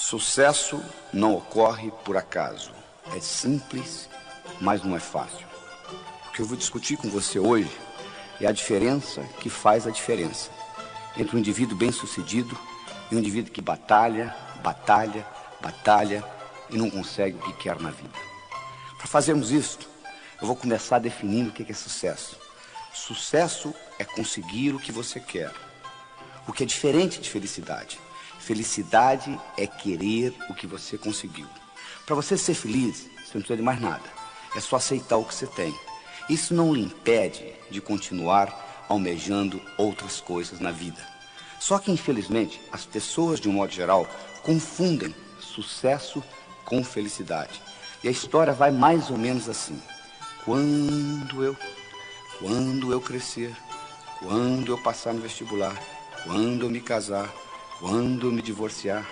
Sucesso não ocorre por acaso. É simples, mas não é fácil. O que eu vou discutir com você hoje é a diferença que faz a diferença entre um indivíduo bem-sucedido e um indivíduo que batalha e não consegue o que quer na vida. Para fazermos isso, eu vou começar definindo o que é sucesso. Sucesso é conseguir o que você quer, o que é diferente de felicidade. Felicidade é querer o que você conseguiu. Para você ser feliz, você não precisa de mais nada. É só aceitar o que você tem. Isso não lhe impede de continuar almejando outras coisas na vida. Só que, infelizmente, as pessoas, de um modo geral, confundem sucesso com felicidade. E a história vai mais ou menos assim. Quando eu crescer, quando eu passar no vestibular, quando eu me casar, quando eu me divorciar.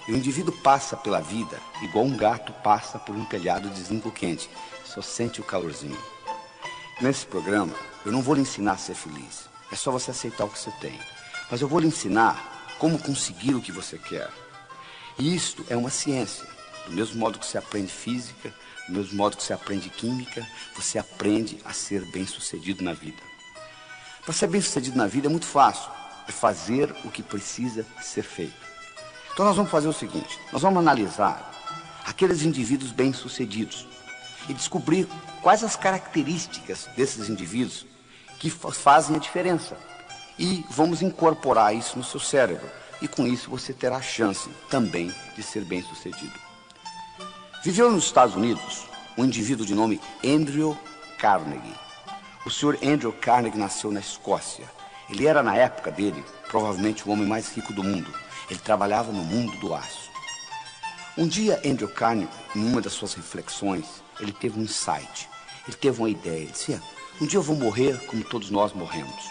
E o indivíduo passa pela vida igual um gato passa por um telhado de zinco quente. Só sente o calorzinho. Nesse programa, eu não vou lhe ensinar a ser feliz. É só você aceitar o que você tem. Mas eu vou lhe ensinar como conseguir o que você quer. E isto é uma ciência. Do mesmo modo que você aprende física, do mesmo modo que você aprende química, você aprende a ser bem-sucedido na vida. Para ser bem-sucedido na vida é muito fácil. É fazer o que precisa ser feito. Então nós vamos fazer o seguinte, nós vamos analisar aqueles indivíduos bem-sucedidos e descobrir quais as características desses indivíduos que fazem a diferença. E vamos incorporar isso no seu cérebro. E com isso você terá a chance também de ser bem-sucedido. Viveu nos Estados Unidos um indivíduo de nome Andrew Carnegie. O senhor Andrew Carnegie nasceu na Escócia. Ele era, na época dele, provavelmente o homem mais rico do mundo. Ele trabalhava no mundo do aço. Um dia, Andrew Carnegie, em uma das suas reflexões, ele teve um insight. Ele teve uma ideia. Ele disse, um dia eu vou morrer como todos nós morremos.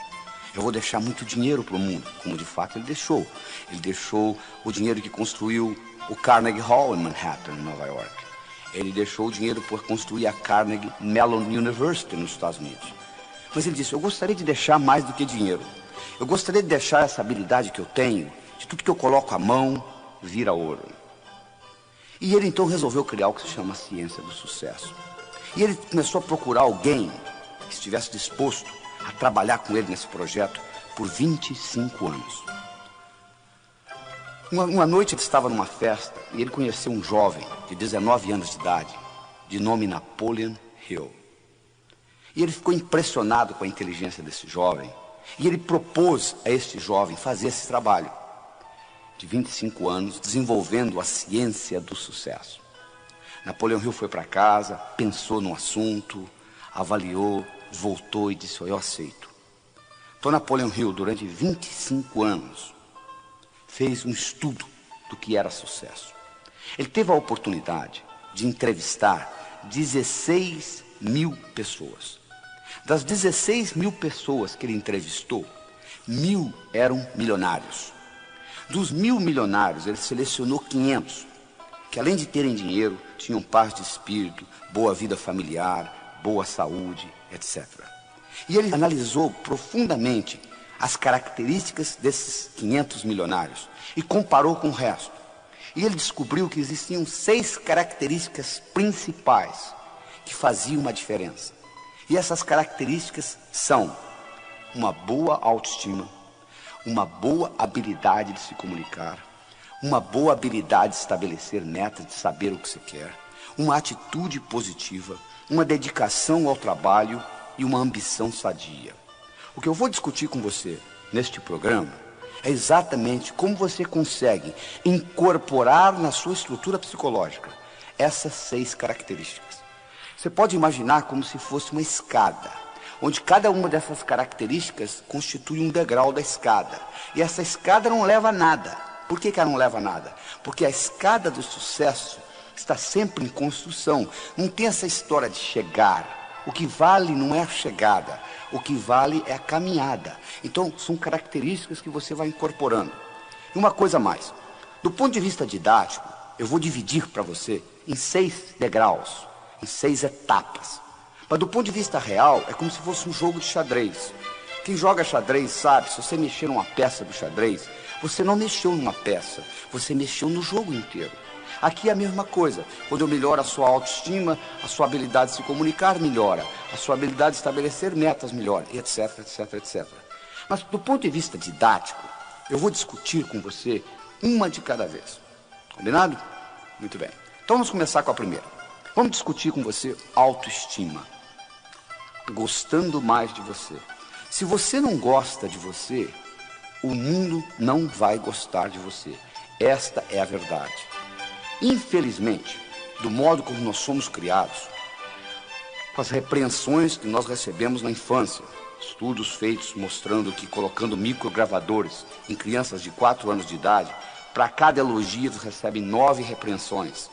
Eu vou deixar muito dinheiro para o mundo, como de fato ele deixou. Ele deixou o dinheiro que construiu o Carnegie Hall em Manhattan, em Nova York. Ele deixou o dinheiro por construir a Carnegie Mellon University nos Estados Unidos. Mas ele disse, eu gostaria de deixar mais do que dinheiro. Eu gostaria de deixar essa habilidade que eu tenho, de tudo que eu coloco a mão, vira ouro. E ele então resolveu criar o que se chama a ciência do sucesso. E ele começou a procurar alguém que estivesse disposto a trabalhar com ele nesse projeto por 25 anos. Uma noite ele estava numa festa e ele conheceu um jovem de 19 anos de idade, de nome Napoleon Hill. E ele ficou impressionado com a inteligência desse jovem. E ele propôs a este jovem fazer esse trabalho de 25 anos, desenvolvendo a ciência do sucesso. Napoleon Hill foi para casa, pensou no assunto, avaliou, voltou e disse, eu aceito. Então Napoleon Hill, durante 25 anos, fez um estudo do que era sucesso. Ele teve a oportunidade de entrevistar 16 mil pessoas. Das 16 mil pessoas que ele entrevistou, 1.000 eram milionários. Dos 1.000 milionários, ele selecionou 500, que além de terem dinheiro, tinham paz de espírito, boa vida familiar, boa saúde, etc. E ele analisou profundamente as características desses 500 milionários e comparou com o resto. E ele descobriu que existiam 6 características principais que faziam uma diferença. E essas características são uma boa autoestima, uma boa habilidade de se comunicar, uma boa habilidade de estabelecer metas, de saber o que você quer, uma atitude positiva, uma dedicação ao trabalho e uma ambição sadia. O que eu vou discutir com você neste programa é exatamente como você consegue incorporar na sua estrutura psicológica essas 6 características. Você pode imaginar como se fosse uma escada, onde cada uma dessas características constitui um degrau da escada. E essa escada não leva a nada. Por que ela não leva a nada? Porque a escada do sucesso está sempre em construção. Não tem essa história de chegar. O que vale não é a chegada. O que vale é a caminhada. Então, são características que você vai incorporando. E uma coisa mais. Do ponto de vista didático, eu vou dividir para você em 6 degraus, em 6 etapas. Mas do ponto de vista real, é como se fosse um jogo de xadrez. Quem joga xadrez sabe, se você mexer numa peça do xadrez, Você não mexeu numa peça, você mexeu no jogo inteiro. Aqui é a mesma coisa. Quando eu melhoro a sua autoestima, a sua habilidade de se comunicar melhora, a sua habilidade de estabelecer metas melhora, etc, etc, etc. Mas do ponto de vista didático, eu vou discutir com você uma de cada vez. Combinado? Muito bem. Então vamos começar com a primeira. Vamos discutir com você autoestima. Gostando mais de você. Se você não gosta de você, o mundo não vai gostar de você. Esta é a verdade. Infelizmente, do modo como nós somos criados, com as repreensões que nós recebemos na infância, estudos feitos mostrando que colocando microgravadores em crianças de 4 anos de idade, para cada elogio eles recebem 9 repreensões.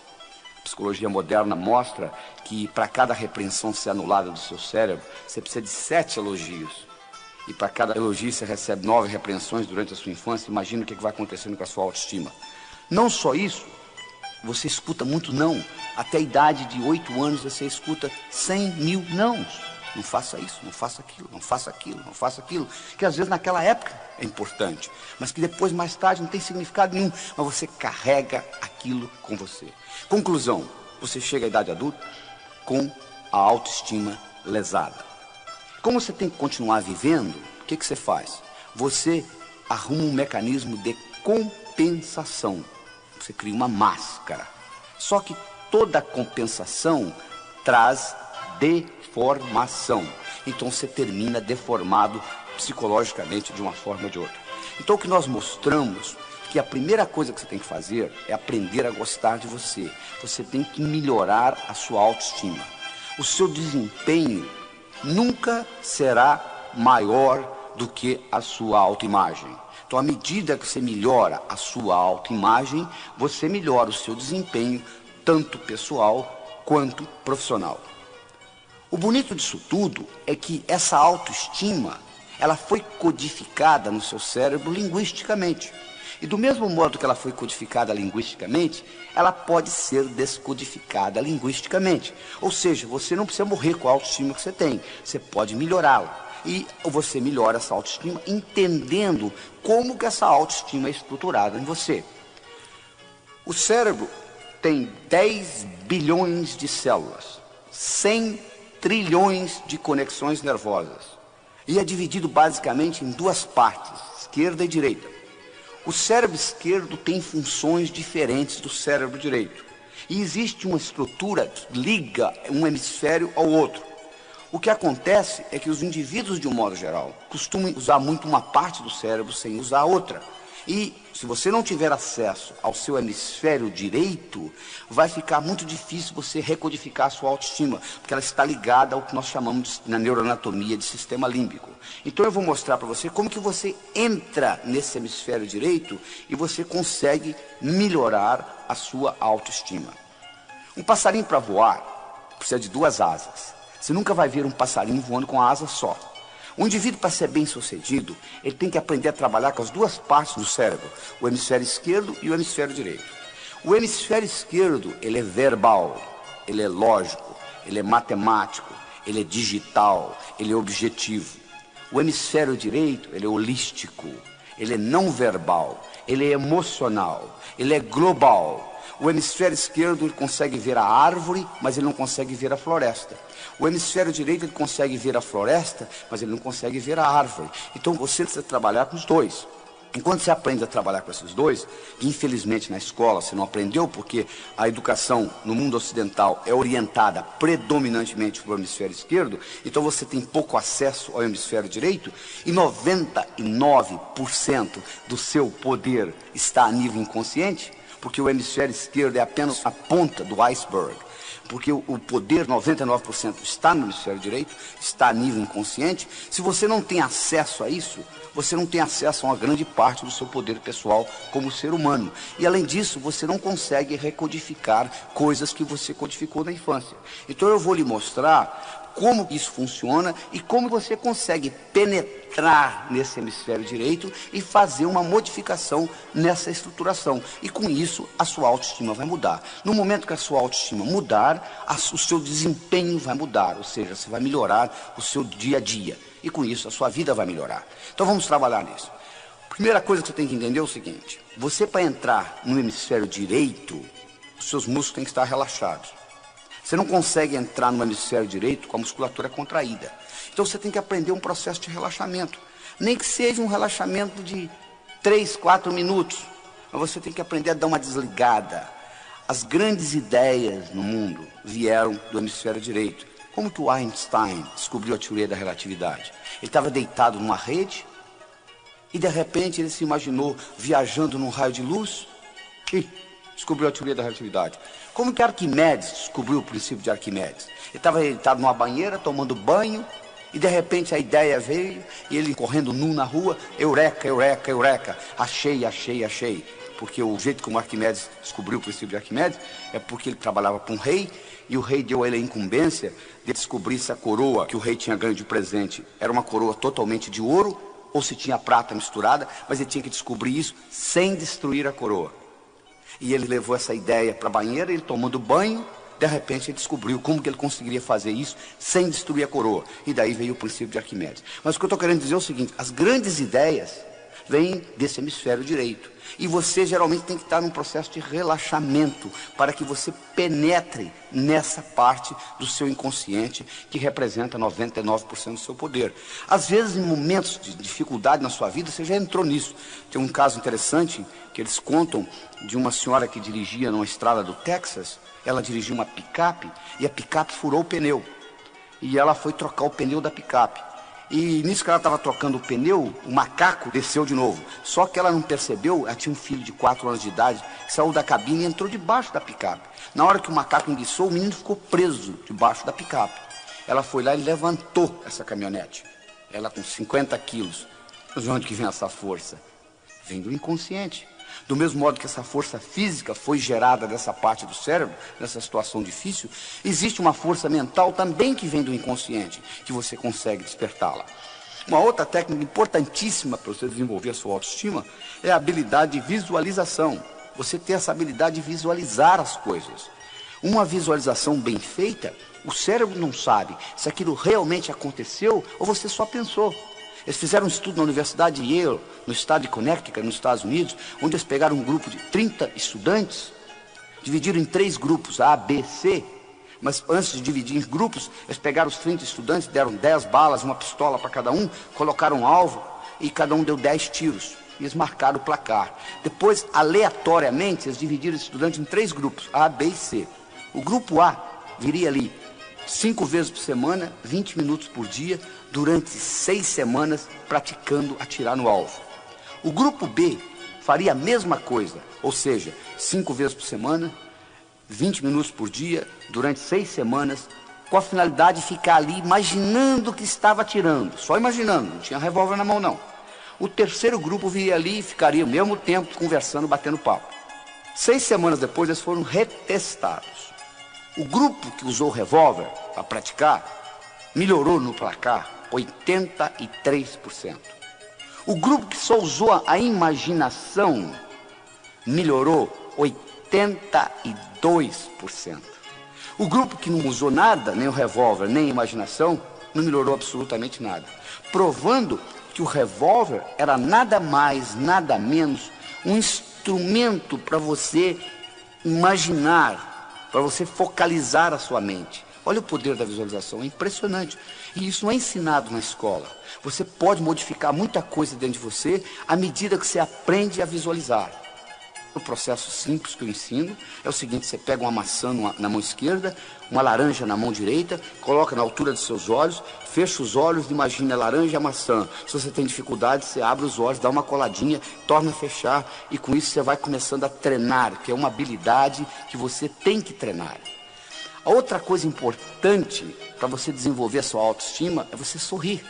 A psicologia moderna mostra que para cada repreensão ser anulada do seu cérebro, você precisa de 7 elogios. E para cada elogio você recebe 9 repreensões durante a sua infância. Imagina o que vai acontecendo com a sua autoestima. Não só isso, você escuta muito não. Até a idade de 8 anos você escuta 100 mil nãos. Não faça isso, não faça aquilo, não faça aquilo, não faça aquilo. Que às vezes naquela época é importante, mas que depois, mais tarde, não tem significado nenhum. Mas você carrega aquilo com você. Conclusão, você chega à idade adulta com a autoestima lesada. Como você tem que continuar vivendo, o que você faz? Você arruma um mecanismo de compensação. Você cria uma máscara. Só que toda compensação traz deformação. Então você termina deformado psicologicamente de uma forma ou de outra. Então o que nós mostramos que a primeira coisa que você tem que fazer é aprender a gostar de você. Você tem que melhorar a sua autoestima. O seu desempenho nunca será maior do que a sua autoimagem. Então, à medida que você melhora a sua autoimagem, você melhora o seu desempenho, tanto pessoal quanto profissional. O bonito disso tudo é que essa autoestima, ela foi codificada no seu cérebro linguisticamente. E do mesmo modo que ela foi codificada linguisticamente, ela pode ser descodificada linguisticamente. Ou seja, você não precisa morrer com a autoestima que você tem, você pode melhorá-la. E você melhora essa autoestima entendendo como que essa autoestima é estruturada em você. O cérebro tem 10 bilhões de células, 100 trilhões de conexões nervosas. E é dividido basicamente em 2 partes, esquerda e direita. O cérebro esquerdo tem funções diferentes do cérebro direito. E existe uma estrutura que liga um hemisfério ao outro. O que acontece é que os indivíduos, de um modo geral, costumam usar muito uma parte do cérebro sem usar a outra. E se você não tiver acesso ao seu hemisfério direito, vai ficar muito difícil você recodificar a sua autoestima, porque ela está ligada ao que nós chamamos na neuroanatomia de sistema límbico. Então eu vou mostrar para você como que você entra nesse hemisfério direito e você consegue melhorar a sua autoestima. Um passarinho para voar precisa de 2 asas. Você nunca vai ver um passarinho voando com a asa só. O indivíduo, para ser bem sucedido, ele tem que aprender a trabalhar com as 2 partes do cérebro, o hemisfério esquerdo e o hemisfério direito. O hemisfério esquerdo, ele é verbal, ele é lógico, ele é matemático, ele é digital, ele é objetivo. O hemisfério direito, ele é holístico, ele é não verbal, ele é emocional, ele é global. O hemisfério esquerdo ele consegue ver a árvore, mas ele não consegue ver a floresta. O hemisfério direito ele consegue ver a floresta, mas ele não consegue ver a árvore. Então você precisa trabalhar com os 2. Enquanto você aprende a trabalhar com esses 2, infelizmente na escola você não aprendeu, porque a educação no mundo ocidental é orientada predominantemente para o hemisfério esquerdo, então você tem pouco acesso ao hemisfério direito, e 99% do seu poder está a nível inconsciente, porque o hemisfério esquerdo é apenas a ponta do iceberg. Porque o poder, 99%, está no hemisfério direito, está a nível inconsciente. Se você não tem acesso a isso, você não tem acesso a uma grande parte do seu poder pessoal como ser humano. E além disso, você não consegue recodificar coisas que você codificou na infância. Então eu vou lhe mostrar como isso funciona e como você consegue penetrar nesse hemisfério direito e fazer uma modificação nessa estruturação. E com isso, a sua autoestima vai mudar. No momento que a sua autoestima mudar, o seu desempenho vai mudar, ou seja, você vai melhorar o seu dia a dia. E com isso, a sua vida vai melhorar. Então vamos trabalhar nisso. Primeira coisa que você tem que entender é o seguinte: você, para entrar no hemisfério direito, os seus músculos têm que estar relaxados. Você não consegue entrar no hemisfério direito com a musculatura contraída. Então você tem que aprender um processo de relaxamento. Nem que seja um relaxamento de 3, 4 minutos. Mas você tem que aprender a dar uma desligada. As grandes ideias no mundo vieram do hemisfério direito. Como que o Einstein descobriu a teoria da relatividade? Ele estava deitado numa rede e de repente ele se imaginou viajando num raio de luz e descobriu a teoria da relatividade. Como que Arquimedes descobriu o princípio de Arquimedes? Ele estava deitado numa banheira, tomando banho, e de repente a ideia veio, e ele correndo nu na rua, eureka, eureka, eureka, achei, achei, achei. Porque o jeito como Arquimedes descobriu o princípio de Arquimedes é porque ele trabalhava para um rei, e o rei deu a ele a incumbência de descobrir se a coroa que o rei tinha ganho de presente era uma coroa totalmente de ouro, ou se tinha prata misturada, mas ele tinha que descobrir isso sem destruir a coroa. E ele levou essa ideia para a banheira, ele tomando banho, de repente ele descobriu como que ele conseguiria fazer isso sem destruir a coroa. E daí veio o princípio de Arquimedes. Mas o que eu estou querendo dizer é o seguinte: as grandes ideias vêm desse hemisfério direito. E você geralmente tem que estar num processo de relaxamento para que você penetre nessa parte do seu inconsciente que representa 99% do seu poder. Às vezes, em momentos de dificuldade na sua vida, você já entrou nisso. Tem um caso interessante que eles contam de uma senhora que dirigia numa estrada do Texas. Ela dirigia uma picape e a picape furou o pneu. E ela foi trocar o pneu da picape. E nisso que ela estava trocando o pneu, o macaco desceu de novo. Só que ela não percebeu, ela tinha um filho de 4 anos de idade, que saiu da cabine e entrou debaixo da picape. Na hora que o macaco enguiçou, o menino ficou preso debaixo da picape. Ela foi lá e levantou essa caminhonete. Ela com 50 quilos. Mas de onde que vem essa força? Vem do inconsciente. Do mesmo modo que essa força física foi gerada dessa parte do cérebro, nessa situação difícil, existe uma força mental também que vem do inconsciente, que você consegue despertá-la. Uma outra técnica importantíssima para você desenvolver a sua autoestima é a habilidade de visualização. Você ter essa habilidade de visualizar as coisas. Uma visualização bem feita, o cérebro não sabe se aquilo realmente aconteceu ou você só pensou. Eles fizeram um estudo na Universidade de Yale, no estado de Connecticut, nos Estados Unidos, onde eles pegaram um grupo de 30 estudantes, dividiram em 3 grupos, A, B, C, mas antes de dividir em grupos, eles pegaram os 30 estudantes, deram 10 balas, uma pistola para cada um, colocaram um alvo e cada um deu 10 tiros. E eles marcaram o placar. Depois, aleatoriamente, eles dividiram os estudantes em 3 grupos, A, B e C. O grupo A viria ali 5 vezes por semana, 20 minutos por dia, durante 6 semanas, praticando atirar no alvo. O grupo B faria a mesma coisa, ou seja, 5 vezes por semana, 20 minutos por dia, durante 6 semanas, com a finalidade de ficar ali imaginando que estava atirando, só imaginando, não tinha revólver na mão não. O terceiro grupo viria ali e ficaria ao mesmo tempo conversando, batendo papo. 6 semanas depois eles foram retestados. O grupo que usou o revólver para praticar melhorou no placar 83%. O grupo que só usou a imaginação melhorou 82%. O grupo que não usou nada, nem o revólver, nem a imaginação, não melhorou absolutamente nada. Provando que o revólver era nada mais, nada menos um instrumento para você imaginar, para você focalizar a sua mente. Olha o poder da visualização, é impressionante. E isso não é ensinado na escola. Você pode modificar muita coisa dentro de você à medida que você aprende a visualizar. O processo simples que eu ensino é o seguinte: você pega uma maçã na mão esquerda, uma laranja na mão direita, coloca na altura dos seus olhos, fecha os olhos e imagina a laranja e a maçã. Se você tem dificuldade, você abre os olhos, dá uma coladinha, torna a fechar, e com isso você vai começando a treinar, que é uma habilidade que você tem que treinar. A outra coisa importante para você desenvolver a sua autoestima é você sorrir.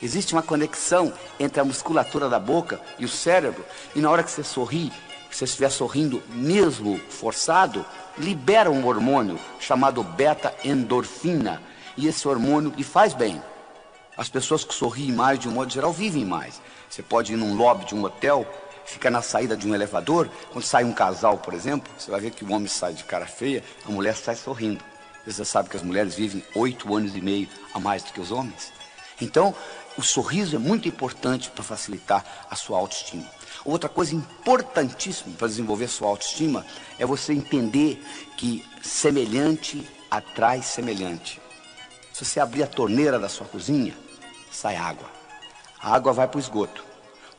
Existe uma conexão entre a musculatura da boca e o cérebro, e na hora que você sorri, se você estiver sorrindo mesmo forçado, libera um hormônio chamado beta-endorfina, e esse hormônio lhe faz bem. As pessoas que sorriem mais, de um modo geral, vivem mais. Você pode ir num lobby de um hotel, fica na saída de um elevador, quando sai um casal, por exemplo, você vai ver que o homem sai de cara feia, a mulher sai sorrindo. Você sabe que as mulheres vivem 8 anos e meio a mais do que os homens. Então, o sorriso é muito importante para facilitar a sua autoestima. Outra coisa importantíssima para desenvolver a sua autoestima é você entender que semelhante atrai semelhante. Se você abrir a torneira da sua cozinha, sai água. A água vai para o esgoto.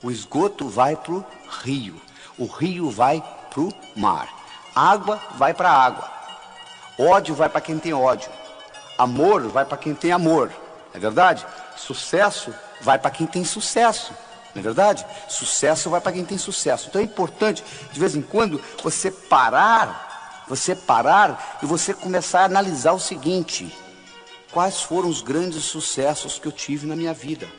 O esgoto vai para o rio. O rio vai para o mar. Água vai para a água. Ódio vai para quem tem ódio. Amor vai para quem tem amor. Não é verdade? Sucesso vai para quem tem sucesso. Não é verdade? Sucesso vai para quem tem sucesso. Então é importante, de vez em quando, você parar e você começar a analisar o seguinte: quais foram os grandes sucessos que eu tive na minha vida?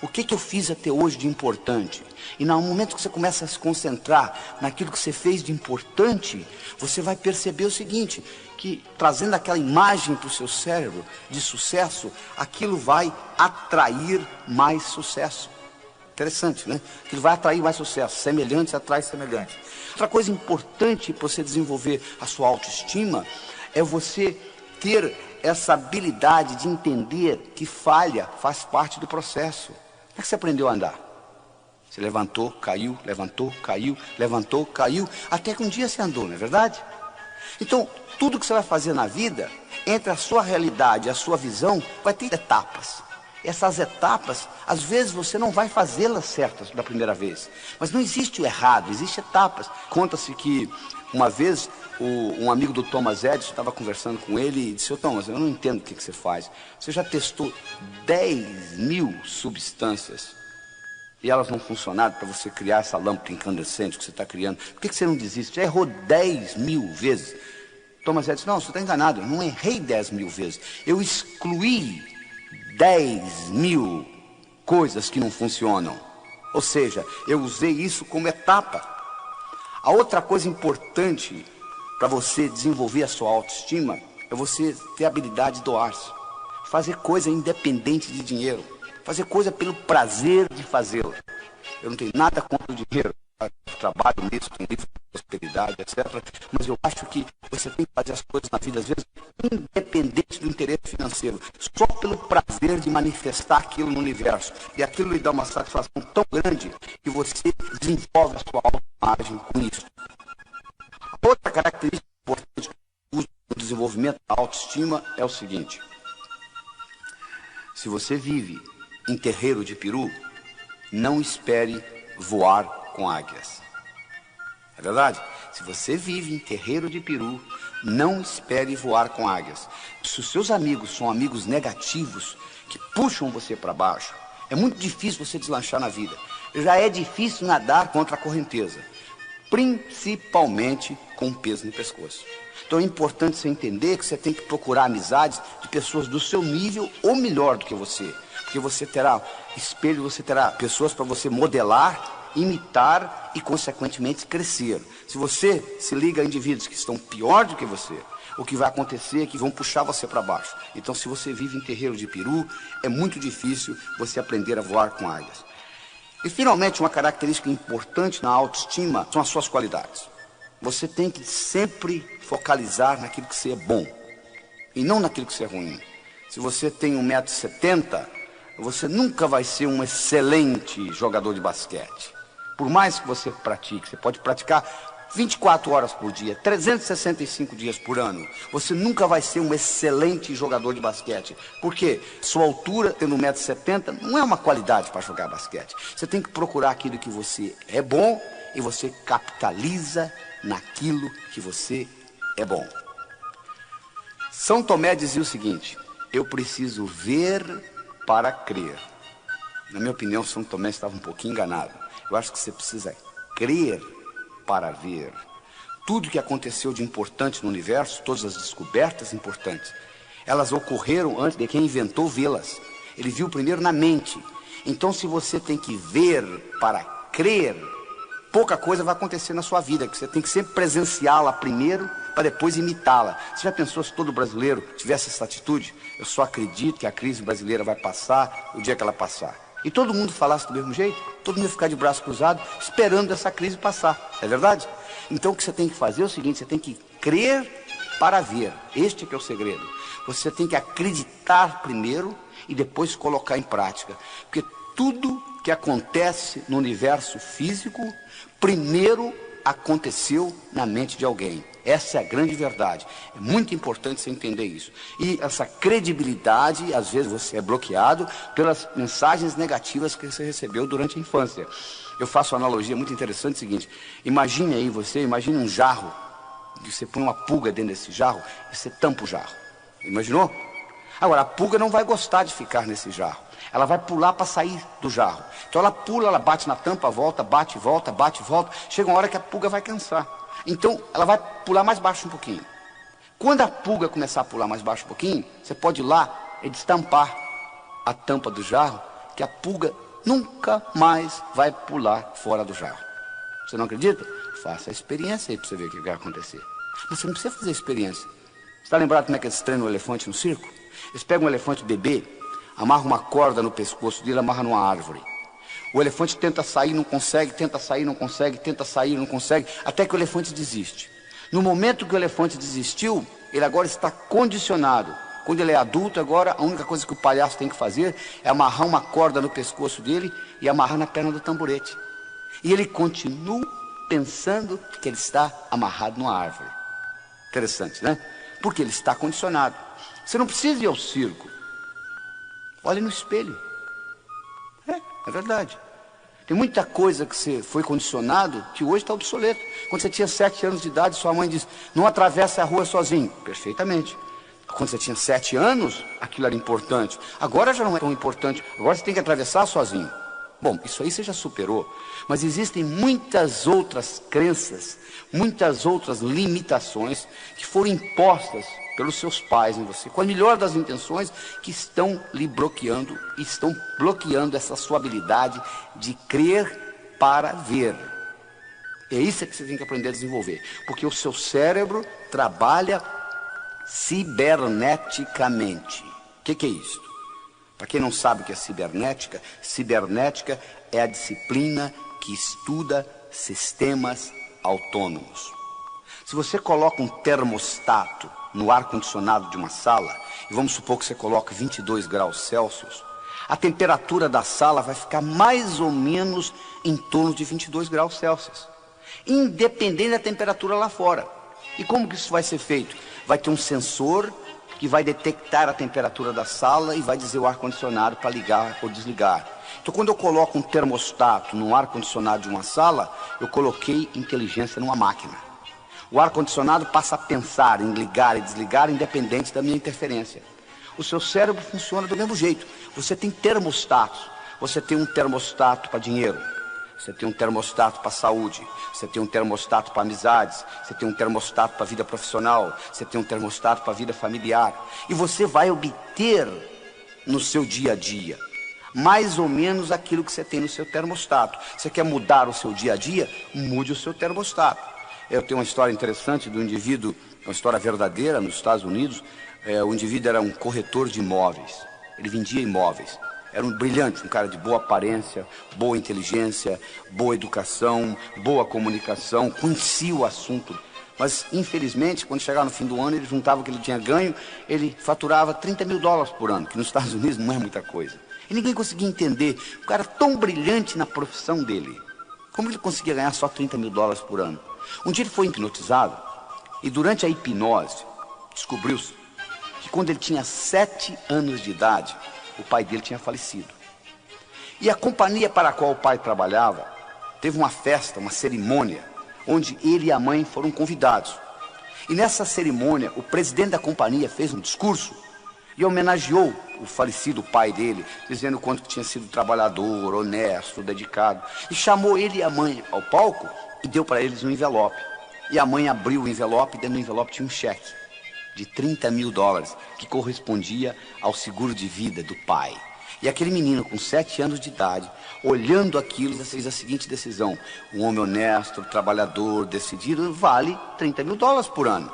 O que eu fiz até hoje de importante? E no momento que você começa a se concentrar naquilo que você fez de importante, você vai perceber o seguinte, que trazendo aquela imagem para o seu cérebro de sucesso, aquilo vai atrair mais sucesso. Interessante, né? Aquilo vai atrair mais sucesso. Semelhante atrai semelhante. Outra coisa importante para você desenvolver a sua autoestima é você ter essa habilidade de entender que falha faz parte do processo. Como é que você aprendeu a andar? Você levantou, caiu, levantou, caiu, levantou, caiu, até que um dia você andou, não é verdade? Então, tudo que você vai fazer na vida, entre a sua realidade e a sua visão, vai ter etapas. Essas etapas, às vezes você não vai fazê-las certas da primeira vez. Mas não existe o errado, existem etapas. Conta-se que uma vez um amigo do Thomas Edison estava conversando com ele e disse: "Ô Thomas, eu não entendo o que você faz. Você já testou 10.000 substâncias e elas não funcionaram para você criar essa lâmpada incandescente que você está criando. Por que você não desiste? Já errou 10.000 vezes." Thomas Edison disse: "Não, você está enganado. Eu não errei 10.000 vezes. Eu excluí 10.000 coisas que não funcionam. Ou seja, eu usei isso como etapa." A outra coisa importante para você desenvolver a sua autoestima é você ter a habilidade de doar-se. Fazer coisa independente de dinheiro. Fazer coisa pelo prazer de fazê-la. Eu não tenho nada contra o dinheiro. Eu trabalho nisso, com livro de prosperidade, etc. Mas eu acho que você tem que fazer as coisas na vida, às vezes, independente do interesse financeiro. Só pelo prazer de manifestar aquilo no universo. E aquilo lhe dá uma satisfação tão grande que você desenvolve a sua autoimagem com isso. Outra característica importante do desenvolvimento da autoestima é o seguinte: se você vive em terreiro de peru, não espere voar com águias. É verdade? Se você vive em terreiro de peru, não espere voar com águias. Se os seus amigos são amigos negativos, que puxam você para baixo, é muito difícil você deslanchar na vida. Já é difícil nadar contra a correnteza, principalmente com peso no pescoço. Então é importante você entender que você tem que procurar amizades de pessoas do seu nível ou melhor do que você. Porque você terá espelho, você terá pessoas para você modelar, imitar e, consequentemente, crescer. Se você se liga a indivíduos que estão pior do que você, o que vai acontecer é que vão puxar você para baixo. Então, se você vive em terreiro de peru, é muito difícil você aprender a voar com águias. E, finalmente, uma característica importante na autoestima são as suas qualidades. Você tem que sempre focalizar naquilo que você é bom e não naquilo que você é ruim. Se você tem 1,70 m, você nunca vai ser um excelente jogador de basquete. Por mais que você pratique, você pode praticar 24 horas por dia, 365 dias por ano. Você nunca vai ser um excelente jogador de basquete. Por quê? Sua altura, tendo 1,70 m, não é uma qualidade para jogar basquete. Você tem que procurar aquilo que você é bom e você capitaliza naquilo que você é bom. São Tomé dizia o seguinte: eu preciso ver para crer. Na minha opinião, São Tomé estava um pouquinho enganado. Eu acho que você precisa crer para ver. Tudo que aconteceu de importante no universo, todas as descobertas importantes, elas ocorreram antes de quem inventou vê-las. Ele viu primeiro na mente. Então, se você tem que ver para crer, pouca coisa vai acontecer na sua vida, que você tem que sempre presenciá-la primeiro para depois imitá-la. Você já pensou se todo brasileiro tivesse essa atitude? Eu só acredito que a crise brasileira vai passar o dia que ela passar. E todo mundo falasse do mesmo jeito, todo mundo ia ficar de braço cruzado, esperando essa crise passar. É verdade? Então o que você tem que fazer é o seguinte: você tem que crer para ver. Este que é o segredo. Você tem que acreditar primeiro e depois colocar em prática. Porque tudo que acontece no universo físico, primeiro aconteceu na mente de alguém. Essa é a grande verdade. É muito importante você entender isso. E essa credibilidade, às vezes você é bloqueado pelas mensagens negativas que você recebeu durante a infância. Eu faço uma analogia muito interessante, seguinte: imagine aí imagine um jarro, que você põe uma pulga dentro desse jarro e você tampa o jarro. Imaginou? Agora, a pulga não vai gostar de ficar nesse jarro. Ela vai pular para sair do jarro. Então ela pula, ela bate na tampa, volta, bate, volta, bate, volta. Chega uma hora que a pulga vai cansar. Então ela vai pular mais baixo um pouquinho. Quando a pulga começar a pular mais baixo um pouquinho, você pode ir lá e destampar a tampa do jarro, que a pulga nunca mais vai pular fora do jarro. Você não acredita? Faça a experiência aí para você ver o que vai acontecer. Mas você não precisa fazer a experiência. Você está lembrado como é que eles treinam o elefante no circo? Eles pegam um elefante bebê, amarram uma corda no pescoço dele, amarram numa árvore. O elefante tenta sair, não consegue, tenta sair, não consegue, tenta sair, não consegue, até que o elefante desiste. No momento que o elefante desistiu, ele agora está condicionado. Quando ele é adulto, agora a única coisa que o palhaço tem que fazer é amarrar uma corda no pescoço dele e amarrar na perna do tamborete. E ele continua pensando que ele está amarrado numa árvore. Interessante, né? Porque ele está condicionado. Você não precisa ir ao circo. Olhe no espelho. É verdade. Tem muita coisa que você foi condicionado que hoje está obsoleto. Quando você tinha 7 anos de idade, sua mãe disse: não atravesse a rua sozinho. Perfeitamente. Quando você tinha 7 anos, aquilo era importante. Agora já não é tão importante. Agora você tem que atravessar sozinho. Bom, isso aí você já superou. Mas existem muitas outras crenças, muitas outras limitações que foram impostas pelos seus pais em você, com a melhor das intenções, que estão lhe bloqueando, e estão bloqueando essa sua habilidade de crer para ver. É isso que você tem que aprender a desenvolver, porque o seu cérebro trabalha ciberneticamente. O que é isso? Para quem não sabe o que é cibernética, cibernética é a disciplina que estuda sistemas autônomos. Se você coloca um termostato no ar-condicionado de uma sala, e vamos supor que você coloque 22 graus Celsius, a temperatura da sala vai ficar mais ou menos em torno de 22 graus Celsius, independente da temperatura lá fora. E como que isso vai ser feito? Vai ter um sensor que vai detectar a temperatura da sala e vai dizer o ar-condicionado para ligar ou desligar. Então, quando eu coloco um termostato no ar-condicionado de uma sala, eu coloquei inteligência numa máquina. O ar-condicionado passa a pensar em ligar e desligar independente da minha interferência. O seu cérebro funciona do mesmo jeito. Você tem termostatos. Você tem um termostato para dinheiro. Você tem um termostato para saúde. Você tem um termostato para amizades. Você tem um termostato para vida profissional. Você tem um termostato para vida familiar. E você vai obter no seu dia a dia mais ou menos aquilo que você tem no seu termostato. Você quer mudar o seu dia a dia? Mude o seu termostato. Eu tenho uma história interessante do indivíduo, uma história verdadeira nos Estados Unidos. O indivíduo era um corretor de imóveis. Ele vendia imóveis. Era um brilhante, um cara de boa aparência, boa inteligência, boa educação, boa comunicação, conhecia o assunto. Mas, infelizmente, quando chegava no fim do ano, ele juntava o que ele tinha ganho, ele faturava $30 mil por ano, que nos Estados Unidos não é muita coisa. E ninguém conseguia entender, o cara tão brilhante na profissão dele, como ele conseguia ganhar só $30 mil por ano? Um dia ele foi hipnotizado, e durante a hipnose, descobriu-se que quando ele tinha 7 anos de idade, o pai dele tinha falecido. E a companhia para a qual o pai trabalhava teve uma festa, uma cerimônia, onde ele e a mãe foram convidados. E nessa cerimônia, o presidente da companhia fez um discurso e homenageou o falecido pai dele, dizendo o quanto tinha sido trabalhador, honesto, dedicado. E chamou ele e a mãe ao palco e deu para eles um envelope. E a mãe abriu o envelope e dentro do envelope tinha um cheque de $30 mil, que correspondia ao seguro de vida do pai. E aquele menino com 7 anos de idade, olhando aquilo, fez a seguinte decisão: um homem honesto, trabalhador, decidido, vale $30 mil por ano.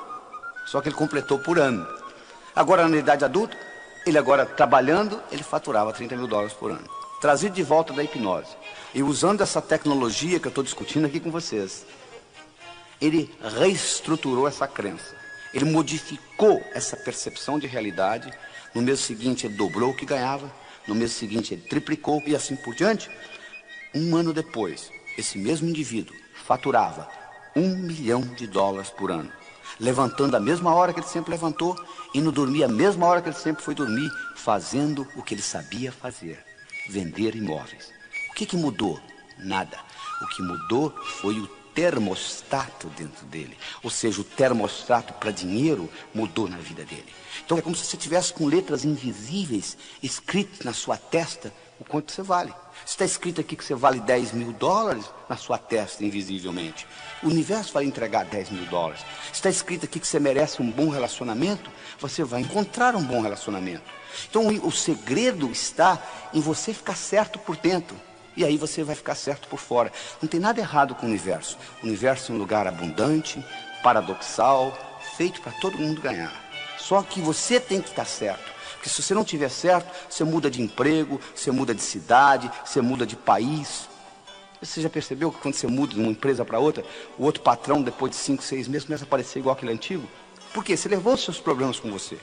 Só que ele completou por ano. Agora, na idade adulta, ele agora trabalhando, ele faturava $30 mil por ano. Trazido de volta da hipnose. E usando essa tecnologia que eu estou discutindo aqui com vocês, ele reestruturou essa crença. Ele modificou essa percepção de realidade. No mês seguinte ele dobrou o que ganhava, no mês seguinte ele triplicou e assim por diante. Um ano depois, esse mesmo indivíduo faturava $1 milhão por ano, levantando a mesma hora que ele sempre levantou, indo dormir a mesma hora que ele sempre foi dormir, fazendo o que ele sabia fazer, vender imóveis. O que mudou? Nada. O que mudou foi o termostato dentro dele. Ou seja, o termostato para dinheiro mudou na vida dele. Então é como se você tivesse com letras invisíveis escritas na sua testa o quanto você vale. Está escrito aqui que você vale $10 mil na sua testa invisivelmente. O universo vai entregar $10 mil. Está escrito aqui que você merece um bom relacionamento, você vai encontrar um bom relacionamento. Então o segredo está em você ficar certo por dentro. E aí você vai ficar certo por fora. Não tem nada errado com o universo. O universo é um lugar abundante, paradoxal, feito para todo mundo ganhar. Só que você tem que estar certo. Porque se você não estiver certo, você muda de emprego, você muda de cidade, você muda de país. Você já percebeu que quando você muda de uma empresa para outra, o outro patrão, depois de 5, 6 meses, começa a parecer igual aquele antigo? Por quê? Você levou os seus problemas com você.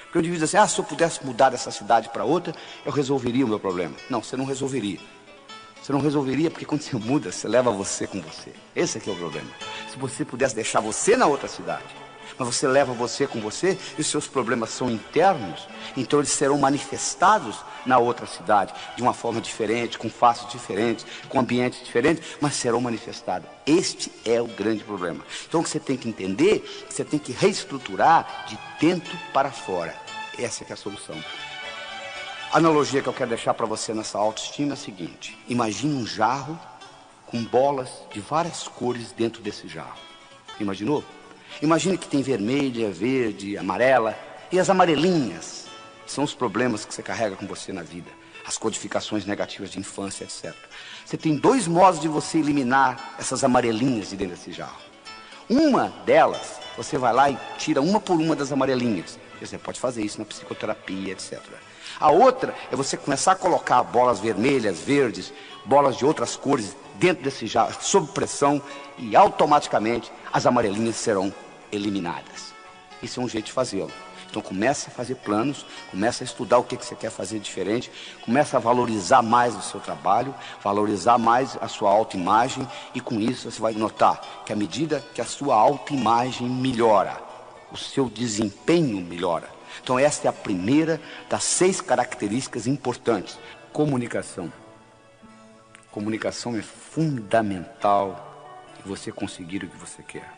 Porque o indivíduo diz assim, se eu pudesse mudar dessa cidade para outra, eu resolveria o meu problema. Não, você não resolveria. Você não resolveria porque quando você muda, você leva você com você. Esse aqui é o problema. Se você pudesse deixar você na outra cidade, mas você leva você com você e os seus problemas são internos, então eles serão manifestados na outra cidade, de uma forma diferente, com faces diferentes, com ambientes diferentes, mas serão manifestados. Este é o grande problema. Então o que você tem que entender, você tem que reestruturar de dentro para fora. Essa é que é a solução. A analogia que eu quero deixar para você nessa autoestima é a seguinte: imagine um jarro com bolas de várias cores dentro desse jarro. Imaginou? Imagine que tem vermelha, verde, amarela e as amarelinhas. São os problemas que você carrega com você na vida, as codificações negativas de infância, etc. Você tem 2 modos de você eliminar essas amarelinhas de dentro desse jarro. Uma delas, você vai lá e tira uma por uma das amarelinhas. Você pode fazer isso na psicoterapia, etc. A outra é você começar a colocar bolas vermelhas, verdes, bolas de outras cores dentro desse jarro, sob pressão, e automaticamente as amarelinhas serão eliminadas. Isso é um jeito de fazê-lo. Então comece a fazer planos, comece a estudar o que você quer fazer diferente, comece a valorizar mais o seu trabalho, valorizar mais a sua autoimagem, e com isso você vai notar que à medida que a sua autoimagem melhora, o seu desempenho melhora. Então esta é a primeira das 6 características importantes. Comunicação. Comunicação é fundamental em você conseguir o que você quer.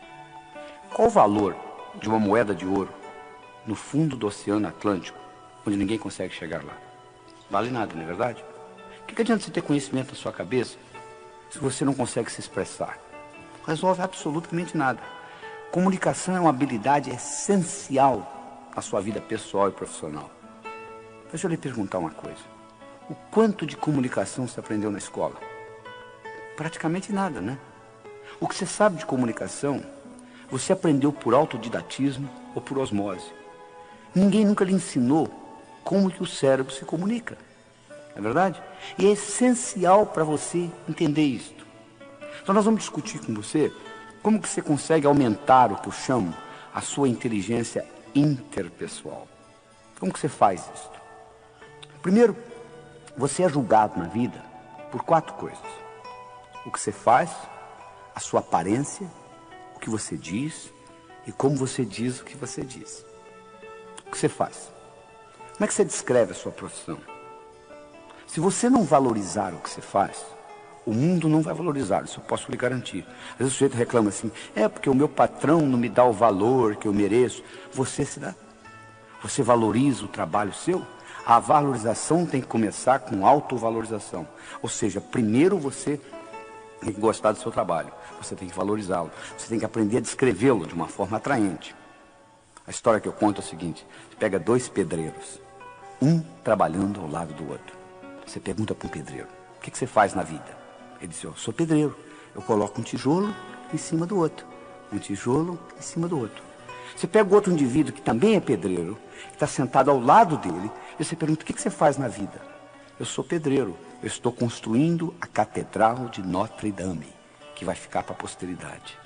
Qual o valor de uma moeda de ouro no fundo do Oceano Atlântico, onde ninguém consegue chegar lá? Vale nada, não é verdade? O que adianta você ter conhecimento na sua cabeça se você não consegue se expressar? Não resolve absolutamente nada. Comunicação é uma habilidade essencial na sua vida pessoal e profissional. Deixa eu lhe perguntar uma coisa. O quanto de comunicação você aprendeu na escola? Praticamente nada, né? O que você sabe de comunicação, você aprendeu por autodidatismo ou por osmose. Ninguém nunca lhe ensinou como que o cérebro se comunica. Não é verdade? E é essencial para você entender isto. Então nós vamos discutir com você como que você consegue aumentar o que eu chamo a sua inteligência interpessoal. Como que você faz isso? Primeiro, você é julgado na vida por 4 coisas: o que você faz, a sua aparência, o que você diz e como você diz o que você diz. O que você faz? Como é que você descreve a sua profissão? Se você não valorizar o que você faz, o mundo não vai valorizar, isso eu posso lhe garantir. Às vezes o sujeito reclama assim, porque o meu patrão não me dá o valor que eu mereço. Você se dá. Você valoriza o trabalho seu? A valorização tem que começar com autovalorização. Ou seja, primeiro você tem que gostar do seu trabalho, você tem que valorizá-lo, você tem que aprender a descrevê-lo de uma forma atraente. A história que eu conto é o seguinte: você pega 2 pedreiros, um trabalhando ao lado do outro. Você pergunta para um pedreiro, o que você faz na vida? Ele diz, eu sou pedreiro, eu coloco um tijolo em cima do outro, um tijolo em cima do outro. Você pega outro indivíduo que também é pedreiro, que está sentado ao lado dele, e você pergunta, o que você faz na vida? Eu sou pedreiro, eu estou construindo a Catedral de Notre Dame, que vai ficar para a posteridade.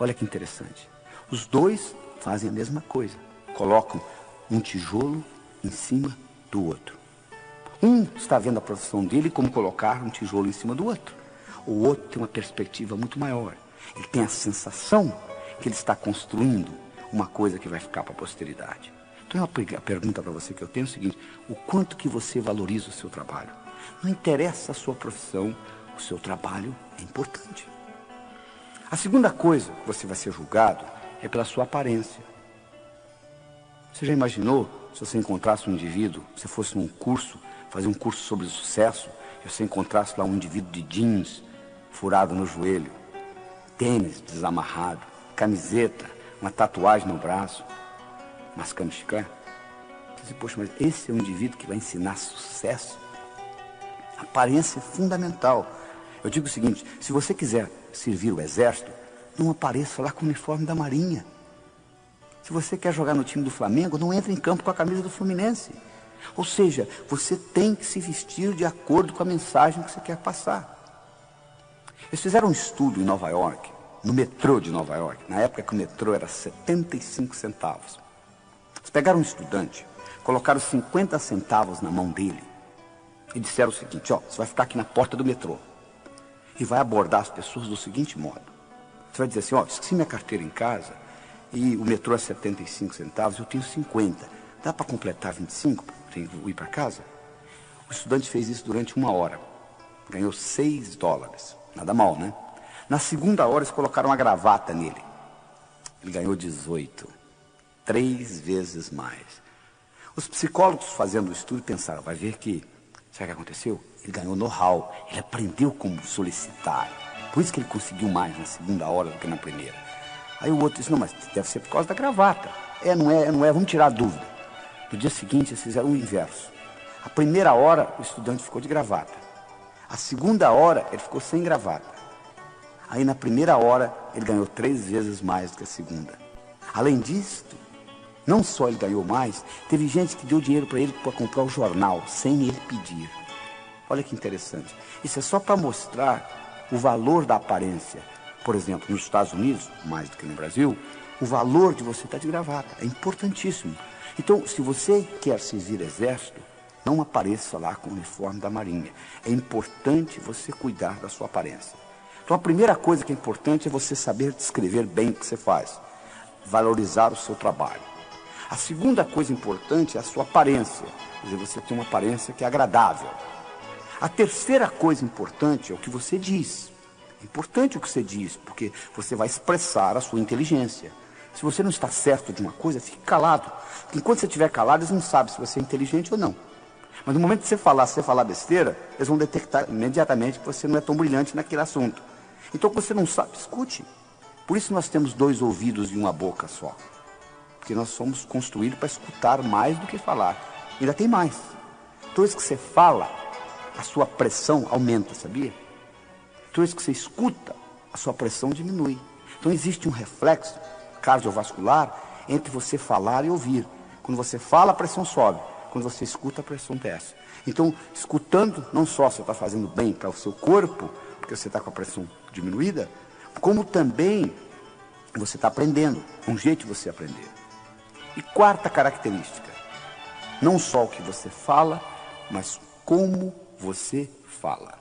Olha que interessante. Os dois fazem a mesma coisa. Colocam um tijolo em cima do outro. Um está vendo a profissão dele como colocar um tijolo em cima do outro. O outro tem uma perspectiva muito maior. Ele tem a sensação que ele está construindo uma coisa que vai ficar para a posteridade. Então, a pergunta para você que eu tenho é o seguinte: o quanto que você valoriza o seu trabalho? Não interessa a sua profissão, o seu trabalho é importante. A segunda coisa que você vai ser julgado é pela sua aparência. Você já imaginou se você encontrasse um indivíduo, se fosse num curso, fazer um curso sobre sucesso, e você encontrasse lá um indivíduo de jeans, furado no joelho, tênis desamarrado, camiseta, uma tatuagem no braço, mascando chiclete? Você diz, poxa, mas esse é um indivíduo que vai ensinar sucesso? A aparência é fundamental. Eu digo o seguinte: se você quiser servir o exército, não apareça lá com o uniforme da Marinha. Se você quer jogar no time do Flamengo, não entre em campo com a camisa do Fluminense. Ou seja, você tem que se vestir de acordo com a mensagem que você quer passar. Eles fizeram um estudo em Nova York, no metrô de Nova York, na época que o metrô era 75 centavos. Eles pegaram um estudante, colocaram 50 centavos na mão dele e disseram o seguinte: ó, você vai ficar aqui na porta do metrô e vai abordar as pessoas do seguinte modo. Você vai dizer assim: ó, esqueci minha carteira em casa e o metrô é 75 centavos, eu tenho 50. Dá para completar 25 para ir para casa? O estudante fez isso durante 1 hora. Ganhou $6. Nada mal, né? Na segunda hora, eles colocaram uma gravata nele. Ele ganhou 18. 3 vezes mais. Os psicólogos fazendo o estudo pensaram: vai ver que, sabe o que aconteceu? Ele ganhou know-how. Ele aprendeu como solicitar. Por isso que ele conseguiu mais na segunda hora do que na primeira. Aí o outro disse: não, mas deve ser por causa da gravata. Não é, vamos tirar a dúvida. No dia seguinte, eles fizeram o inverso. A primeira hora, o estudante ficou de gravata. A segunda hora, ele ficou sem gravata. Aí, na primeira hora, ele ganhou 3 vezes mais do que a segunda. Além disso, não só ele ganhou mais, teve gente que deu dinheiro para ele para comprar o jornal, sem ele pedir. Olha que interessante. Isso é só para mostrar o valor da aparência. Por exemplo, nos Estados Unidos, mais do que no Brasil, o valor de você estar de gravata é importantíssimo. Então, se você quer servir exército, não apareça lá com o uniforme da Marinha. É importante você cuidar da sua aparência. Então, a primeira coisa que é importante é você saber descrever bem o que você faz. Valorizar o seu trabalho. A segunda coisa importante é a sua aparência. Quer dizer, você tem uma aparência que é agradável. A terceira coisa importante é o que você diz. É importante o que você diz, porque você vai expressar a sua inteligência. Se você não está certo de uma coisa, fique calado. Porque enquanto você estiver calado, eles não sabem se você é inteligente ou não. Mas no momento que você falar besteira, eles vão detectar imediatamente que você não é tão brilhante naquele assunto. Então, quando você não sabe, escute. Por isso nós temos 2 ouvidos e uma boca só. Porque nós somos construídos para escutar mais do que falar. Ainda tem mais. Toda vez que você fala, a sua pressão aumenta, sabia? Toda vez que você escuta, a sua pressão diminui. Então existe um reflexo cardiovascular entre você falar e ouvir. Quando você fala, a pressão sobe. Quando você escuta, a pressão desce. Então, escutando, não só você está fazendo bem para o seu corpo, porque você está com a pressão diminuída, como também você está aprendendo. Um jeito de você aprender. E quarta característica, não só o que você fala, mas como você fala.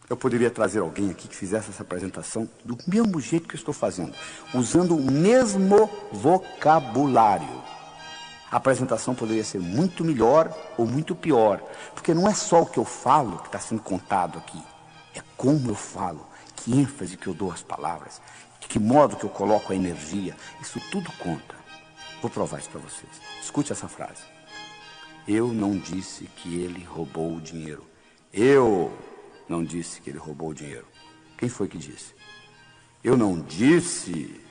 Eu poderia trazer alguém aqui que fizesse essa apresentação do mesmo jeito que eu estou fazendo, usando o mesmo vocabulário. A apresentação poderia ser muito melhor ou muito pior, porque não é só o que eu falo que está sendo contado aqui, é como eu falo, que ênfase que eu dou às palavras, de que modo que eu coloco a energia, isso tudo conta. Vou provar isso para vocês. Escute essa frase. Eu não disse que ele roubou o dinheiro. Eu não disse que ele roubou o dinheiro. Quem foi que disse? Eu não disse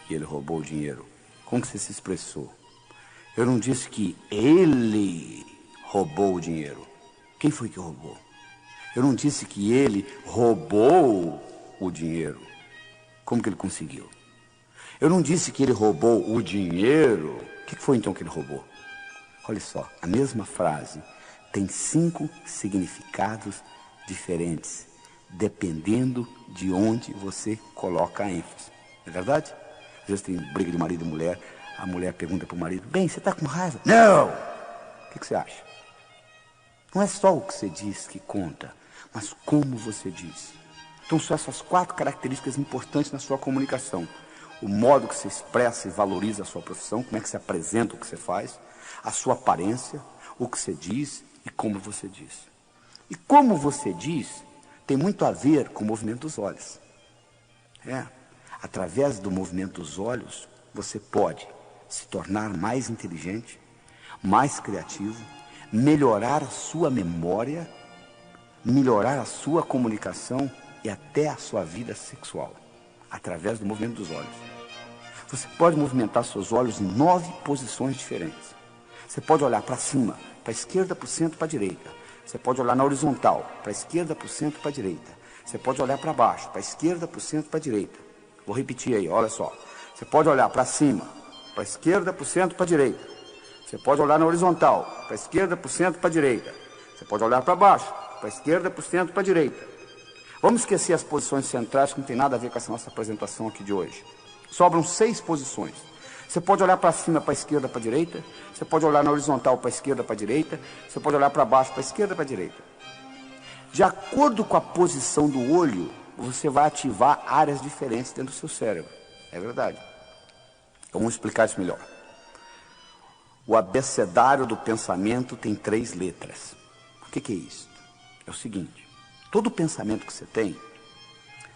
que ele roubou o dinheiro. Como que você se expressou? Eu não disse que ele roubou o dinheiro. Quem foi que roubou? Eu não disse que ele roubou o dinheiro. Como que ele conseguiu? Eu não disse que ele roubou o dinheiro. O que foi então que ele roubou? Olha só, a mesma frase tem 5 significados diferentes, dependendo de onde você coloca a ênfase. Não é verdade? Às vezes tem briga de marido e mulher, a mulher pergunta para o marido, bem, você está com raiva? Não! O que você acha? Não é só o que você diz que conta, mas como você diz. Então são essas 4 características importantes na sua comunicação. O modo que você expressa e valoriza a sua profissão, como é que você apresenta o que você faz, a sua aparência, o que você diz e como você diz. E como você diz tem muito a ver com o movimento dos olhos. Através do movimento dos olhos, você pode se tornar mais inteligente, mais criativo, melhorar a sua memória, melhorar a sua comunicação e até a sua vida sexual, através do movimento dos olhos. Você pode movimentar seus olhos em 9 posições diferentes. Você pode olhar para cima, para a esquerda, para o centro, para a direita. Você pode olhar na horizontal, para a esquerda, para o centro, para a direita. Você pode olhar para baixo, para a esquerda, para o centro, para a direita. Vou repetir aí, olha só. Você pode olhar para cima, para a esquerda, para o centro, para a direita. Você pode olhar na horizontal, para a esquerda, para o centro, para a direita. Você pode olhar para baixo, para a esquerda, para o centro, para a direita. Vamos esquecer as posições centrais que não tem nada a ver com essa nossa apresentação aqui de hoje. Sobram 6 posições. Você pode olhar para cima, para a esquerda, para a direita. Você pode olhar na horizontal, para a esquerda, para a direita. Você pode olhar para baixo, para a esquerda, para a direita. De acordo com a posição do olho, você vai ativar áreas diferentes dentro do seu cérebro. É verdade. Então, vamos explicar isso melhor. O abecedário do pensamento tem 3 letras. O que é isso? É o seguinte. Todo pensamento que você tem,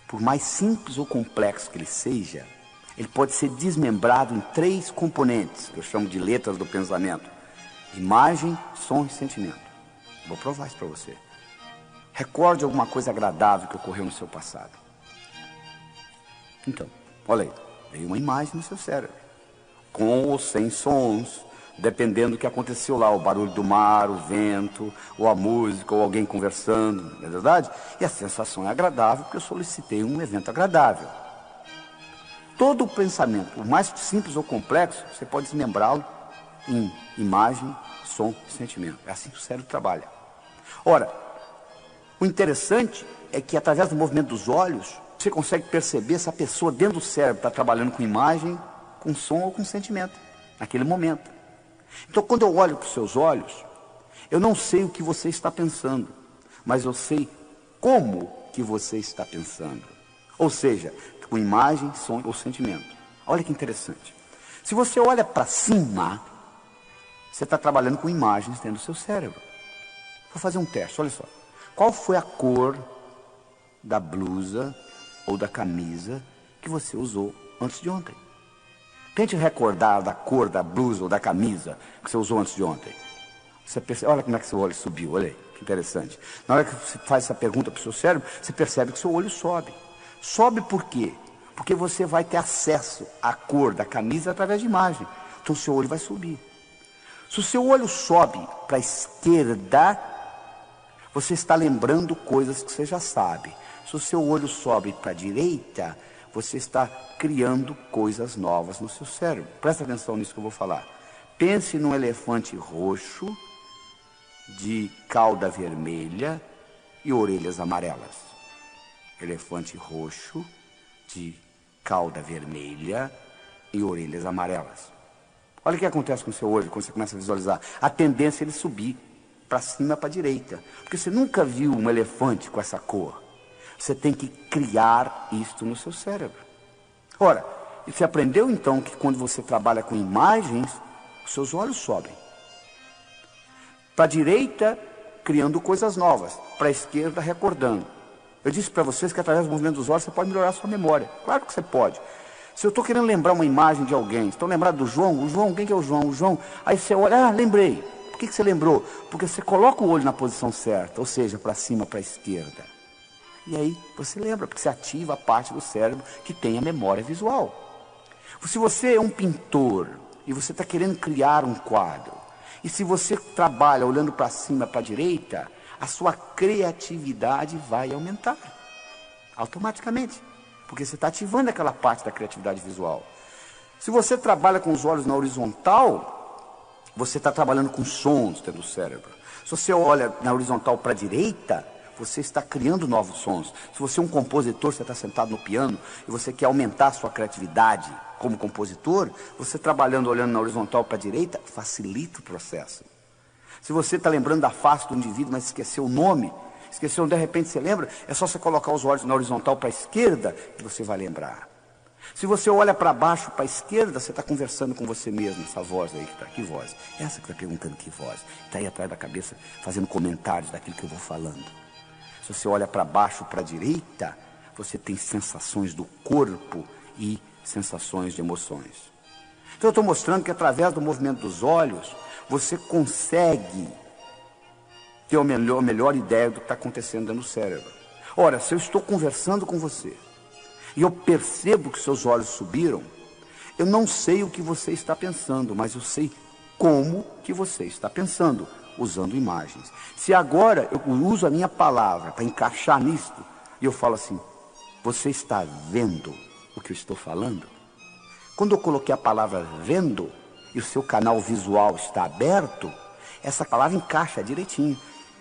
por mais simples ou complexo que ele seja, ele pode ser desmembrado em 3 componentes, que eu chamo de letras do pensamento. Imagem, som e sentimento. Vou provar isso para você. Recorde alguma coisa agradável que ocorreu no seu passado. Então, olha aí, veio uma imagem no seu cérebro, com ou sem sons, dependendo do que aconteceu lá, o barulho do mar, o vento, ou a música, ou alguém conversando, não é verdade? E a sensação é agradável, porque eu solicitei um evento agradável. Todo o pensamento, por mais simples ou complexo, você pode desmembrá-lo em imagem, som e sentimento. É assim que o cérebro trabalha. Ora, o interessante é que através do movimento dos olhos, você consegue perceber se a pessoa dentro do cérebro está trabalhando com imagem, com som ou com sentimento, naquele momento. Então, quando eu olho para os seus olhos, eu não sei o que você está pensando, mas eu sei como que você está pensando. Ou seja, com imagem, som ou sentimento. Olha que interessante. Se você olha para cima, você está trabalhando com imagens dentro do seu cérebro. Vou fazer um teste, olha só. Qual foi a cor da blusa ou da camisa que você usou antes de ontem? Tente recordar da cor da blusa ou da camisa que você usou antes de ontem. Você percebe, olha como é que seu olho subiu, olha aí, que interessante. Na hora que você faz essa pergunta para o seu cérebro, você percebe que seu olho sobe. Sobe por quê? Porque você vai ter acesso à cor da camisa através de imagem. Então o seu olho vai subir. Se o seu olho sobe para a esquerda, você está lembrando coisas que você já sabe. Se o seu olho sobe para a direita, você está criando coisas novas no seu cérebro. Presta atenção nisso que eu vou falar. Pense num elefante roxo, de cauda vermelha e orelhas amarelas. Elefante roxo, de cauda vermelha e orelhas amarelas. Olha o que acontece com o seu olho quando você começa a visualizar. A tendência é ele subir para cima, para a direita. Porque você nunca viu um elefante com essa cor. Você tem que criar isto no seu cérebro. Ora, você aprendeu então que quando você trabalha com imagens, os seus olhos sobem. Para a direita, criando coisas novas. Para a esquerda, recordando. Eu disse para vocês que através do movimento dos olhos você pode melhorar a sua memória. Claro que você pode. Se eu estou querendo lembrar uma imagem de alguém, estão lembrados do João? O João, quem que é o João? O João. Aí você olha, lembrei. Por que você lembrou? Porque você coloca o olho na posição certa, ou seja, para cima, para a esquerda. E aí você lembra, porque você ativa a parte do cérebro que tem a memória visual. Se você é um pintor e você está querendo criar um quadro, e se você trabalha olhando para cima, para a direita, a sua criatividade vai aumentar, automaticamente, porque você está ativando aquela parte da criatividade visual. Se você trabalha com os olhos na horizontal, você está trabalhando com sons dentro do cérebro. Se você olha na horizontal para a direita, você está criando novos sons. Se você é um compositor, você está sentado no piano e você quer aumentar a sua criatividade, como compositor, você trabalhando, olhando na horizontal para a direita, facilita o processo. Se você está lembrando da face do indivíduo, mas esqueceu o nome, esqueceu, de repente você lembra, é só você colocar os olhos na horizontal para a esquerda, que você vai lembrar. Se você olha para baixo, para a esquerda, você está conversando com você mesmo, essa voz aí que está, que voz? Essa que está perguntando que voz, está aí atrás da cabeça, fazendo comentários daquilo que eu vou falando. Se você olha para baixo, para a direita, você tem sensações do corpo e sensações de emoções. Então eu estou mostrando que através do movimento dos olhos, você consegue ter a melhor ideia do que está acontecendo dentro do cérebro. Ora, se eu estou conversando com você, e eu percebo que seus olhos subiram, eu não sei o que você está pensando, mas eu sei como que você está pensando, usando imagens. Se agora eu uso a minha palavra para encaixar nisto, e eu falo assim, você está vendo o que eu estou falando? Quando eu coloquei a palavra vendo, e o seu canal visual está aberto, essa palavra encaixa direitinho.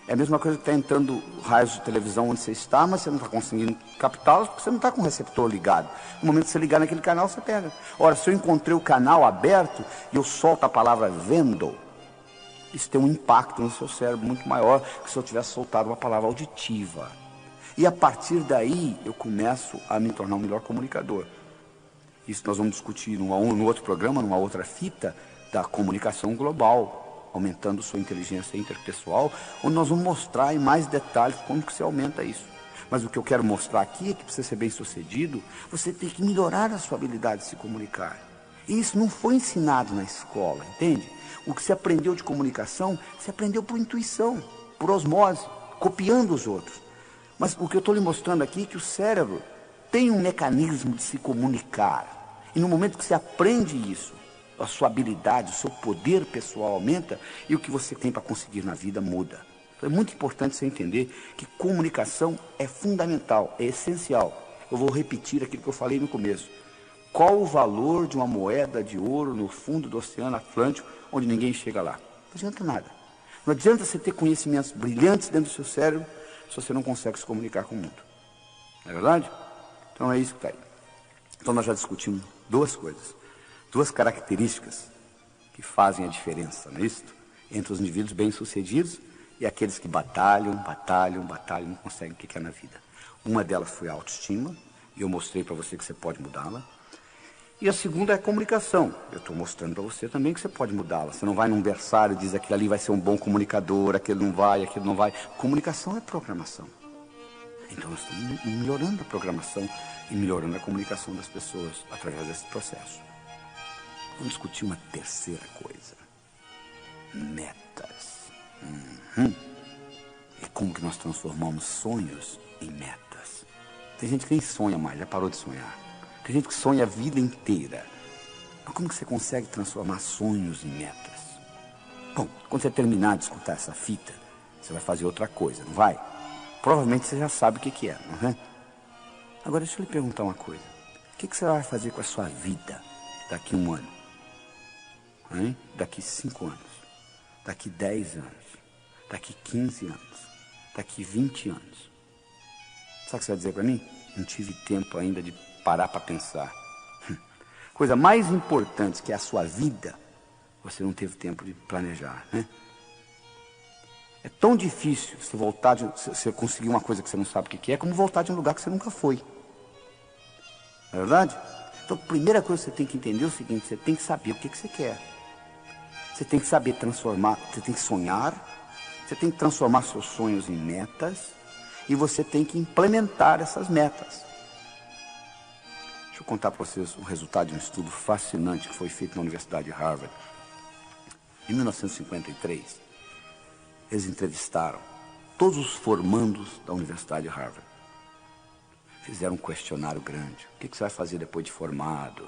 É a mesma coisa que está entrando raios de televisão onde você está, mas você não está conseguindo captá-los porque você não está com o receptor ligado. No momento que você ligar naquele canal, você pega. Ora, se eu encontrei o canal aberto e eu solto a palavra vendo, isso tem um impacto no seu cérebro muito maior que se eu tivesse soltado uma palavra auditiva. E a partir daí, eu começo a me tornar um melhor comunicador. Isso nós vamos discutir no outro programa, numa outra fita, da comunicação global, aumentando sua inteligência interpessoal, onde nós vamos mostrar em mais detalhes como que se aumenta isso. Mas o que eu quero mostrar aqui é que para você ser bem sucedido, você tem que melhorar a sua habilidade de se comunicar. E isso não foi ensinado na escola, entende? O que você aprendeu de comunicação, você aprendeu por intuição, por osmose, copiando os outros. Mas o que eu estou lhe mostrando aqui é que o cérebro tem um mecanismo de se comunicar. E no momento que você aprende isso, a sua habilidade, o seu poder pessoal aumenta e o que você tem para conseguir na vida muda. Então é muito importante você entender que comunicação é fundamental, é essencial. Eu vou repetir aquilo que eu falei no começo. Qual o valor de uma moeda de ouro no fundo do Oceano Atlântico, onde ninguém chega lá? Não adianta nada. Não adianta você ter conhecimentos brilhantes dentro do seu cérebro se você não consegue se comunicar com o mundo. Não é verdade? Então é isso que está aí. Então nós já discutimos duas coisas. Duas características que fazem a diferença, não é isso? Entre os indivíduos bem-sucedidos e aqueles que batalham, não conseguem o que é na vida. Uma delas foi a autoestima, e eu mostrei para você que você pode mudá-la. E a segunda é a comunicação. Eu estou mostrando para você também que você pode mudá-la. Você não vai num berçário e diz aquele ali vai ser um bom comunicador, aquele não vai, aquele não vai. Comunicação é programação. Então nós estamos melhorando a programação e melhorando a comunicação das pessoas através desse processo. Vamos discutir uma terceira coisa. Metas. E como que nós transformamos sonhos em metas. Tem gente que nem sonha mais, já parou de sonhar. Tem gente que sonha a vida inteira. Mas como que você consegue transformar sonhos em metas? Bom, quando você terminar de escutar essa fita, você vai fazer outra coisa, não vai? Provavelmente você já sabe o que é, não é? Agora deixa eu lhe perguntar uma coisa. O que você vai fazer com a sua vida daqui a um ano? Hein? Daqui 5 anos, daqui 10 anos, daqui 15 anos, daqui 20 anos. Sabe o que você vai dizer para mim? Não tive tempo ainda de parar para pensar. Coisa mais importante que é a sua vida, você não teve tempo de planejar, né? É tão difícil você voltar você conseguir uma coisa que você não sabe o que é, como voltar de um lugar que você nunca foi. Não é verdade? Então, a primeira coisa que você tem que entender é o seguinte, você tem que saber o que você quer. Você tem que saber transformar, você tem que sonhar, você tem que transformar seus sonhos em metas e você tem que implementar essas metas. Deixa eu contar para vocês o resultado de um estudo fascinante que foi feito na Universidade de Harvard. Em 1953, eles entrevistaram todos os formandos da Universidade de Harvard. Fizeram um questionário grande. O que você vai fazer depois de formado?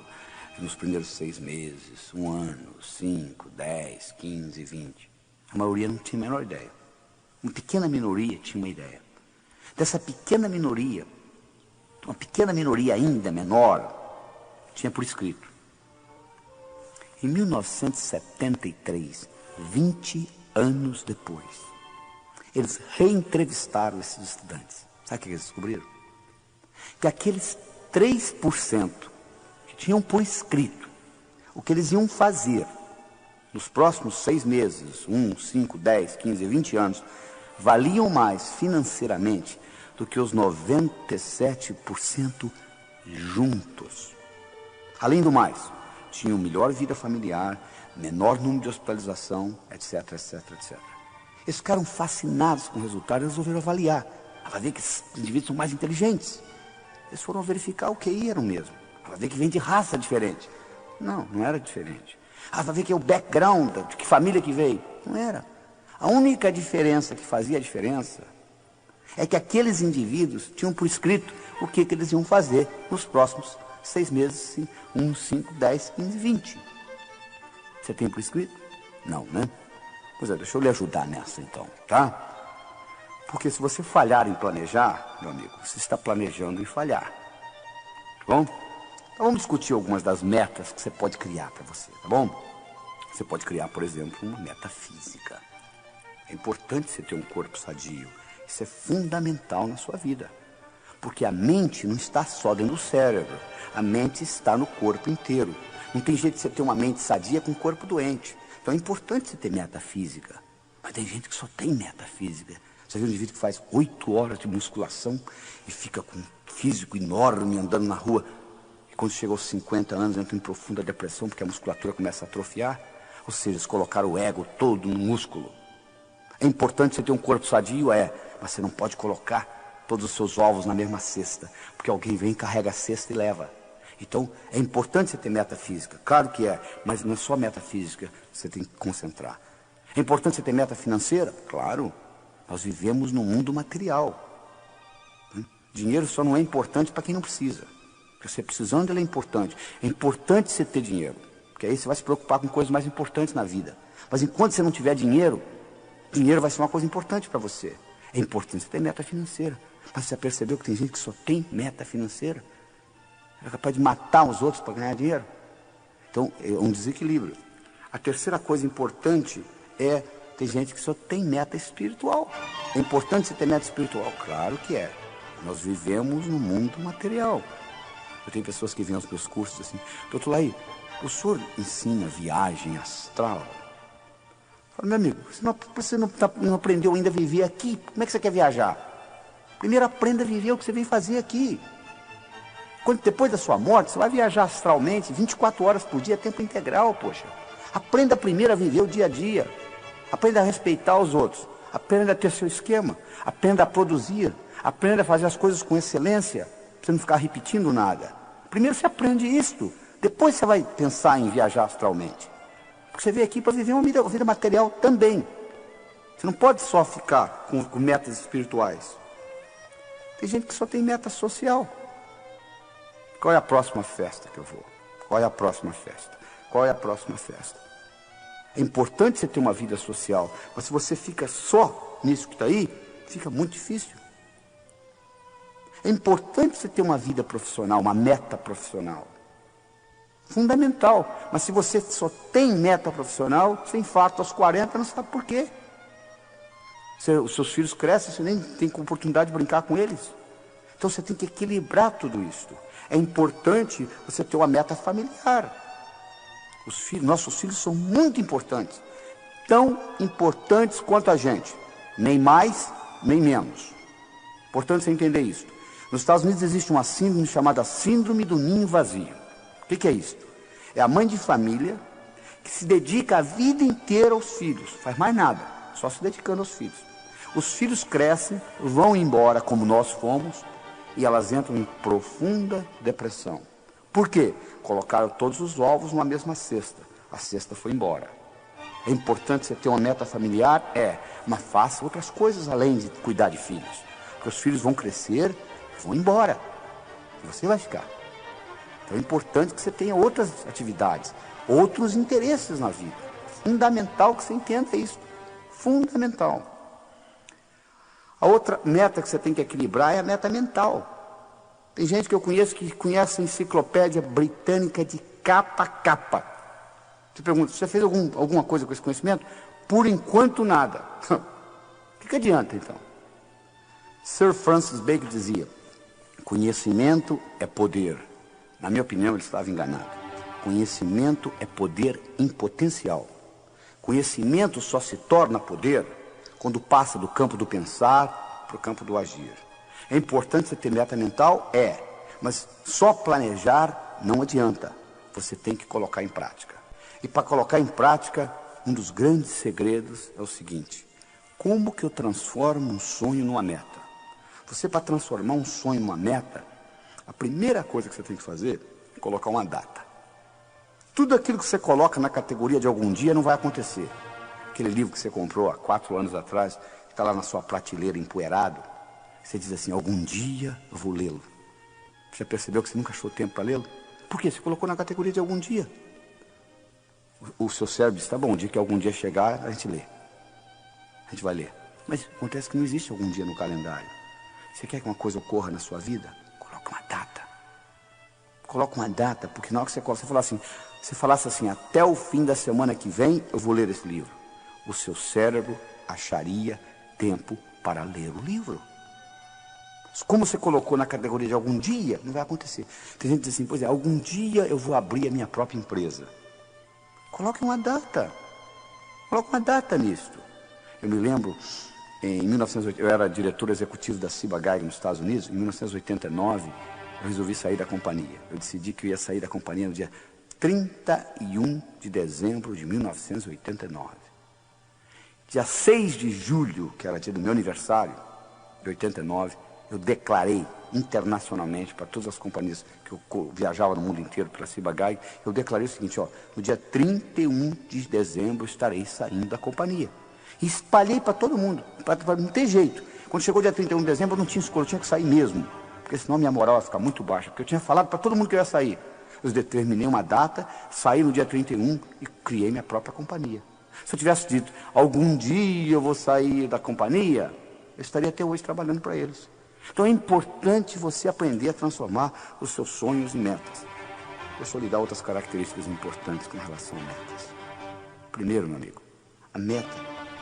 Nos primeiros 6 meses, 1 ano, 5, 10, 15, 20. A maioria não tinha a menor ideia. Uma pequena minoria tinha uma ideia. Dessa pequena minoria, uma pequena minoria ainda menor, tinha por escrito. Em 1973, 20 anos depois, eles reentrevistaram esses estudantes. Sabe o que eles descobriram? Que aqueles 3% que tinham por escrito o que eles iam fazer nos próximos 6 meses, 1, 5, 10, 15, 20 anos, valiam mais financeiramente do que os 97% juntos. Além do mais, tinham melhor vida familiar, menor número de hospitalização, etc, etc, etc. Eles ficaram fascinados com o resultado e resolveram avaliar. Vai ver que esses indivíduos são mais inteligentes. Eles foram verificar o QI eram mesmo. Vai ver que vem de raça diferente. Não, não era diferente. Vai ver que é o background, de que família que veio. Não era. A única diferença que fazia a diferença é que aqueles indivíduos tinham por escrito o que eles iam fazer nos próximos 6 meses, 1, 5, 10, 15, 20. Você tem por escrito? Não, né? Pois é, deixa eu lhe ajudar nessa então, tá? Porque se você falhar em planejar, meu amigo, você está planejando em falhar. Tá bom? Então vamos discutir algumas das metas que você pode criar para você, tá bom? Você pode criar, por exemplo, uma meta física. É importante você ter um corpo sadio. Isso é fundamental na sua vida. Porque a mente não está só dentro do cérebro. A mente está no corpo inteiro. Não tem jeito de você ter uma mente sadia com um corpo doente. Então é importante você ter meta física. Mas tem gente que só tem meta física. Você viu um indivíduo que faz 8 horas de musculação e fica com um físico enorme andando na rua. E quando chega aos 50 anos entra em profunda depressão porque a musculatura começa a atrofiar. Ou seja, eles colocaram o ego todo no músculo. É importante você ter um corpo sadio? É. Mas você não pode colocar todos os seus ovos na mesma cesta. Porque alguém vem, carrega a cesta e leva. Então, é importante você ter meta física. Claro que é. Mas não é só meta física que você tem que concentrar. É importante você ter meta financeira? Claro. Nós vivemos num mundo material. Dinheiro só não é importante para quem não precisa. Porque você precisando, ele é importante. É importante você ter dinheiro. Porque aí você vai se preocupar com coisas mais importantes na vida. Mas enquanto você não tiver dinheiro, dinheiro vai ser uma coisa importante para você. É importante você ter meta financeira. Mas você já percebeu que tem gente que só tem meta financeira? É capaz de matar os outros para ganhar dinheiro? Então, é um desequilíbrio. A terceira coisa importante é... Tem gente que só tem meta espiritual. É importante você ter meta espiritual? Claro que é. Nós vivemos no mundo material. Eu tenho pessoas que vêm aos meus cursos assim, doutor Laí, o senhor ensina viagem astral? Eu falo, meu amigo, você não aprendeu ainda a viver aqui? Como é que você quer viajar? Primeiro aprenda a viver o que você vem fazer aqui. Quando depois da sua morte, você vai viajar astralmente, 24 horas por dia, tempo integral, poxa. Aprenda primeiro a viver o dia a dia. Aprenda a respeitar os outros. Aprenda a ter seu esquema. Aprenda a produzir. Aprenda a fazer as coisas com excelência. Pra você não ficar repetindo nada. Primeiro você aprende isto. Depois você vai pensar em viajar astralmente. Porque você veio aqui para viver uma vida material também. Você não pode só ficar com metas espirituais. Tem gente que só tem meta social. Qual é a próxima festa que eu vou? Qual é a próxima festa? Qual é a próxima festa? É importante você ter uma vida social, mas se você fica só nisso que está aí, fica muito difícil. É importante você ter uma vida profissional, uma meta profissional. Fundamental. Mas se você só tem meta profissional, você infarta aos 40, não sabe por quê. Os seus filhos crescem, você nem tem oportunidade de brincar com eles. Então você tem que equilibrar tudo isso. É importante você ter uma meta familiar. Nossos filhos são muito importantes. Tão importantes quanto a gente. Nem mais, nem menos. Importante você entender isso. Nos Estados Unidos existe uma síndrome chamada síndrome do ninho vazio. O que é isso? É a mãe de família que se dedica a vida inteira aos filhos. Faz mais nada, só se dedicando aos filhos. Os filhos crescem, vão embora como nós fomos, e elas entram em profunda depressão. Por quê? Colocaram todos os ovos numa mesma cesta. A cesta foi embora. É importante você ter uma meta familiar? É. Mas faça outras coisas além de cuidar de filhos. Porque os filhos vão crescer, vão embora. E você vai ficar. Então é importante que você tenha outras atividades, outros interesses na vida. Fundamental que você entenda isso. Fundamental. A outra meta que você tem que equilibrar é a meta mental. Tem gente que eu conheço que conhece a enciclopédia britânica de capa a capa. Você pergunta, você fez alguma coisa com esse conhecimento? Por enquanto, nada. O que adianta, então? Sir Francis Bacon dizia, conhecimento é poder, Na minha opinião, ele estava enganado. Conhecimento é poder em potencial. Conhecimento só se torna poder quando passa do campo do pensar para o campo do agir. É importante você ter meta mental? É. Mas só planejar não adianta. Você tem que colocar em prática. E para colocar em prática, um dos grandes segredos é o seguinte: como que eu transformo um sonho numa meta? Você, para transformar um sonho numa meta, a primeira coisa que você tem que fazer é colocar uma data. Tudo aquilo que você coloca na categoria de algum dia não vai acontecer. Aquele livro que você comprou há 4 anos atrás, que está lá na sua prateleira empoeirado, você diz assim: algum dia eu vou lê-lo. Já percebeu que você nunca achou tempo para lê-lo? Por quê? Você colocou na categoria de algum dia. O seu cérebro diz: tá bom, o dia que algum dia chegar, a gente lê. A gente vai ler. Mas acontece que não existe algum dia no calendário. Você quer que uma coisa ocorra na sua vida? Coloca uma data. Coloca uma data, porque na hora que você falasse assim, até o fim da semana que vem, eu vou ler esse livro. O seu cérebro acharia tempo para ler o livro. Como você colocou na categoria de algum dia, não vai acontecer. Tem gente que diz assim: pois é, algum dia eu vou abrir a minha própria empresa. Coloque uma data. Coloque uma data nisto. Eu me lembro, em 1980, eu era diretor executivo da Ciba Geigy nos Estados Unidos. Em 1989, eu resolvi sair da companhia. Eu decidi que eu ia sair da companhia no dia 31 de dezembro de 1989. Dia 6 de julho, que era dia do meu aniversário, de 89, eu declarei internacionalmente para todas as companhias que eu viajava no mundo inteiro pela Ciba Geigy, eu declarei o seguinte: no dia 31 de dezembro eu estarei saindo da companhia. E espalhei para todo mundo, não tem jeito. Quando chegou o dia 31 de dezembro eu não tinha escolha, eu tinha que sair mesmo, porque senão minha moral ia ficar muito baixa, porque eu tinha falado para todo mundo que eu ia sair. Eu determinei uma data, saí no dia 31 e criei minha própria companhia. Se eu tivesse dito: algum dia eu vou sair da companhia, eu estaria até hoje trabalhando para eles. Então é importante você aprender a transformar os seus sonhos em metas. Deixa eu lhe dar outras características importantes com relação a metas. Primeiro, meu amigo, a meta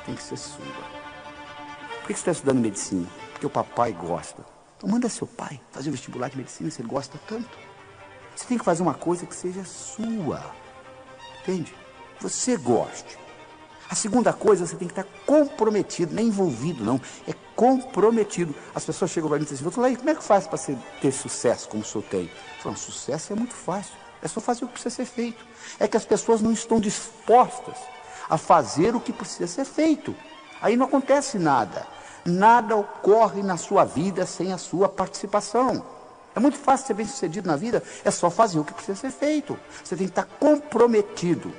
tem que ser sua. Por que você está estudando medicina? Porque o papai gosta. Então manda seu pai fazer o vestibular de medicina se ele gosta tanto. Você tem que fazer uma coisa que seja sua. Entende? Você goste. A segunda coisa, você tem que estar comprometido, não é envolvido não, é comprometido. As pessoas chegam para mim e dizem assim: como é que faz para ter sucesso como o senhor tem? Eu falo: sucesso é muito fácil, é só fazer o que precisa ser feito. É que as pessoas não estão dispostas a fazer o que precisa ser feito. Aí não acontece nada. Nada ocorre na sua vida sem a sua participação. É muito fácil ser bem sucedido na vida, é só fazer o que precisa ser feito. Você tem que estar comprometido.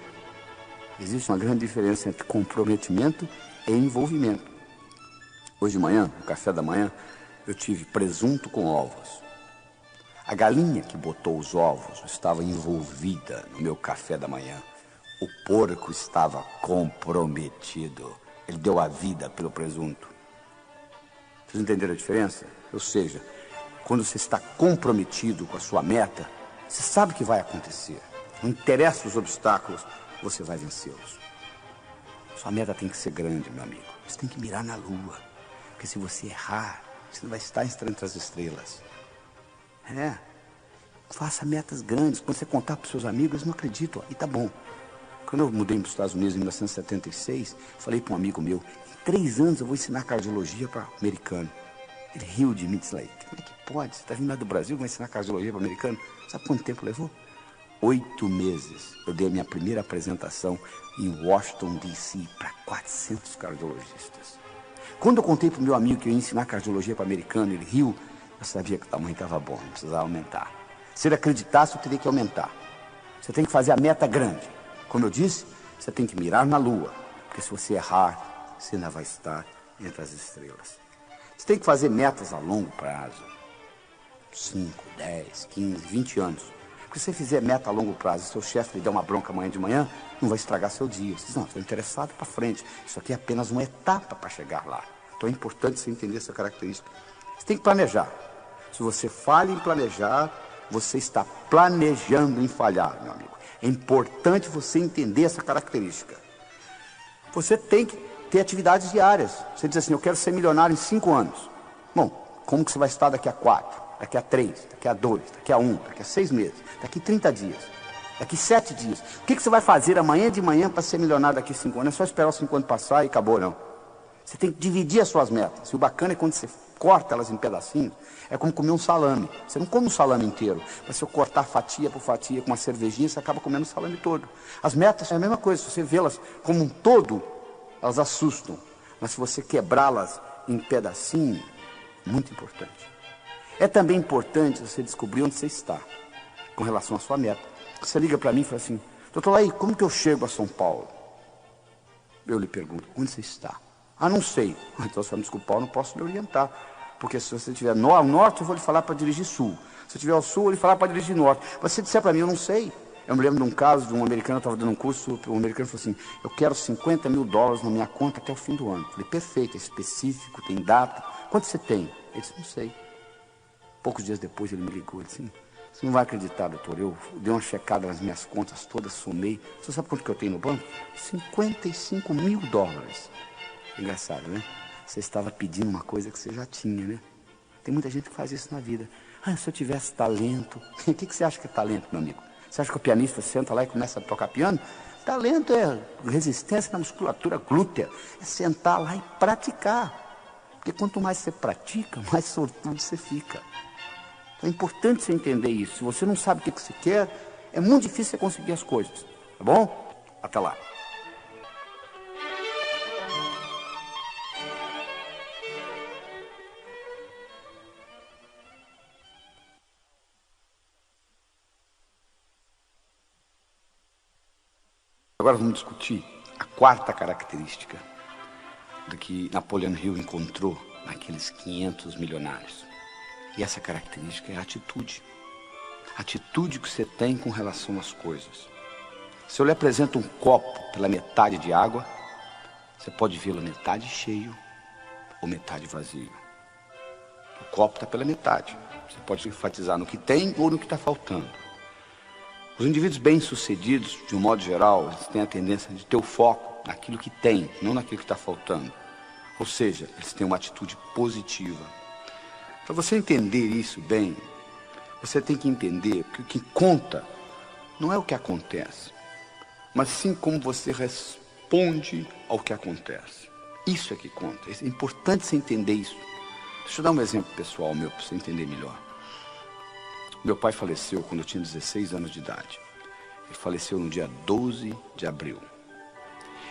Existe uma grande diferença entre comprometimento e envolvimento. Hoje de manhã, no café da manhã, eu tive presunto com ovos. A galinha que botou os ovos estava envolvida no meu café da manhã. O porco estava comprometido. Ele deu a vida pelo presunto. Vocês entenderam a diferença? Ou seja, quando você está comprometido com a sua meta, você sabe o que vai acontecer. Não interessa os obstáculos, você vai vencê-los. Sua meta tem que ser grande, meu amigo. Você tem que mirar na lua. Porque se você errar, você não vai estar entre as estrelas. Faça metas grandes. Quando você contar para os seus amigos, eles não acreditam. E tá bom. Quando eu mudei para os Estados Unidos em 1976, falei para um amigo meu: em 3 anos eu vou ensinar cardiologia para americano. Ele riu de mim e disse: como é que pode? Você está vindo lá do Brasil, vai ensinar cardiologia para americano? Sabe quanto tempo levou? 8 meses. Eu dei a minha primeira apresentação em Washington, D.C. para 400 cardiologistas. Quando eu contei para o meu amigo que eu ia ensinar cardiologia para americano, ele riu. Eu sabia que o tamanho estava bom, não precisava aumentar. Se ele acreditasse, eu teria que aumentar. Você tem que fazer a meta grande. Como eu disse, você tem que mirar na lua. Porque se você errar, você ainda vai estar entre as estrelas. Você tem que fazer metas a longo prazo. 5, 10, 15, 20 anos. Porque se você fizer meta a longo prazo e seu chefe lhe der uma bronca amanhã de manhã, não vai estragar seu dia. Você diz: não, estou interessado para frente. Isso aqui é apenas uma etapa para chegar lá. Então é importante você entender essa característica. Você tem que planejar. Se você falha em planejar, você está planejando em falhar, meu amigo. É importante você entender essa característica. Você tem que ter atividades diárias. Você diz assim: eu quero ser milionário em 5 anos. Bom, como que você vai estar daqui a 4? daqui a 3, daqui a 2, daqui a 1, daqui a 6 meses, daqui a 30 dias, daqui a 7 dias. O que você vai fazer amanhã de manhã para ser milionário daqui a 5 anos? É só esperar os 5 anos passar e acabou, não. Você tem que dividir as suas metas. E o bacana é quando você corta elas em pedacinhos, é como comer um salame. Você não come um salame inteiro, mas se eu cortar fatia por fatia com uma cervejinha, você acaba comendo o salame todo. As metas é a mesma coisa, se você vê-las como um todo, elas assustam. Mas se você quebrá-las em pedacinhos, muito importante. É também importante você descobrir onde você está com relação à sua meta. Você liga para mim e fala assim: doutor Laí, como que eu chego a São Paulo? Eu lhe pergunto: onde você está? Ah, não sei. Então, se eu me desculpar, eu não posso lhe orientar. Porque se você estiver ao norte, eu vou lhe falar para dirigir sul. Se eu estiver ao sul, eu vou lhe falar para dirigir norte. Mas se disser para mim, eu não sei. Eu me lembro de um caso de um americano, eu estava dando um curso, um americano falou assim: eu quero $50 mil na minha conta até o fim do ano. Eu falei: perfeito, é específico, tem data. Quanto você tem? Ele disse: não sei. Poucos dias depois ele me ligou, ele disse: você não vai acreditar, doutor, eu dei uma checada nas minhas contas todas, somei. Você sabe quanto que eu tenho no banco? $55 mil. Engraçado, né? Você estava pedindo uma coisa que você já tinha, né? Tem muita gente que faz isso na vida. Ah, se eu tivesse talento... O que você acha que é talento, meu amigo? Você acha que o pianista senta lá e começa a tocar piano? Talento é resistência na musculatura glútea. É sentar lá e praticar. Porque quanto mais você pratica, mais sortudo você fica. Então é importante você entender isso. Se você não sabe o que você quer, é muito difícil você conseguir as coisas. Tá bom? Até lá. Agora vamos discutir a quarta característica do que Napoleon Hill encontrou naqueles 500 milionários. E essa característica é a atitude. A atitude que você tem com relação às coisas. Se eu lhe apresento um copo pela metade de água, você pode vê-lo metade cheio ou metade vazio. O copo está pela metade. Você pode enfatizar no que tem ou no que está faltando. Os indivíduos bem-sucedidos, de um modo geral, eles têm a tendência de ter o foco naquilo que tem, não naquilo que está faltando. Ou seja, eles têm uma atitude positiva. Para você entender isso bem, você tem que entender que o que conta não é o que acontece, mas sim como você responde ao que acontece. Isso é que conta. É importante você entender isso. Deixa eu dar um exemplo pessoal meu, para você entender melhor. Meu pai faleceu quando eu tinha 16 anos de idade. Ele faleceu no dia 12 de abril.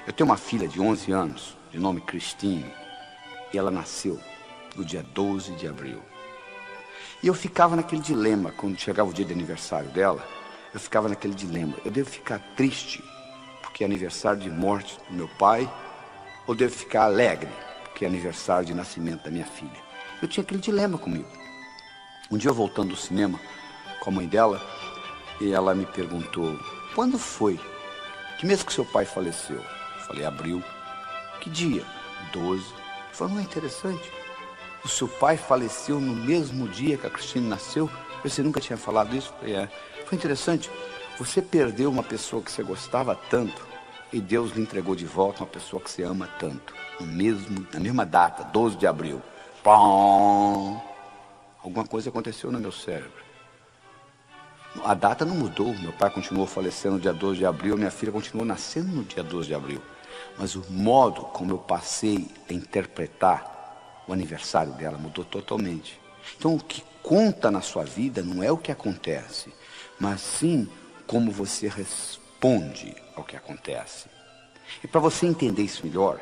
Eu tenho uma filha de 11 anos, de nome Cristine, e ela nasceu no dia 12 de abril. E eu ficava naquele dilema, quando chegava o dia de aniversário dela, eu ficava naquele dilema: eu devo ficar triste porque é aniversário de morte do meu pai, ou devo ficar alegre porque é aniversário de nascimento da minha filha? Eu tinha aquele dilema comigo. Um dia, eu voltando do cinema com a mãe dela, e ela me perguntou: quando foi? Que mês que seu pai faleceu? Eu falei: abril. Que dia? 12. Ela falou: não é interessante? O seu pai faleceu no mesmo dia que a Cristina nasceu? Você nunca tinha falado isso? Eu falei: é. Foi interessante. Você perdeu uma pessoa que você gostava tanto, e Deus lhe entregou de volta uma pessoa que você ama tanto. Na mesma data, 12 de abril. Pum! Alguma coisa aconteceu no meu cérebro. A data não mudou. Meu pai continuou falecendo no dia 12 de abril, minha filha continuou nascendo no dia 12 de abril. Mas o modo como eu passei a interpretar o aniversário dela mudou totalmente. Então, o que conta na sua vida não é o que acontece, mas sim como você responde ao que acontece. E para você entender isso melhor,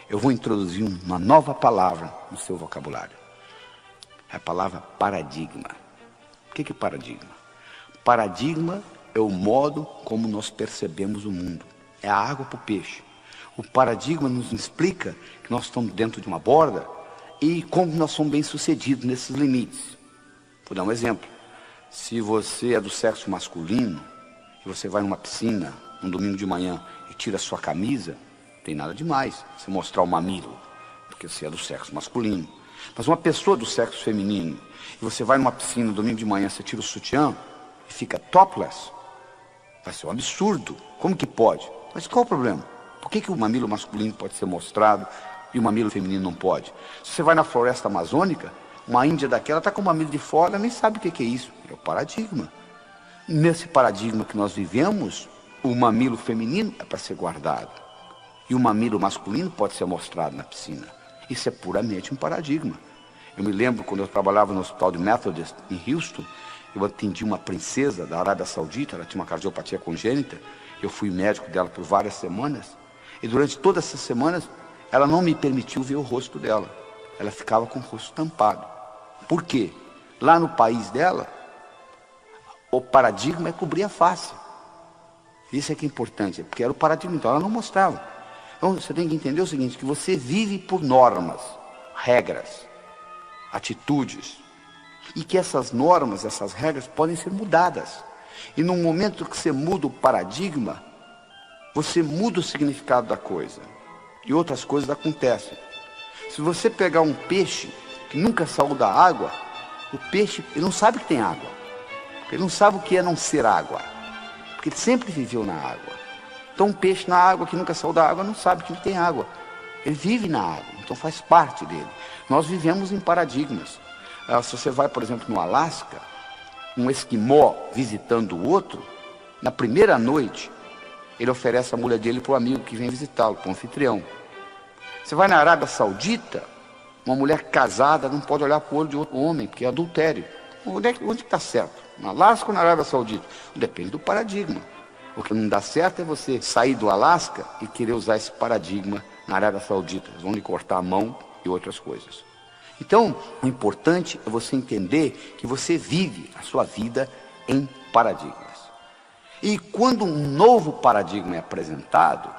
eu vou introduzir uma nova palavra no seu vocabulário. É a palavra paradigma. O que é paradigma? Paradigma é o modo como nós percebemos o mundo. É a água para o peixe. O paradigma nos explica que nós estamos dentro de uma borda e como nós somos bem-sucedidos nesses limites. Vou dar um exemplo. Se você é do sexo masculino e você vai numa piscina um domingo de manhã e tira sua camisa, não tem nada demais você mostrar o mamilo, porque você é do sexo masculino. Mas uma pessoa do sexo feminino, e você vai numa piscina no domingo de manhã, você tira o sutiã e fica topless, vai ser um absurdo. Como que pode? Mas qual o problema? Por que o mamilo masculino pode ser mostrado e o mamilo feminino não pode? Se você vai na floresta amazônica, Uma índia daquela está com o mamilo de fora, ela nem sabe o que é isso. É o paradigma. Nesse paradigma que nós vivemos, o mamilo feminino é para ser guardado. E o mamilo masculino pode ser mostrado na piscina. Isso é puramente um paradigma. Eu me lembro quando eu trabalhava no hospital de Methodist em Houston, eu atendi uma princesa da Arábia Saudita, ela tinha uma cardiopatia congênita, eu fui médico dela por várias semanas, e durante todas essas semanas, ela não me permitiu ver o rosto dela. Ela ficava com o rosto tampado. Por quê? Lá no país dela, o paradigma é cobrir a face. Isso é que é importante, porque era o paradigma, então ela não mostrava. Então você tem que entender o seguinte, que você vive por normas, regras, atitudes, e que essas normas, essas regras podem ser mudadas. E no momento que você muda o paradigma, você muda o significado da coisa. E outras coisas acontecem. Se você pegar um peixe que nunca saiu da água, o peixe, ele não sabe que tem água. Ele não sabe o que é não ser água. Porque ele sempre viveu na água. Então um peixe na água que nunca saiu da água não sabe que tem água. Ele vive na água, então faz parte dele. Nós vivemos em paradigmas. Se você vai, por exemplo, no Alasca, um esquimó visitando o outro, na primeira noite, ele oferece a mulher dele para o amigo que vem visitá-lo, para o anfitrião. Você vai na Arábia Saudita, uma mulher casada não pode olhar para o olho de outro homem, porque é adultério. Onde está certo? No Alasca ou na Arábia Saudita? Depende do paradigma. O que não dá certo é você sair do Alasca e querer usar esse paradigma na Arábia Saudita. Eles vão lhe cortar a mão e outras coisas. Então, o importante é você entender que você vive a sua vida em paradigmas. E quando um novo paradigma é apresentado,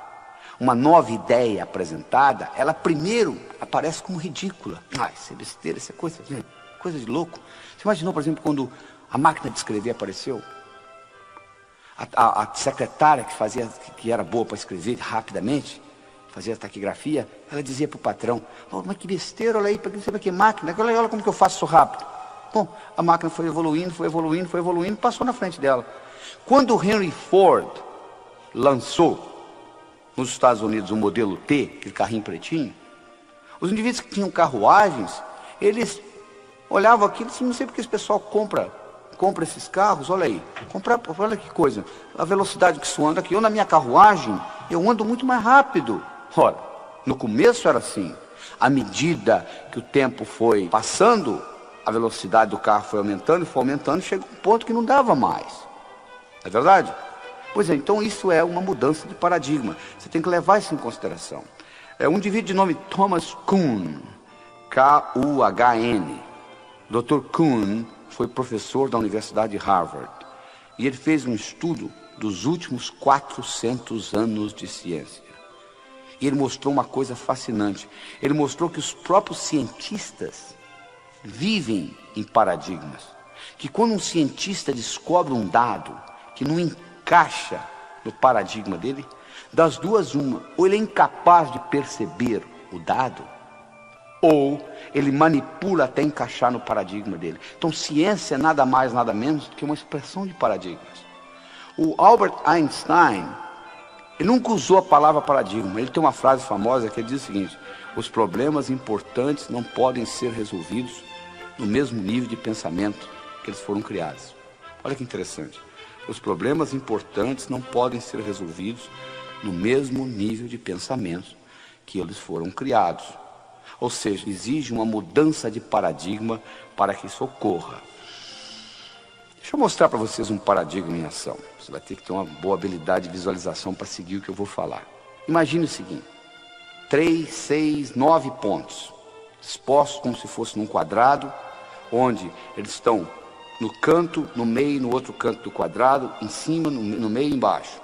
uma nova ideia é apresentada, ela primeiro aparece como ridícula. Isso é besteira, isso é coisa de louco. Você imaginou, por exemplo, quando a máquina de escrever apareceu? A secretária que era boa para escrever rapidamente, fazia taquigrafia, ela dizia para o patrão, mas que besteira, olha aí, para que máquina, olha como que eu faço isso rápido. Bom, a máquina foi evoluindo, passou na frente dela. Quando o Henry Ford lançou nos Estados Unidos o modelo T, aquele carrinho pretinho, os indivíduos que tinham carruagens, eles olhavam aquilo e diziam, não sei porque esse pessoal compra esses carros, olha aí, olha que coisa, a velocidade que isso anda aqui, eu na minha carruagem, eu ando muito mais rápido. Ora, no começo era assim, à medida que o tempo foi passando, a velocidade do carro foi aumentando, chegou um ponto que não dava mais. É verdade? Pois é, então isso é uma mudança de paradigma. Você tem que levar isso em consideração. Um indivíduo de nome Thomas Kuhn, K-U-H-N. Dr. Kuhn foi professor da Universidade de Harvard. E ele fez um estudo dos últimos 400 anos de ciência. E ele mostrou uma coisa fascinante. Ele mostrou que os próprios cientistas vivem em paradigmas. Que quando um cientista descobre um dado que não encaixa no paradigma dele, das duas uma, ou ele é incapaz de perceber o dado, ou ele manipula até encaixar no paradigma dele. Então ciência é nada mais, nada menos do que uma expressão de paradigmas. O Albert Einstein, ele nunca usou a palavra paradigma. Ele tem uma frase famosa que ele diz o seguinte: os problemas importantes não podem ser resolvidos no mesmo nível de pensamento que eles foram criados. Olha que interessante. Os problemas importantes não podem ser resolvidos no mesmo nível de pensamento que eles foram criados. Ou seja, exige uma mudança de paradigma para que isso ocorra. Deixa eu mostrar para vocês um paradigma em ação. Você vai ter que ter uma boa habilidade de visualização para seguir o que eu vou falar. Imagine o seguinte: 3, 6, 9 pontos, expostos como se fosse num quadrado, onde eles estão no canto, no meio e no outro canto do quadrado, em cima, no meio e embaixo.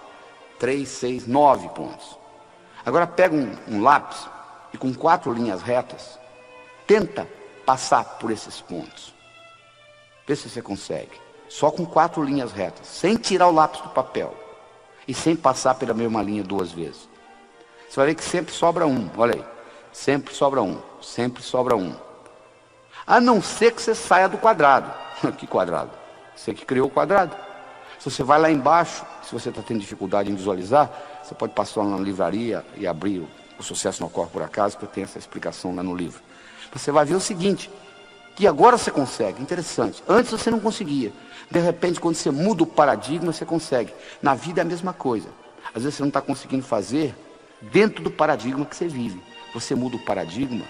3, 6, 9 pontos. Agora pega um lápis e com 4 linhas retas, tenta passar por esses pontos. Vê se você consegue. Só com 4 linhas retas, sem tirar o lápis do papel e sem passar pela mesma linha 2 vezes. Você vai ver que sempre sobra um, olha aí. Sempre sobra um, sempre sobra um. A não ser que você saia do quadrado. Que quadrado? Você que criou o quadrado. Se você vai lá embaixo, se você está tendo dificuldade em visualizar, você pode passar lá na livraria e abrir o Sucesso Não Ocorre Por Acaso, que eu tenho essa explicação lá no livro. Você vai ver o seguinte: que agora você consegue. Interessante. Antes você não conseguia. De repente, quando você muda o paradigma, você consegue. Na vida é a mesma coisa. Às vezes você não está conseguindo fazer dentro do paradigma que você vive. Você muda o paradigma,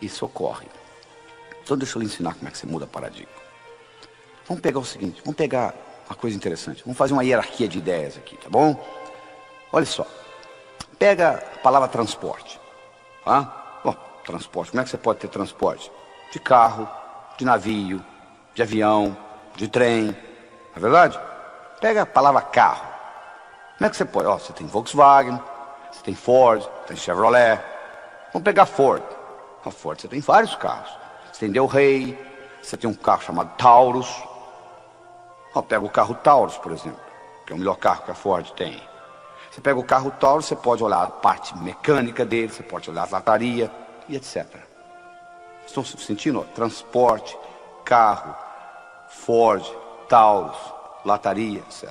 isso ocorre. Então deixa eu lhe ensinar como é que você muda o paradigma. Vamos pegar o seguinte, vamos pegar uma coisa interessante. Vamos fazer uma hierarquia de ideias aqui, tá bom? Olha só. Pega a palavra transporte. Tá? Bom, transporte. Como é que você pode ter transporte? De carro, de navio, de avião, de trem. Não é verdade? Pega a palavra carro. Como é que você pode? Ó, você tem Volkswagen, você tem Ford, tem Chevrolet. Vamos pegar Ford. A Ford, você tem vários carros. Você tem Del Rey, você tem um carro chamado Taurus. Ó, pega o carro Taurus, por exemplo, que é o melhor carro que a Ford tem. Você pega o carro Taurus, você pode olhar a parte mecânica dele, você pode olhar a lataria e etc. Estão sentindo? Ó, transporte, carro, Ford, Taurus, lataria, etc.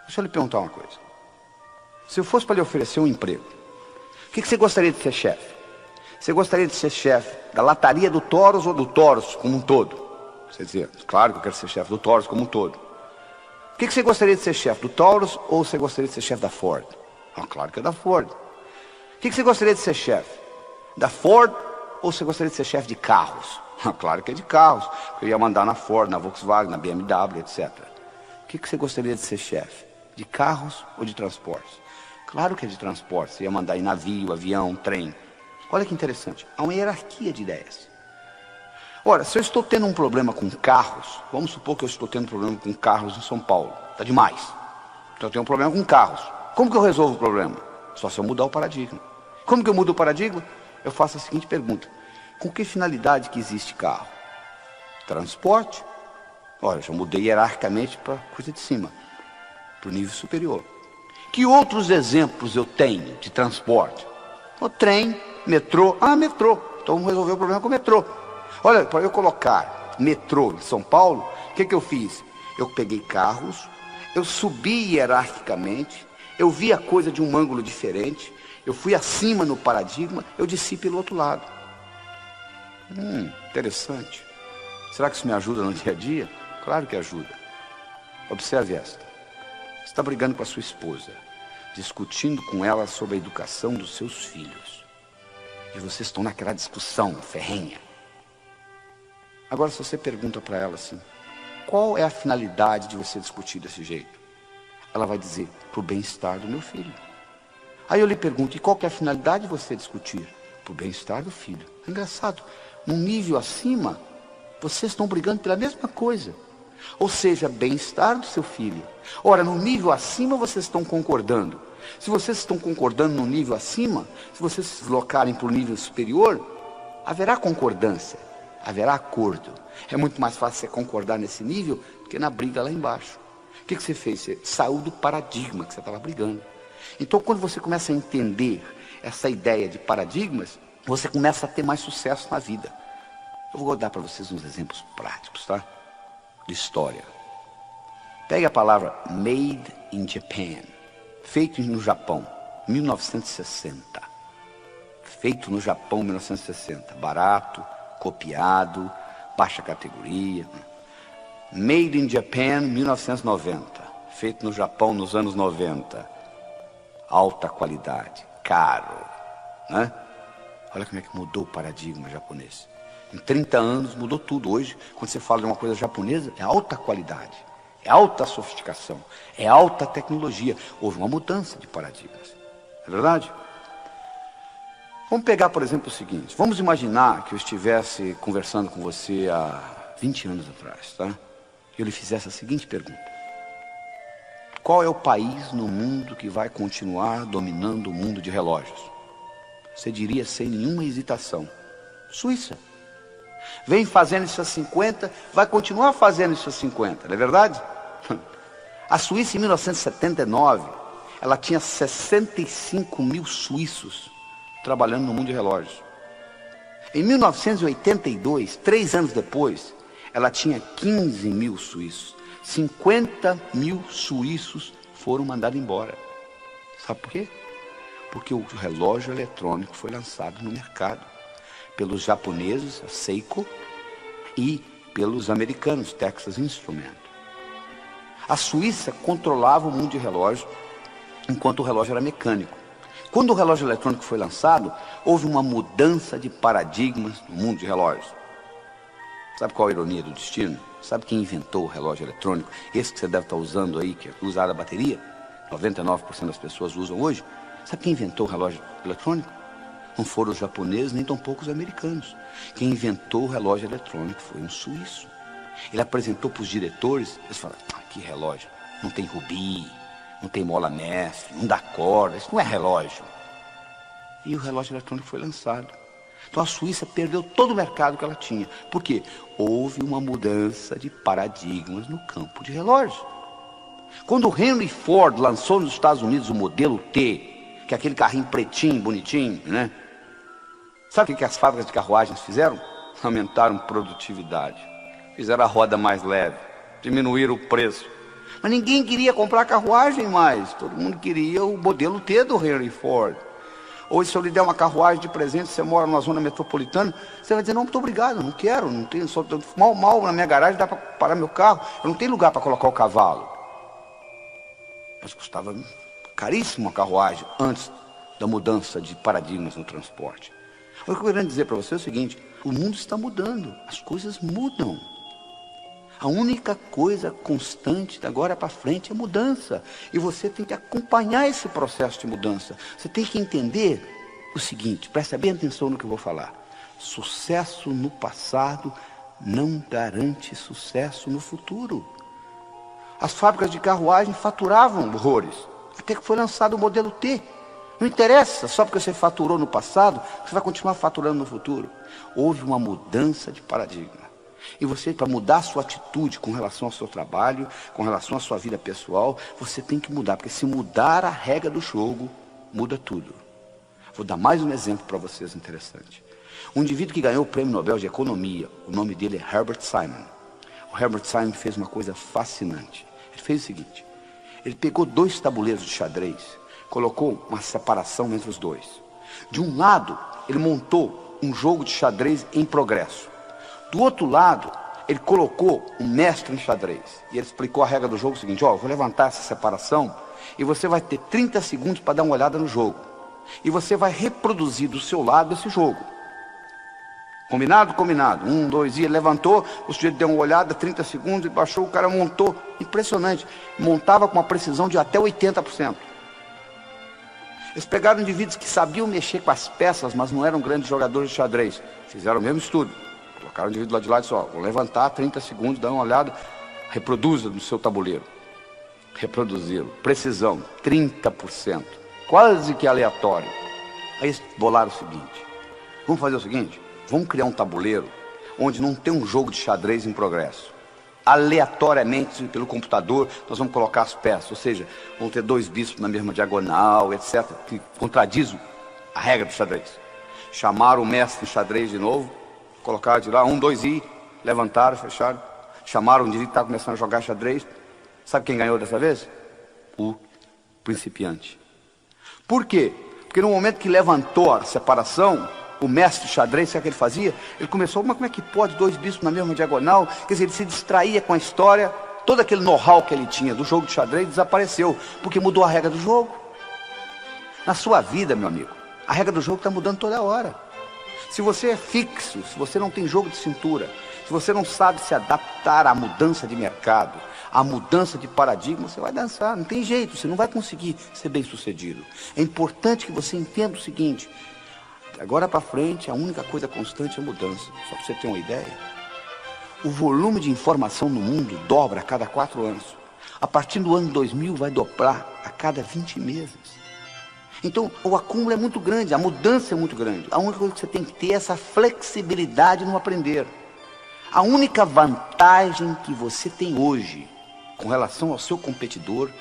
Deixa eu lhe perguntar uma coisa. Se eu fosse para lhe oferecer um emprego, o que você gostaria de ser chefe? Você gostaria de ser chefe da lataria do Taurus ou do Taurus como um todo? Você dizia, claro que eu quero ser chefe do Taurus como um todo. O que você gostaria de ser chefe do Taurus ou você gostaria de ser chefe da Ford? Ah, claro que é da Ford. O que você gostaria de ser chefe? Da Ford ou você gostaria de ser chefe de carros? Ah, claro que é de carros. Eu ia mandar na Ford, na Volkswagen, na BMW, etc. O que você gostaria de ser chefe? De carros ou de transporte? Claro que é de transporte. Você ia mandar em navio, avião, trem. Olha que interessante. Há uma hierarquia de ideias. Ora, se eu estou tendo um problema com carros, vamos supor que eu estou tendo um problema com carros em São Paulo. Está demais. Então eu tenho um problema com carros. Como que eu resolvo o problema? Só se eu mudar o paradigma. Como que eu mudo o paradigma? Eu faço a seguinte pergunta. Com que finalidade que existe carro? Transporte? Olha, já mudei hierarquicamente para a coisa de cima, para o nível superior. Que outros exemplos eu tenho de transporte? O trem, metrô. Ah, metrô. Então vamos resolver o problema com o metrô. Olha, para eu colocar metrô em São Paulo, o que eu fiz? Eu peguei carros, eu subi hierarquicamente, eu vi a coisa de um ângulo diferente, eu fui acima no paradigma, eu desci pelo outro lado. Interessante. Será que isso me ajuda no dia a dia? Claro que ajuda. Observe esta. Você está brigando com a sua esposa, discutindo com ela sobre a educação dos seus filhos. E vocês estão naquela discussão ferrenha. Agora, se você pergunta para ela assim, qual é a finalidade de você discutir desse jeito? Ela vai dizer, para o bem-estar do meu filho. Aí eu lhe pergunto, e qual que é a finalidade de você discutir? Para o bem-estar do filho. É engraçado, num nível acima, vocês estão brigando pela mesma coisa. Ou seja, bem-estar do seu filho. Ora, no nível acima vocês estão concordando. Se vocês estão concordando no nível acima, se vocês se deslocarem para o nível superior, haverá concordância, haverá acordo. É muito mais fácil você concordar nesse nível do que na briga lá embaixo. O que você fez? Você saiu do paradigma que você estava brigando. Então, quando você começa a entender essa ideia de paradigmas, você começa a ter mais sucesso na vida. Eu vou dar para vocês uns exemplos práticos, tá? De história. Pegue a palavra Made in Japan, feito no Japão, 1960. Feito no Japão, 1960. Barato, copiado, baixa categoria. Made in Japan, 1990. Feito no Japão nos anos 90. Alta qualidade, caro, né? Olha como é que mudou o paradigma japonês. Em 30 anos mudou tudo. Hoje, quando você fala de uma coisa japonesa, é alta qualidade, é alta sofisticação, é alta tecnologia. Houve uma mudança de paradigmas. É verdade? Vamos pegar, por exemplo, o seguinte. Vamos imaginar que eu estivesse conversando com você há 20 anos atrás, tá? E eu lhe fizesse a seguinte pergunta. Qual é o país no mundo que vai continuar dominando o mundo de relógios? Você diria sem nenhuma hesitação. Suíça. Vem fazendo isso há 50, vai continuar fazendo isso há 50, não é verdade? A Suíça, em 1979, ela tinha 65 mil suíços trabalhando no mundo de relógios. Em 1982, 3 anos depois, ela tinha 15 mil suíços. 50 mil suíços foram mandados embora. Sabe por quê? Porque o relógio eletrônico foi lançado no mercado pelos japoneses, a Seiko, e pelos americanos, Texas Instrument. A Suíça controlava o mundo de relógio, enquanto o relógio era mecânico. Quando o relógio eletrônico foi lançado, houve uma mudança de paradigmas no mundo de relógios. Sabe qual a ironia do destino? Sabe quem inventou o relógio eletrônico? Esse que você deve estar usando aí, que é usado a bateria, 99% das pessoas usam hoje. Sabe quem inventou o relógio eletrônico? Não foram os japoneses, nem tampouco os americanos. Quem inventou o relógio eletrônico foi um suíço. Ele apresentou para os diretores, eles falaram, que relógio, não tem rubi, não tem mola mestre, não dá corda, isso não é relógio. E o relógio eletrônico foi lançado. Então a Suíça perdeu todo o mercado que ela tinha. Por quê? Houve uma mudança de paradigmas no campo de relógios. Quando o Henry Ford lançou nos Estados Unidos o modelo T, que é aquele carrinho pretinho, bonitinho, né? Sabe o que as fábricas de carruagens fizeram? Aumentaram produtividade. Fizeram a roda mais leve, diminuíram o preço. Mas ninguém queria comprar carruagem mais. Todo mundo queria o modelo T do Henry Ford. Hoje, se eu lhe der uma carruagem de presente, você mora numa zona metropolitana, você vai dizer, não, muito obrigado, não quero, não tenho, só mal na minha garagem dá para parar meu carro, eu não tenho lugar para colocar o cavalo. Mas custava caríssimo a carruagem antes da mudança de paradigmas no transporte. O que eu quero dizer para você é o seguinte, o mundo está mudando, as coisas mudam. A única coisa constante de agora para frente é mudança. E você tem que acompanhar esse processo de mudança. Você tem que entender o seguinte, presta bem atenção no que eu vou falar. Sucesso no passado não garante sucesso no futuro. As fábricas de carruagem faturavam horrores, até que foi lançado o modelo T. Não interessa, só porque você faturou no passado, você vai continuar faturando no futuro. Houve uma mudança de paradigma. E você, para mudar a sua atitude com relação ao seu trabalho, com relação à sua vida pessoal, você tem que mudar, porque se mudar a regra do jogo, muda tudo. Vou dar mais um exemplo para vocês interessante. Um indivíduo que ganhou o Prêmio Nobel de Economia, o nome dele é Herbert Simon. O Herbert Simon fez uma coisa fascinante. Ele fez o seguinte, ele pegou 2 tabuleiros de xadrez, colocou uma separação entre os dois. De um lado, ele montou um jogo de xadrez em progresso. Do outro lado, ele colocou um mestre em xadrez. E ele explicou a regra do jogo seguinte, eu vou levantar essa separação e você vai ter 30 segundos para dar uma olhada no jogo. E você vai reproduzir do seu lado esse jogo. Combinado? Combinado. 1, 2, e levantou, o sujeito deu uma olhada, 30 segundos, e baixou, o cara montou. Impressionante. Montava com uma precisão de até 80%. Eles pegaram indivíduos que sabiam mexer com as peças, mas não eram grandes jogadores de xadrez. Fizeram o mesmo estudo. Colocaram o indivíduo lá de lá e disse, vou levantar 30 segundos, dá uma olhada, reproduza no seu tabuleiro. Reproduzi-lo. Precisão, 30%. Quase que aleatório. Aí eles bolaram o seguinte, vamos fazer o seguinte, vamos criar um tabuleiro onde não tem um jogo de xadrez em progresso. Aleatoriamente, pelo computador, nós vamos colocar as peças, ou seja, vão ter 2 bispos na mesma diagonal, etc., que contradiz a regra do xadrez. Chamaram o mestre de xadrez de novo, colocaram de lá, 1, 2, e levantaram, fecharam. Chamaram o indivíduo que estava começando a jogar xadrez. Sabe quem ganhou dessa vez? O principiante. Por quê? Porque no momento que levantou a separação, o mestre de xadrez, sabe o que ele fazia? Ele começou, mas como é que pode 2 bispos na mesma diagonal? Quer dizer, ele se distraía com a história, todo aquele know-how que ele tinha do jogo de xadrez desapareceu, porque mudou a regra do jogo. Na sua vida, meu amigo, a regra do jogo está mudando toda hora. Se você é fixo, se você não tem jogo de cintura, se você não sabe se adaptar à mudança de mercado, à mudança de paradigma, você vai dançar, não tem jeito, você não vai conseguir ser bem sucedido. É importante que você entenda o seguinte, agora para frente a única coisa constante é a mudança. Só para você ter uma ideia, o volume de informação no mundo dobra a cada 4 anos. A partir do ano 2000 vai dobrar a cada 20 meses. Então, o acúmulo é muito grande, a mudança é muito grande. A única coisa que você tem que ter é essa flexibilidade no aprender. A única vantagem que você tem hoje, com relação ao seu competidor,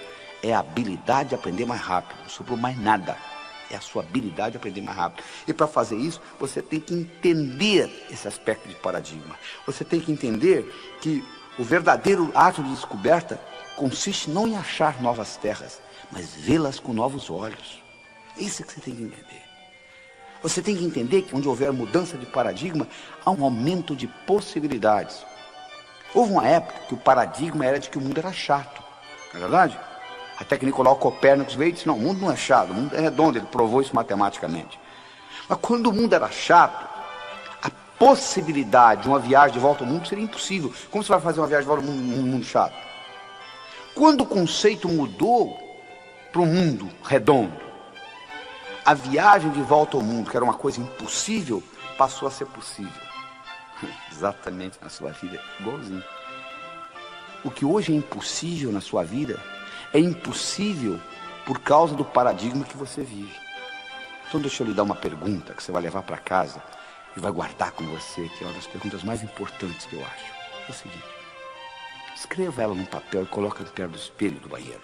é a habilidade de aprender mais rápido. Não sobrou mais nada. É a sua habilidade de aprender mais rápido. E para fazer isso, você tem que entender esse aspecto de paradigma. Você tem que entender que o verdadeiro ato de descoberta consiste não em achar novas terras, mas vê-las com novos olhos. Isso é que você tem que entender. Você tem que entender que onde houver mudança de paradigma, há um aumento de possibilidades. Houve uma época que o paradigma era de que o mundo era chato, não é verdade? Até que Nicolau Copérnico veio e disse, não, o mundo não é chato, o mundo é redondo, ele provou isso matematicamente. Mas quando o mundo era chato, a possibilidade de uma viagem de volta ao mundo seria impossível. Como você vai fazer uma viagem de volta ao mundo, mundo chato? Quando o conceito mudou para o mundo redondo, a viagem de volta ao mundo, que era uma coisa impossível, passou a ser possível. Exatamente na sua vida, igualzinho. O que hoje é impossível na sua vida, é impossível por causa do paradigma que você vive. Então deixa eu lhe dar uma pergunta que você vai levar para casa e vai guardar com você, que é uma das perguntas mais importantes que eu acho. É o seguinte, escreva ela num papel e coloca perto do espelho do banheiro.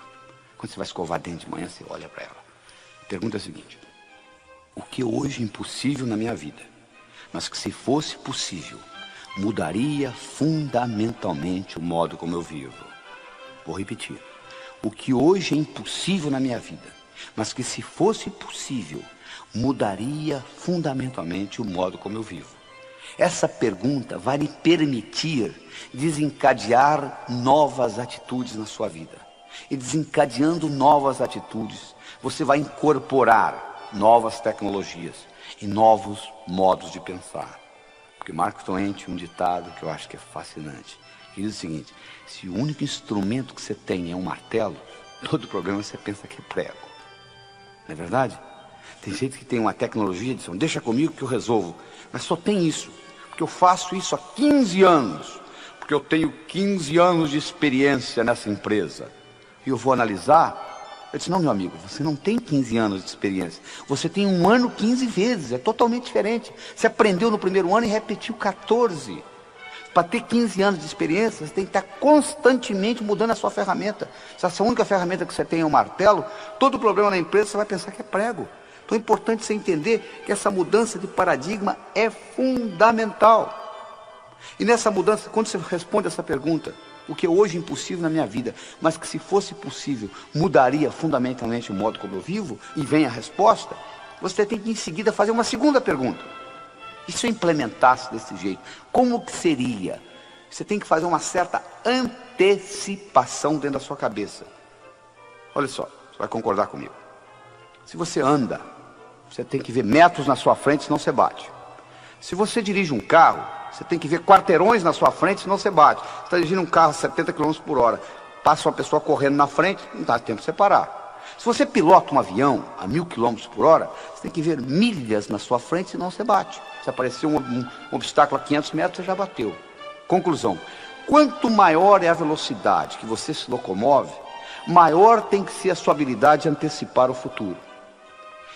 Quando você vai escovar dente de manhã, você olha para ela. A pergunta é a seguinte, o que hoje é impossível na minha vida, mas que se fosse possível, mudaria fundamentalmente o modo como eu vivo? Vou repetir. O que hoje é impossível na minha vida, mas que se fosse possível, mudaria fundamentalmente o modo como eu vivo. Essa pergunta vai lhe permitir desencadear novas atitudes na sua vida. E desencadeando novas atitudes, você vai incorporar novas tecnologias e novos modos de pensar. Porque Mark Twain tinha um ditado que eu acho que é fascinante, que diz o seguinte, se o único instrumento que você tem é um martelo, todo programa você pensa que é prego. Não é verdade? Tem gente que tem uma tecnologia de deixa comigo que eu resolvo, mas só tem isso, porque eu faço isso há 15 anos, porque eu tenho 15 anos de experiência nessa empresa. E eu vou analisar, eu disse, não, meu amigo, você não tem 15 anos de experiência, você tem 1 ano 15 vezes, é totalmente diferente. Você aprendeu no primeiro ano e repetiu 14. Para ter 15 anos de experiência, você tem que estar constantemente mudando a sua ferramenta. Se essa única ferramenta que você tem é um martelo, todo problema na empresa você vai pensar que é prego. Então é importante você entender que essa mudança de paradigma é fundamental. E nessa mudança, quando você responde essa pergunta, o que é hoje impossível na minha vida, mas que se fosse possível, mudaria fundamentalmente o modo como eu vivo, e vem a resposta, você tem que em seguida fazer uma segunda pergunta. E se eu implementasse desse jeito, como que seria? Você tem que fazer uma certa antecipação dentro da sua cabeça. Olha só, você vai concordar comigo. Se você anda, você tem que ver metros na sua frente, senão você bate. Se você dirige um carro, você tem que ver quarteirões na sua frente, senão você bate. Você está dirigindo um carro a 70 km por hora, passa uma pessoa correndo na frente, não dá tempo de você parar. Se você pilota um avião a 1000 km por hora, você tem que ver milhas na sua frente, senão você bate. Se aparecer um obstáculo a 500 metros, você já bateu. Conclusão, quanto maior é a velocidade que você se locomove, maior tem que ser a sua habilidade de antecipar o futuro.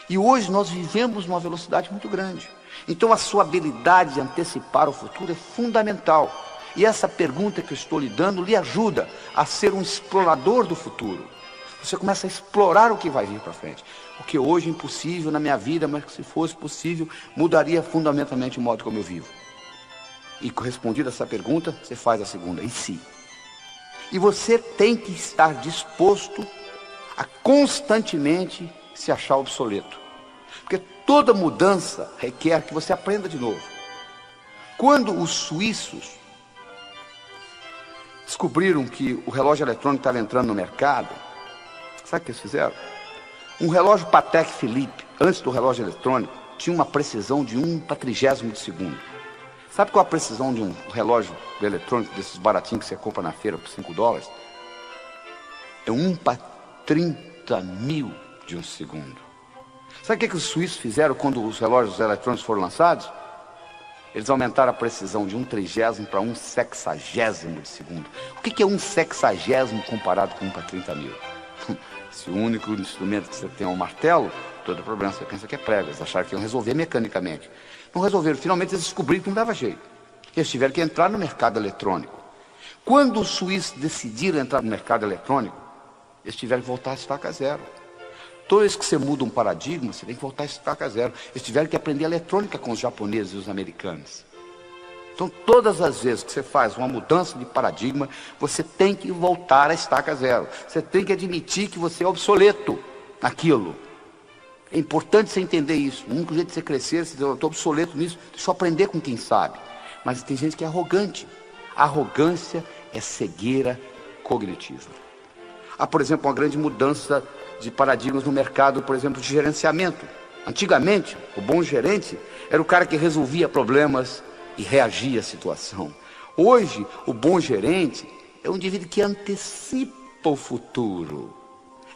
E hoje nós vivemos numa velocidade muito grande. Então a sua habilidade de antecipar o futuro é fundamental. E essa pergunta que eu estou lhe dando lhe ajuda a ser um explorador do futuro. Você começa a explorar o que vai vir para frente. O que hoje é impossível na minha vida, mas que se fosse possível, mudaria fundamentalmente o modo como eu vivo. E respondida essa pergunta, você faz a segunda, e se? E você tem que estar disposto a constantemente se achar obsoleto. Porque toda mudança requer que você aprenda de novo. Quando os suíços descobriram que o relógio eletrônico estava entrando no mercado, sabe o que eles fizeram? Um relógio Patek Philippe, antes do relógio eletrônico, tinha uma precisão de 1/30 de segundo. Sabe qual a precisão de um relógio eletrônico, desses baratinhos que você compra na feira por $5? É 1/30.000 de um segundo. Sabe o que os suíços fizeram quando os relógios eletrônicos foram lançados? Eles aumentaram a precisão de 1/30 para 1/60 de segundo. O que é 1/60 comparado com 1/30.000? Se o único instrumento que você tem é um martelo, todo problema você pensa que é prego. Eles acharam que iam resolver mecanicamente. Não resolveram. Finalmente eles descobriram que não dava jeito. Eles tiveram que entrar no mercado eletrônico. Quando os suíços decidiram entrar no mercado eletrônico, eles tiveram que voltar a estaca zero. Toda vez que você muda um paradigma, você tem que voltar a estaca zero. Eles tiveram que aprender eletrônica com os japoneses e os americanos. Então, todas as vezes que você faz uma mudança de paradigma, você tem que voltar à estaca zero. Você tem que admitir que você é obsoleto naquilo. É importante você entender isso. O único jeito de você crescer, você dizer, eu estou obsoleto nisso, deixa eu aprender com quem sabe. Mas tem gente que é arrogante. A arrogância é cegueira cognitiva. Há, por exemplo, uma grande mudança de paradigmas no mercado, por exemplo, de gerenciamento. Antigamente, o bom gerente era o cara que resolvia problemas e reagia à situação. Hoje, o bom gerente é um indivíduo que antecipa o futuro.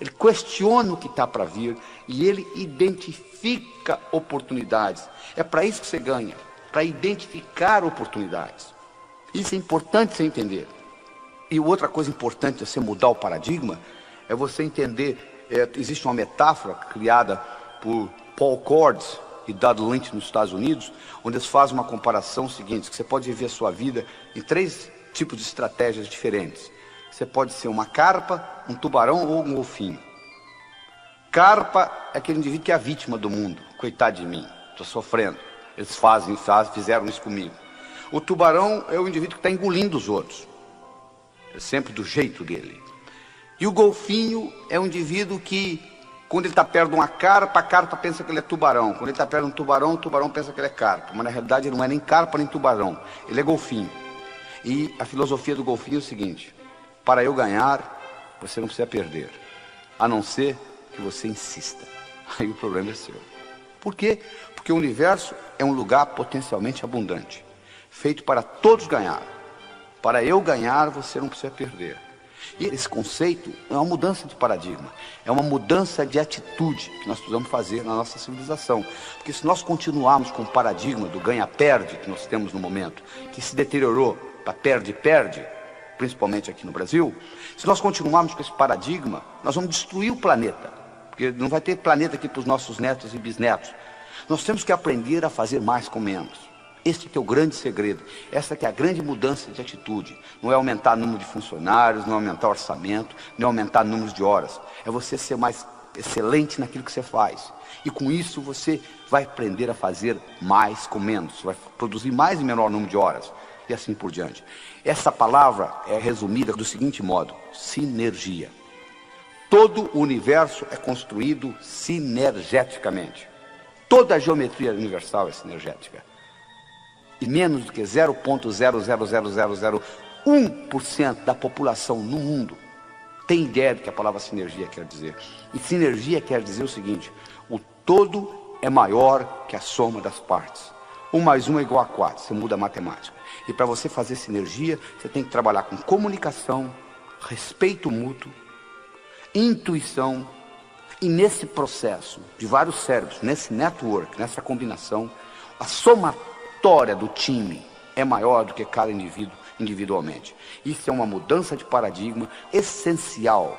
Ele questiona o que está para vir e ele identifica oportunidades. É para isso que você ganha, para identificar oportunidades. Isso é importante você entender. E outra coisa importante de você mudar o paradigma é você entender, existe uma metáfora criada por Paul Cordes e Dodd Lynch nos Estados Unidos, onde eles fazem uma comparação seguinte, que você pode viver a sua vida em 3 tipos de estratégias diferentes. Você pode ser uma carpa, um tubarão ou um golfinho. Carpa é aquele indivíduo que é a vítima do mundo. Coitado de mim, estou sofrendo. Eles fizeram isso comigo. O tubarão é o indivíduo que está engolindo os outros. É sempre do jeito dele. E o golfinho é um indivíduo que, quando ele está perto de uma carpa, a carpa pensa que ele é tubarão. Quando ele está perto de um tubarão, o tubarão pensa que ele é carpa. Mas na realidade ele não é nem carpa nem tubarão. Ele é golfinho. E a filosofia do golfinho é o seguinte: para eu ganhar, você não precisa perder, a não ser que você insista. Aí o problema é seu. Por quê? Porque o universo é um lugar potencialmente abundante, feito para todos ganhar. Para eu ganhar, você não precisa perder. E esse conceito é uma mudança de paradigma, é uma mudança de atitude que nós precisamos fazer na nossa civilização. Porque se nós continuarmos com o paradigma do ganha-perde que nós temos no momento, que se deteriorou para perde-perde, principalmente aqui no Brasil, se nós continuarmos com esse paradigma, nós vamos destruir o planeta, porque não vai ter planeta aqui para os nossos netos e bisnetos. Nós temos que aprender a fazer mais com menos. Este que é o grande segredo, essa que é a grande mudança de atitude. Não é aumentar o número de funcionários, não é aumentar o orçamento, não é aumentar o número de horas. É você ser mais excelente naquilo que você faz. E com isso você vai aprender a fazer mais com menos. Você vai produzir mais e menor número de horas. E assim por diante. Essa palavra é resumida do seguinte modo: sinergia. Todo o universo é construído sinergeticamente. Toda a geometria universal é sinergética. E menos do que 0,00001% da população no mundo tem ideia do que a palavra sinergia quer dizer. E sinergia quer dizer o seguinte: o todo é maior que a soma das partes. 1 mais 1 é igual a 4, você muda a matemática. E para você fazer sinergia, você tem que trabalhar com comunicação, respeito mútuo, intuição. E nesse processo de vários cérebros, nesse network, nessa combinação, a somatória do time é maior do que cada indivíduo individualmente. Isso é uma mudança de paradigma essencial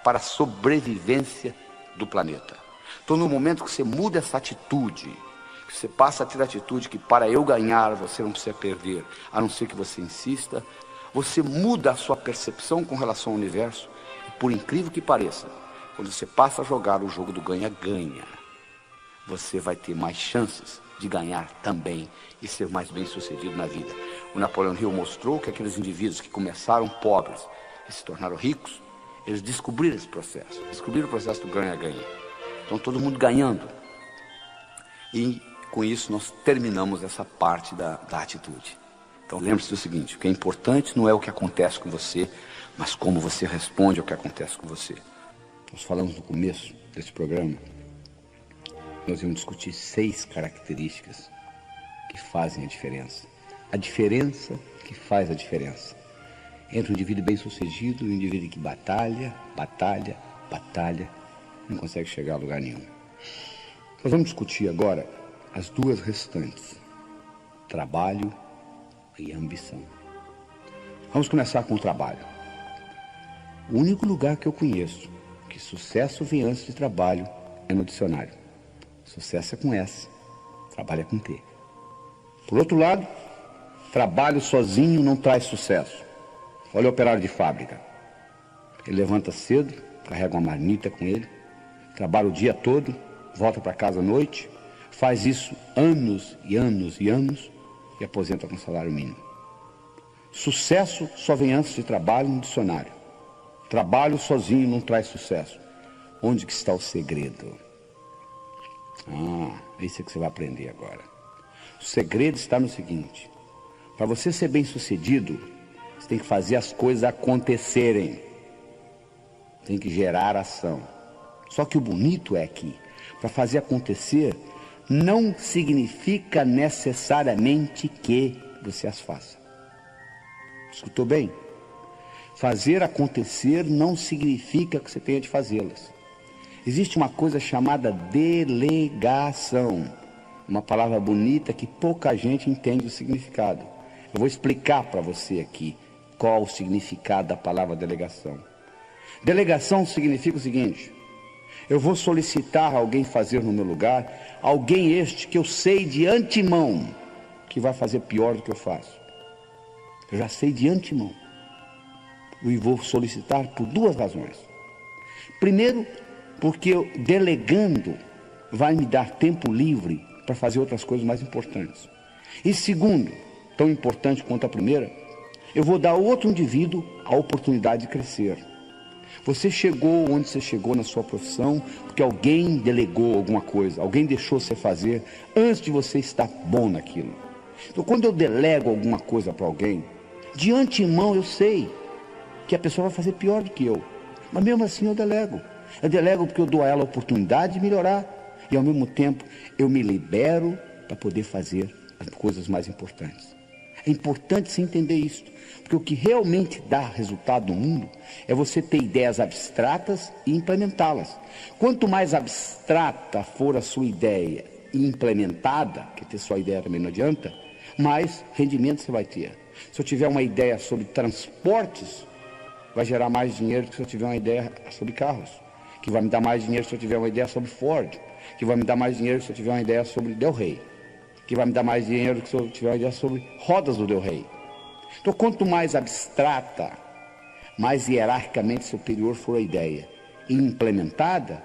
para a sobrevivência do planeta. Então, no momento que você muda essa atitude, que você passa a ter a atitude que para eu ganhar você não precisa perder, a não ser que você insista, você muda a sua percepção com relação ao universo. E por incrível que pareça, quando você passa a jogar o jogo do ganha-ganha, você vai ter mais chances de ganhar também e ser mais bem sucedido na vida. O Napoleão Hill mostrou que aqueles indivíduos que começaram pobres e se tornaram ricos, eles descobriram esse processo, descobriram o processo do ganha-ganha. Então todo mundo ganhando. E com isso nós terminamos essa parte da atitude. Então lembre-se do seguinte: o que é importante não é o que acontece com você, mas como você responde ao que acontece com você. Nós falamos no começo desse programa, nós íamos discutir 6 características que fazem a diferença. A diferença que faz a diferença entre um indivíduo bem-sucedido e um indivíduo que batalha, não consegue chegar a lugar nenhum. Nós vamos discutir agora as 2 restantes: trabalho e ambição. Vamos começar com o trabalho. O único lugar que eu conheço que sucesso vem antes de trabalho é no dicionário. Sucesso é com S, trabalho é com T. Por outro lado, trabalho sozinho não traz sucesso. Olha o operário de fábrica. Ele levanta cedo, carrega uma marmita com ele, trabalha o dia todo, volta para casa à noite, faz isso anos e anos e anos e aposenta com salário mínimo. Sucesso só vem antes de trabalho no dicionário. Trabalho sozinho não traz sucesso. Onde que está o segredo? É isso que você vai aprender agora. O segredo está no seguinte: para você ser bem-sucedido, você tem que fazer as coisas acontecerem. Tem que gerar ação. Só que o bonito é que, para fazer acontecer, não significa necessariamente que você as faça. Escutou bem? Fazer acontecer não significa que você tenha de fazê-las. Existe uma coisa chamada delegação. Uma palavra bonita que pouca gente entende o significado. Eu vou explicar para você aqui qual o significado da palavra delegação. Delegação significa o seguinte: eu vou solicitar a alguém fazer no meu lugar, alguém este que eu sei de antemão que vai fazer pior do que eu faço. Eu já sei de antemão. E vou solicitar por duas razões. Primeiro, porque eu, delegando, vai me dar tempo livre para fazer outras coisas mais importantes. E segundo, tão importante quanto a primeira, eu vou dar ao outro indivíduo a oportunidade de crescer. Você chegou onde você chegou na sua profissão porque alguém delegou alguma coisa, alguém deixou você fazer antes de você estar bom naquilo. Então, quando eu delego alguma coisa para alguém, de antemão eu sei que a pessoa vai fazer pior do que eu. Mas mesmo assim eu delego. Eu delego porque eu dou a ela a oportunidade de melhorar. E ao mesmo tempo eu me libero para poder fazer as coisas mais importantes. É importante você entender isso. Porque o que realmente dá resultado no mundo é você ter ideias abstratas e implementá-las. Quanto mais abstrata for a sua ideia e implementada, que ter só ideia também não adianta, mais rendimento você vai ter. Se eu tiver uma ideia sobre transportes, vai gerar mais dinheiro do que se eu tiver uma ideia sobre carros. Que vai me dar mais dinheiro se eu tiver uma ideia sobre Ford. Que vai me dar mais dinheiro se eu tiver uma ideia sobre Del Rey. Que vai me dar mais dinheiro do que se eu tiver uma ideia sobre rodas do Del Rey. Então, quanto mais abstrata, mais hierarquicamente superior for a ideia e implementada,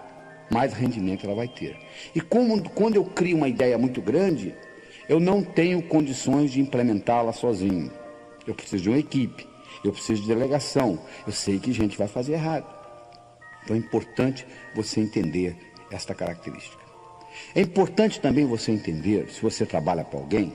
mais rendimento ela vai ter. E quando eu crio uma ideia muito grande, eu não tenho condições de implementá-la sozinho. Eu preciso de uma equipe, eu preciso de delegação, eu sei que gente vai fazer errado. Então é importante você entender esta característica. É importante também você entender, se você trabalha para alguém,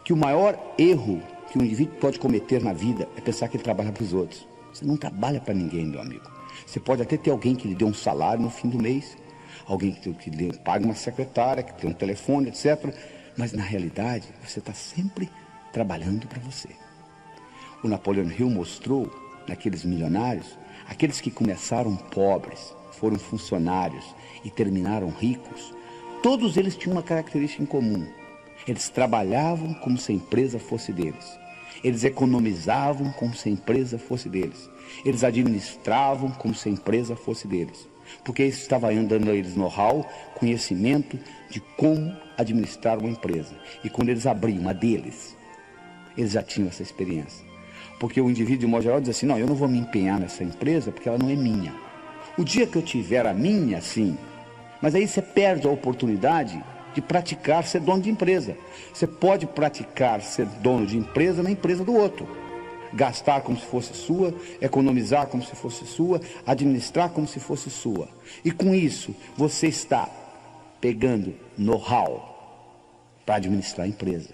que o maior erro que um indivíduo pode cometer na vida é pensar que ele trabalha para os outros. Você não trabalha para ninguém, meu amigo. Você pode até ter alguém que lhe dê um salário no fim do mês, alguém que lhe pague uma secretária, que tem um telefone, etc. Mas na realidade, você está sempre trabalhando para você. O Napoleon Hill mostrou, naqueles milionários, aqueles que começaram pobres, foram funcionários e terminaram ricos, todos eles tinham uma característica em comum. Eles trabalhavam como se a empresa fosse deles. Eles economizavam como se a empresa fosse deles. Eles administravam como se a empresa fosse deles. Porque isso estava dando a eles know-how, conhecimento de como administrar uma empresa. E quando eles abriam a deles, eles já tinham essa experiência. Porque o indivíduo, de modo geral, diz assim: não, eu não vou me empenhar nessa empresa porque ela não é minha. O dia que eu tiver a minha, sim. Mas aí você perde a oportunidade de praticar ser dono de empresa. Você pode praticar ser dono de empresa na empresa do outro. Gastar como se fosse sua, economizar como se fosse sua, administrar como se fosse sua. E com isso, você está pegando know-how para administrar a empresa.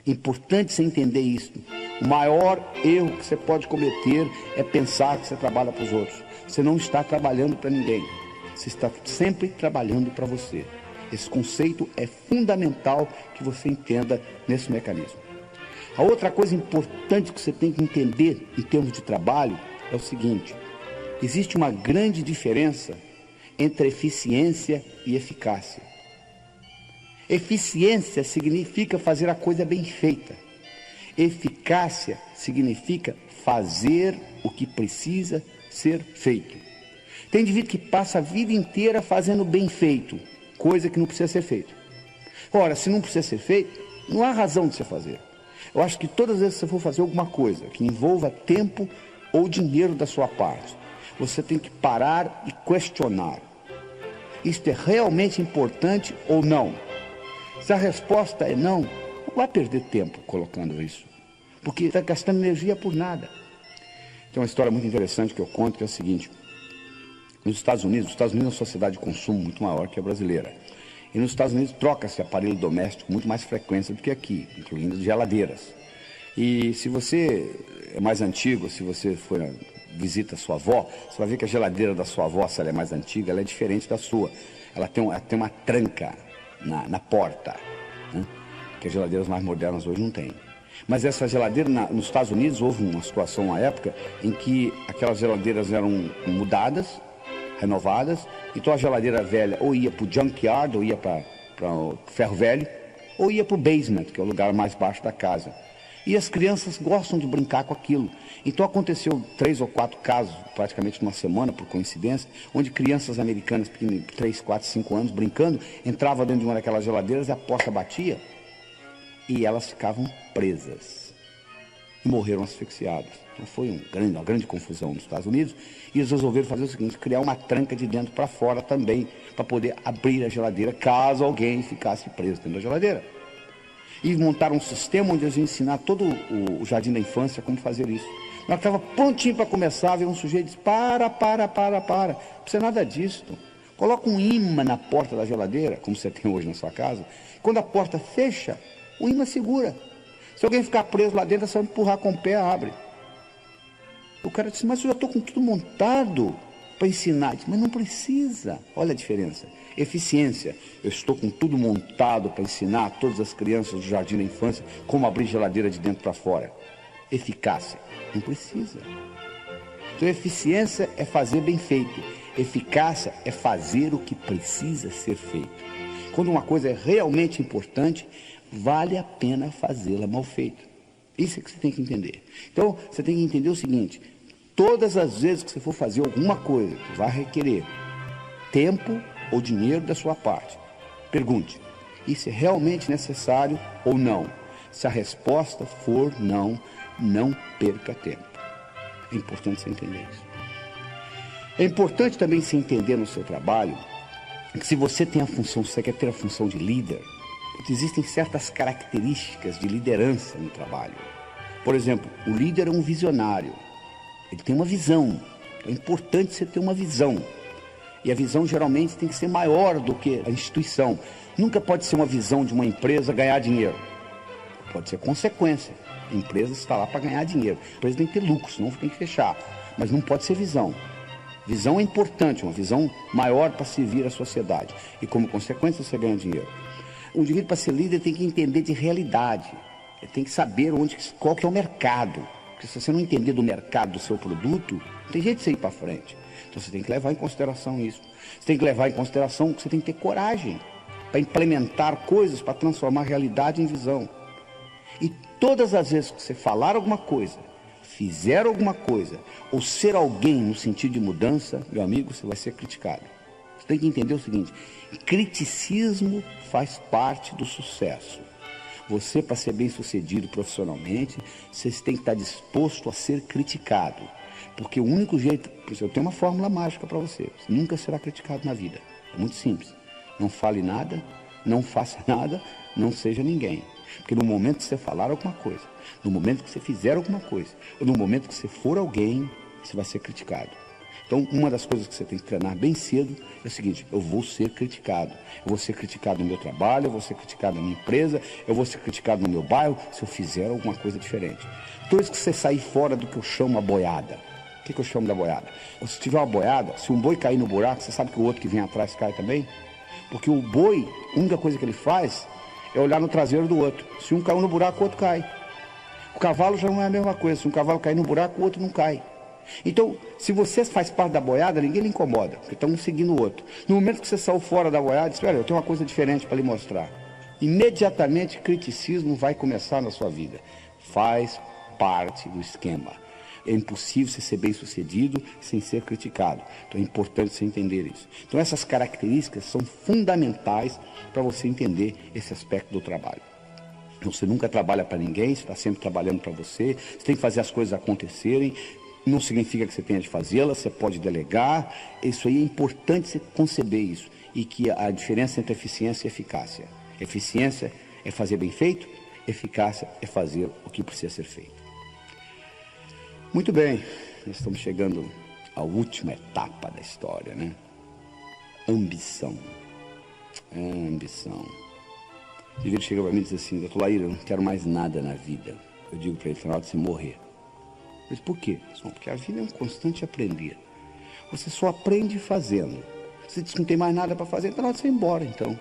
É importante você entender isso. O maior erro que você pode cometer é pensar que você trabalha para os outros. Você não está trabalhando para ninguém. Você está sempre trabalhando para você. Esse conceito é fundamental que você entenda nesse mecanismo. A outra coisa importante que você tem que entender em termos de trabalho é o seguinte: existe uma grande diferença entre eficiência e eficácia. Eficiência significa fazer a coisa bem feita. Eficácia significa fazer o que precisa ser feito. Tem indivíduo que passa a vida inteira fazendo bem feito, coisa que não precisa ser feita. Ora, se não precisa ser feito, não há razão de você fazer. Eu acho que todas as vezes que você for fazer alguma coisa que envolva tempo ou dinheiro da sua parte, você tem que parar e questionar: isto é realmente importante ou não? Se a resposta é não, não vai perder tempo colocando isso, porque está gastando energia por nada. Tem uma história muito interessante que eu conto, que é a seguinte: nos Estados Unidos é uma sociedade de consumo muito maior que a brasileira. E nos Estados Unidos troca-se aparelho doméstico com muito mais frequência do que aqui, incluindo geladeiras. E se você é mais antigo, se você for visita a sua avó, você vai ver que a geladeira da sua avó, se ela é mais antiga, ela é diferente da sua. Ela tem uma tranca na porta, né? Que as geladeiras mais modernas hoje não têm. Mas essa geladeira, nos Estados Unidos, houve uma situação, uma época, em que aquelas geladeiras eram mudadas, renovadas, então a geladeira velha ou ia para o junkyard, ou ia para o ferro velho, ou ia para o basement, que é o lugar mais baixo da casa. E as crianças gostam de brincar com aquilo. Então aconteceu 3 ou 4 casos, praticamente numa semana, por coincidência, onde crianças americanas, 3, 4, 5 anos, brincando, entravam dentro de uma daquelas geladeiras e a porta batia e elas ficavam presas e morreram asfixiadas. Então foi uma grande confusão nos Estados Unidos e eles resolveram fazer o seguinte, criar uma tranca de dentro para fora também, para poder abrir a geladeira caso alguém ficasse preso dentro da geladeira. E montaram um sistema onde eles iam ensinar todo o jardim da infância como fazer isso. Na hora que estava prontinho para começar, veio um sujeito e disse, para, não precisa nada disso. Coloca um imã na porta da geladeira, como você tem hoje na sua casa. Quando a porta fecha, o imã segura. Se alguém ficar preso lá dentro, é só empurrar com o pé, abre. O cara disse, mas eu já estou com tudo montado para ensinar. Disse, mas não precisa. Olha a diferença. Eficiência. Eu estou com tudo montado para ensinar a todas as crianças do jardim da infância como abrir geladeira de dentro para fora. Eficácia. Não precisa. Então, eficiência é fazer bem feito. Eficácia é fazer o que precisa ser feito. Quando uma coisa é realmente importante, vale a pena fazê-la mal feita. Isso é que você tem que entender. Então, você tem que entender o seguinte, todas as vezes que você for fazer alguma coisa que vai requerer tempo ou dinheiro da sua parte, pergunte, isso é realmente necessário ou não? Se a resposta for não, não perca tempo. É importante você entender isso. É importante também se entender no seu trabalho que se você tem a função, se você quer ter a função de líder, existem certas características de liderança no trabalho. Por exemplo, o líder é um visionário. Ele tem uma visão. Então é importante você ter uma visão. E a visão geralmente tem que ser maior do que a instituição. Nunca pode ser uma visão de uma empresa ganhar dinheiro. Pode ser consequência. A empresa está lá para ganhar dinheiro. A empresa tem que ter lucro, senão tem que fechar. Mas não pode ser visão. Visão é importante, uma visão maior para servir a sociedade. E como consequência você ganha dinheiro. O indivíduo para ser líder tem que entender de realidade. Ele tem que saber qual que é o mercado. Porque se você não entender do mercado do seu produto, não tem jeito de você ir para frente. Então você tem que levar em consideração isso. Você tem que levar em consideração que você tem que ter coragem para implementar coisas, para transformar a realidade em visão. E todas as vezes que você falar alguma coisa, fizer alguma coisa, ou ser alguém no sentido de mudança, meu amigo, você vai ser criticado. Você tem que entender o seguinte, criticismo faz parte do sucesso. Você, para ser bem sucedido profissionalmente, você tem que estar disposto a ser criticado. Porque o único jeito, eu tenho uma fórmula mágica para você, você nunca será criticado na vida. É muito simples. Não fale nada, não faça nada, não seja ninguém. Porque no momento que você falar alguma coisa, no momento que você fizer alguma coisa, ou no momento que você for alguém, você vai ser criticado. Então, uma das coisas que você tem que treinar bem cedo é o seguinte, eu vou ser criticado. Eu vou ser criticado no meu trabalho, eu vou ser criticado na minha empresa, eu vou ser criticado no meu bairro, se eu fizer alguma coisa diferente. Toda vez que você sair fora do que eu chamo a boiada. O que eu chamo da boiada? Se tiver uma boiada, se um boi cair no buraco, você sabe que o outro que vem atrás cai também? Porque o boi, a única coisa que ele faz é olhar no traseiro do outro. Se um caiu no buraco, o outro cai. O cavalo já não é a mesma coisa. Se um cavalo cair no buraco, o outro não cai. Então, se você faz parte da boiada, ninguém lhe incomoda, porque estão um seguindo o outro. No momento que você saiu fora da boiada, diz, olha, eu tenho uma coisa diferente para lhe mostrar. Imediatamente, criticismo vai começar na sua vida. Faz parte do esquema. É impossível você ser bem sucedido sem ser criticado. Então é importante você entender isso. Então essas características são fundamentais para você entender esse aspecto do trabalho. Então, você nunca trabalha para ninguém, você está sempre trabalhando para você, você tem que fazer as coisas acontecerem, não significa que você tenha de fazê-las, você pode delegar, isso aí é importante você conceber isso, e que a diferença entre eficiência e eficácia. Eficiência é fazer bem feito, eficácia é fazer o que precisa ser feito. Muito bem, nós estamos chegando à última etapa da história, né? Ambição. Ambição. O indivíduo chega para mim e diz assim: doutor Laíra, eu não quero mais nada na vida. Eu digo para ele: na hora de você morrer. Mas por quê? Porque a vida é um constante aprender. Você só aprende fazendo. Você diz que não tem mais nada para fazer, então na hora de você ir embora, então.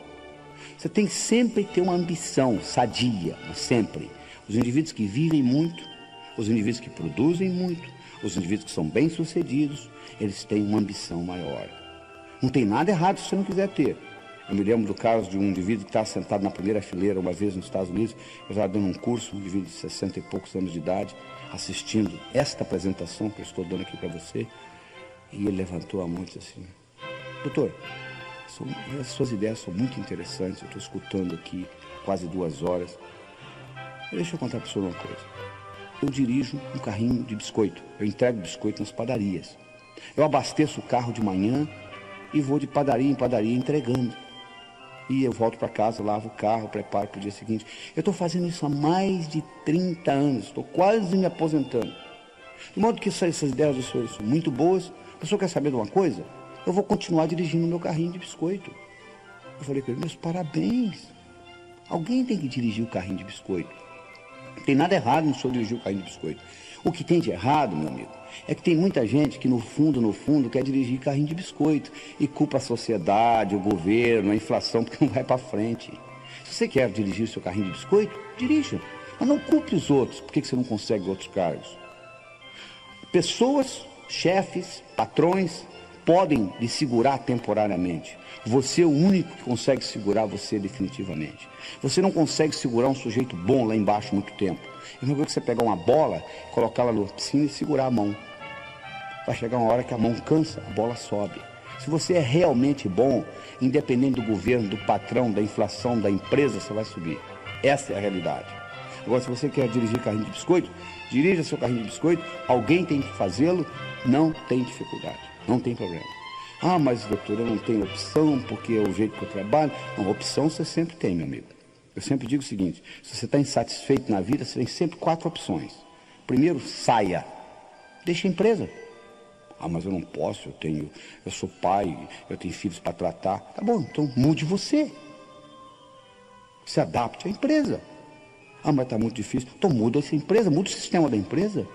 Você tem que sempre ter uma ambição sadia, sempre. Os indivíduos que vivem muito, os indivíduos que produzem muito, os indivíduos que são bem-sucedidos, eles têm uma ambição maior. Não tem nada errado se você não quiser ter. Eu me lembro do caso de um indivíduo que estava sentado na primeira fileira uma vez nos Estados Unidos. Eu estava dando um curso, um indivíduo de 60 e poucos anos de idade, assistindo esta apresentação que eu estou dando aqui para você. E ele levantou a mão e disse assim: doutor, as suas ideias são muito interessantes, eu estou escutando aqui quase 2 horas. Deixa eu contar para o senhor uma coisa. Eu dirijo um carrinho de biscoito, eu entrego biscoito nas padarias. Eu abasteço o carro de manhã e vou de padaria em padaria entregando. E eu volto para casa, lavo o carro, preparo para o dia seguinte. Eu estou fazendo isso há mais de 30 anos, estou quase me aposentando. De modo que essas ideias do senhor são muito boas. O senhor quer saber de uma coisa? Eu vou continuar dirigindo meu carrinho de biscoito. Eu falei com ele: meus parabéns. Alguém tem que dirigir o carrinho de biscoito. Não tem nada errado no senhor dirigir o carrinho de biscoito. O que tem de errado, meu amigo, é que tem muita gente que no fundo, quer dirigir carrinho de biscoito e culpa a sociedade, o governo, a inflação, porque não vai para frente. Se você quer dirigir o seu carrinho de biscoito, dirija. Mas não culpe os outros. Por que você não consegue outros cargos? Pessoas, chefes, patrões, podem lhe segurar temporariamente. Você é o único que consegue segurar você definitivamente. Você não consegue segurar um sujeito bom lá embaixo muito tempo. É melhor que você pegar uma bola, colocá-la na piscina e segurar a mão. Vai chegar uma hora que a mão cansa, a bola sobe. Se você é realmente bom, independente do governo, do patrão, da inflação, da empresa, você vai subir. Essa é a realidade. Agora, se você quer dirigir carrinho de biscoito, dirija seu carrinho de biscoito, alguém tem que fazê-lo, não tem dificuldade, não tem problema. Ah, mas doutor, eu não tenho opção, porque é o jeito que eu trabalho. Não, opção você sempre tem, meu amigo. Eu sempre digo o seguinte: se você está insatisfeito na vida, você tem sempre 4 opções. Primeiro, saia. Deixa a empresa. Ah, mas eu não posso, eu sou pai, eu tenho filhos para tratar. Tá bom, então mude você. Se adapte à empresa. Ah, mas está muito difícil. Então muda essa empresa, muda o sistema da empresa.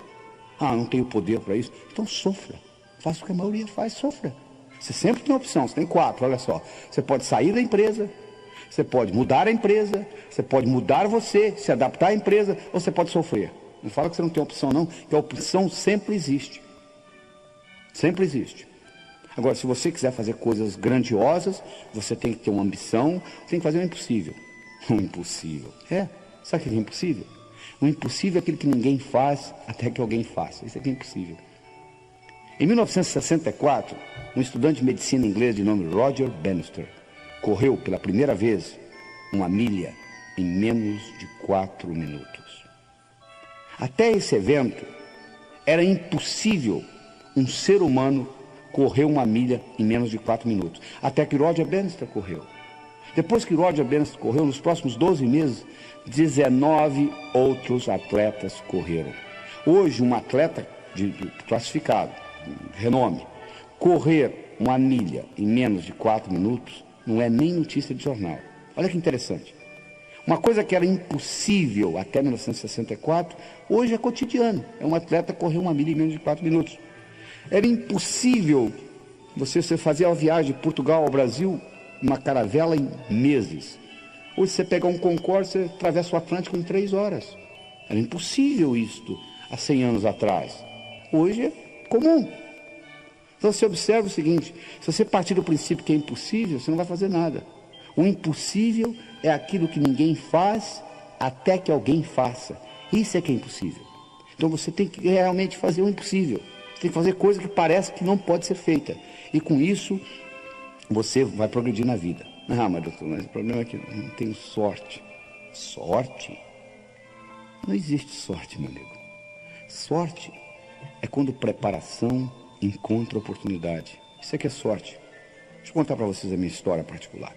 Ah, não tenho poder para isso. Então sofra. Faça o que a maioria faz, sofra. Você sempre tem uma opção, você tem 4, olha só. Você pode sair da empresa, você pode mudar a empresa, você pode mudar você, se adaptar à empresa, ou você pode sofrer. Não fala que você não tem opção não, que a opção sempre existe. Sempre existe. Agora, se você quiser fazer coisas grandiosas, você tem que ter uma ambição, tem que fazer o impossível. O impossível. Sabe o que é impossível? O impossível é aquilo que ninguém faz até que alguém faça. Isso aqui é impossível. Em 1964, um estudante de medicina inglês de nome Roger Bannister correu pela primeira vez 1 milha em menos de 4 minutos. Até esse evento, era impossível um ser humano correr 1 milha em menos de 4 minutos. Até que Roger Bannister correu. Depois que Roger Bannister correu, nos próximos 12 meses, 19 outros atletas correram. Hoje, um atleta classificado, renome, correr 1 milha em menos de 4 minutos não é nem notícia de jornal. Olha que interessante. Uma coisa que era impossível até 1964, hoje é cotidiano. É um atleta correr 1 milha em menos de 4 minutos. Era impossível você fazer a viagem de Portugal ao Brasil, uma caravela em meses. Hoje você pegar um Concorde, você atravessa o Atlântico em 3 horas. Era impossível isto há 100 anos atrás. Hoje é comum. Então você observa o seguinte: se você partir do princípio que é impossível, você não vai fazer nada. O impossível é aquilo que ninguém faz até que alguém faça. Isso é que é impossível. Então você tem que realmente fazer o impossível. Você tem que fazer coisa que parece que não pode ser feita. E com isso, você vai progredir na vida. Ah, mas doutor, mas o problema é que eu não tenho sorte. Sorte? Não existe sorte, meu amigo. Sorte é quando preparação encontra oportunidade. Isso é que é sorte. Deixa eu contar para vocês a minha história particular.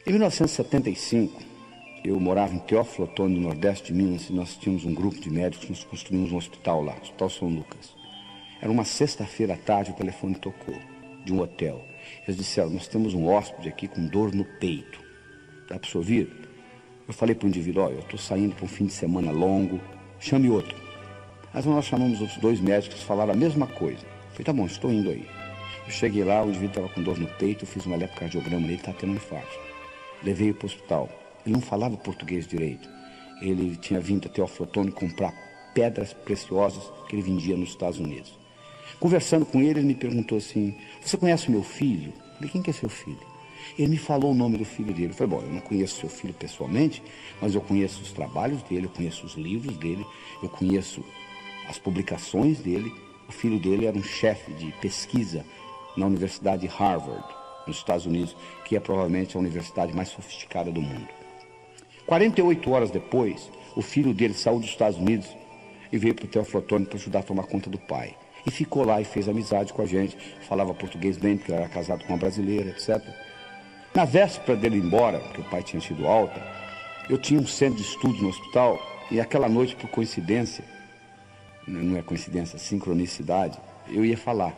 Em 1975, eu morava em Teófilo Otoni, no Nordeste de Minas, e nós tínhamos um grupo de médicos, nós construímos um hospital lá, o Hospital São Lucas. Era uma sexta-feira à tarde, o telefone tocou. de um hotel. Eles disseram, nós temos um hóspede aqui com dor no peito. Dá para ouvir? Eu falei para o indivíduo, olha, eu estou saindo para um fim de semana longo, chame outro. Mas nós chamamos os 2 médicos que falaram a mesma coisa. Eu falei, tá bom, estou indo aí. Eu cheguei lá, o indivíduo estava com dor no peito, eu fiz um eletrocardiograma nele, ele estava tendo um infarto. Levei-o para o hospital. Ele não falava português direito. Ele tinha vindo até o Teoflotone comprar pedras preciosas que ele vendia nos Estados Unidos. Conversando com ele, ele me perguntou assim, você conhece o meu filho? Eu falei, quem que é seu filho? Ele me falou o nome do filho dele. Eu falei, bom, eu não conheço seu filho pessoalmente, mas eu conheço os trabalhos dele, eu conheço os livros dele, eu conheço as publicações dele. O filho dele era um chefe de pesquisa na Universidade de Harvard, nos Estados Unidos, que é provavelmente a universidade mais sofisticada do mundo. 48 horas depois, o filho dele saiu dos Estados Unidos e veio para o Teoflotone para ajudar a tomar conta do pai. E ficou lá e fez amizade com a gente, falava português bem, porque ele era casado com uma brasileira, etc. Na véspera dele ir embora, porque o pai tinha tido alta, eu tinha um centro de estudos no hospital, e aquela noite, por coincidência, não é coincidência, sincronicidade, eu ia falar.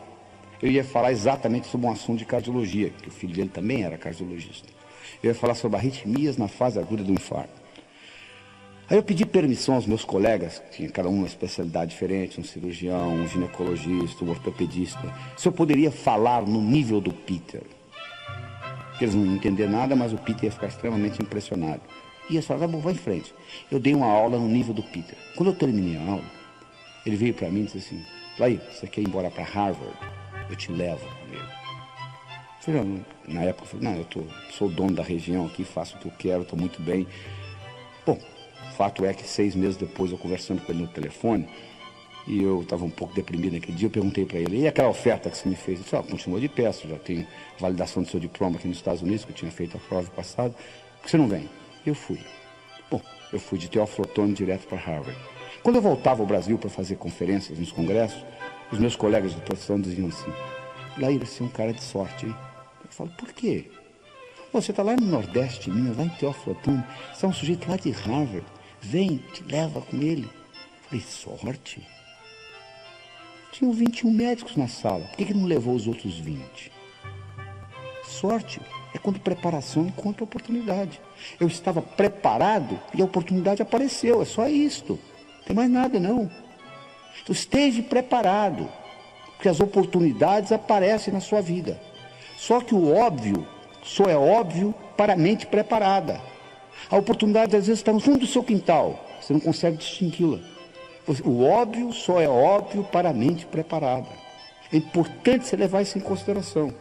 Eu ia falar exatamente sobre um assunto de cardiologia, que o filho dele também era cardiologista. Eu ia falar sobre arritmias na fase aguda do infarto. Aí eu pedi permissão aos meus colegas, que tinha cada um uma especialidade diferente, um cirurgião, um ginecologista, um ortopedista, se eu poderia falar no nível do Peter. Porque eles não iam entender nada, mas o Peter ia ficar extremamente impressionado. E eles falaram, tá bom, vai em frente. Eu dei uma aula no nível do Peter. Quando eu terminei a aula, ele veio para mim e disse assim, Laí, você quer ir embora para Harvard? Eu te levo comigo. Eu falei, não, na época eu falei, não, sou dono da região aqui, faço o que eu quero, estou muito bem. Bom, o fato é que 6 meses depois, eu conversando com ele no telefone, e eu estava um pouco deprimido naquele dia, eu perguntei para ele, e aquela oferta que você me fez? Ele disse, continua de pé, eu já tenho validação do seu diploma aqui nos Estados Unidos, que eu tinha feito a prova passada, por que você não vem? Eu fui. Bom, eu fui de Teoflotone direto para Harvard. Quando eu voltava ao Brasil para fazer conferências nos congressos, os meus colegas de profissão diziam assim, Laí, você é um cara de sorte, hein? Eu falo, por quê? Você está lá no Nordeste, Minas, lá em Teoflotone, você é um sujeito lá de Harvard, vem, te leva com ele. Eu falei, sorte? Tinham 21 médicos na sala, por que não levou os outros 20? Sorte é quando preparação encontra oportunidade. Eu estava preparado e a oportunidade apareceu, é só isto. Não tem mais nada, não. Então esteja preparado, porque as oportunidades aparecem na sua vida. Só que o óbvio só é óbvio para a mente preparada. A oportunidade às vezes está no fundo do seu quintal, você não consegue distingui-la. O óbvio só é óbvio para a mente preparada. É importante você levar isso em consideração.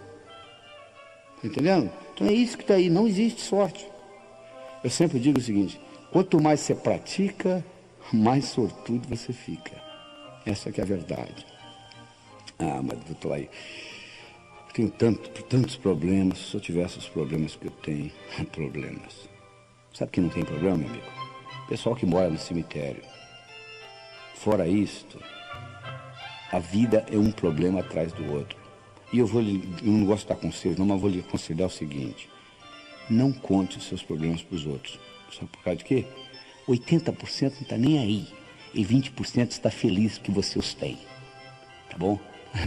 Está entendendo? Então é isso que está aí, não existe sorte. Eu sempre digo o seguinte, quanto mais você pratica, mais sortudo você fica. Essa que é a verdade. Ah, mas doutor aí, eu tenho tantos problemas, se eu tivesse os problemas que eu tenho, problemas. Sabe que não tem problema, meu amigo? Pessoal que mora no cemitério. Fora isto, a vida é um problema atrás do outro. E eu não gosto de dar conselho, não, mas vou lhe aconselhar o seguinte. Não conte os seus problemas para os outros. Sabe por causa de quê? 80% não está nem aí. E 20% está feliz que você os tem. Tá bom?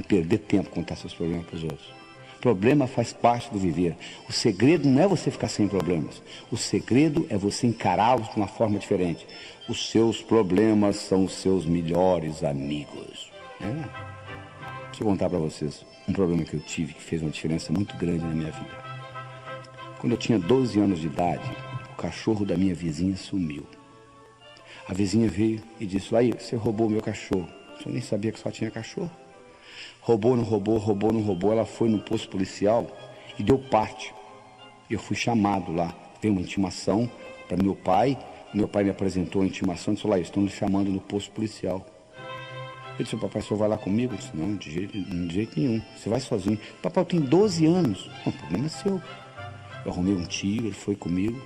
Perder tempo contar seus problemas para os outros. Problema faz parte do viver. O segredo não é você ficar sem problemas. O segredo é você encará-los de uma forma diferente. Os seus problemas são os seus melhores amigos. Deixa eu contar para vocês um problema que eu tive que fez uma diferença muito grande na minha vida. Quando eu tinha 12 anos de idade, o cachorro da minha vizinha sumiu. A vizinha veio e disse, Laí, você roubou meu cachorro. Eu nem sabia que só tinha cachorro. Roubou, não roubou, roubou, não roubou. Ela foi no posto policial e deu parte. Eu fui chamado lá. Veio uma intimação para meu pai. Meu pai me apresentou a intimação e disse, Laí, estão lhe chamando no posto policial. Eu disse, papai, o senhor vai lá comigo? Eu disse, não, de jeito nenhum. Você vai sozinho. Papai, eu tenho 12 anos. O problema é seu. Eu arrumei um tio, ele foi comigo.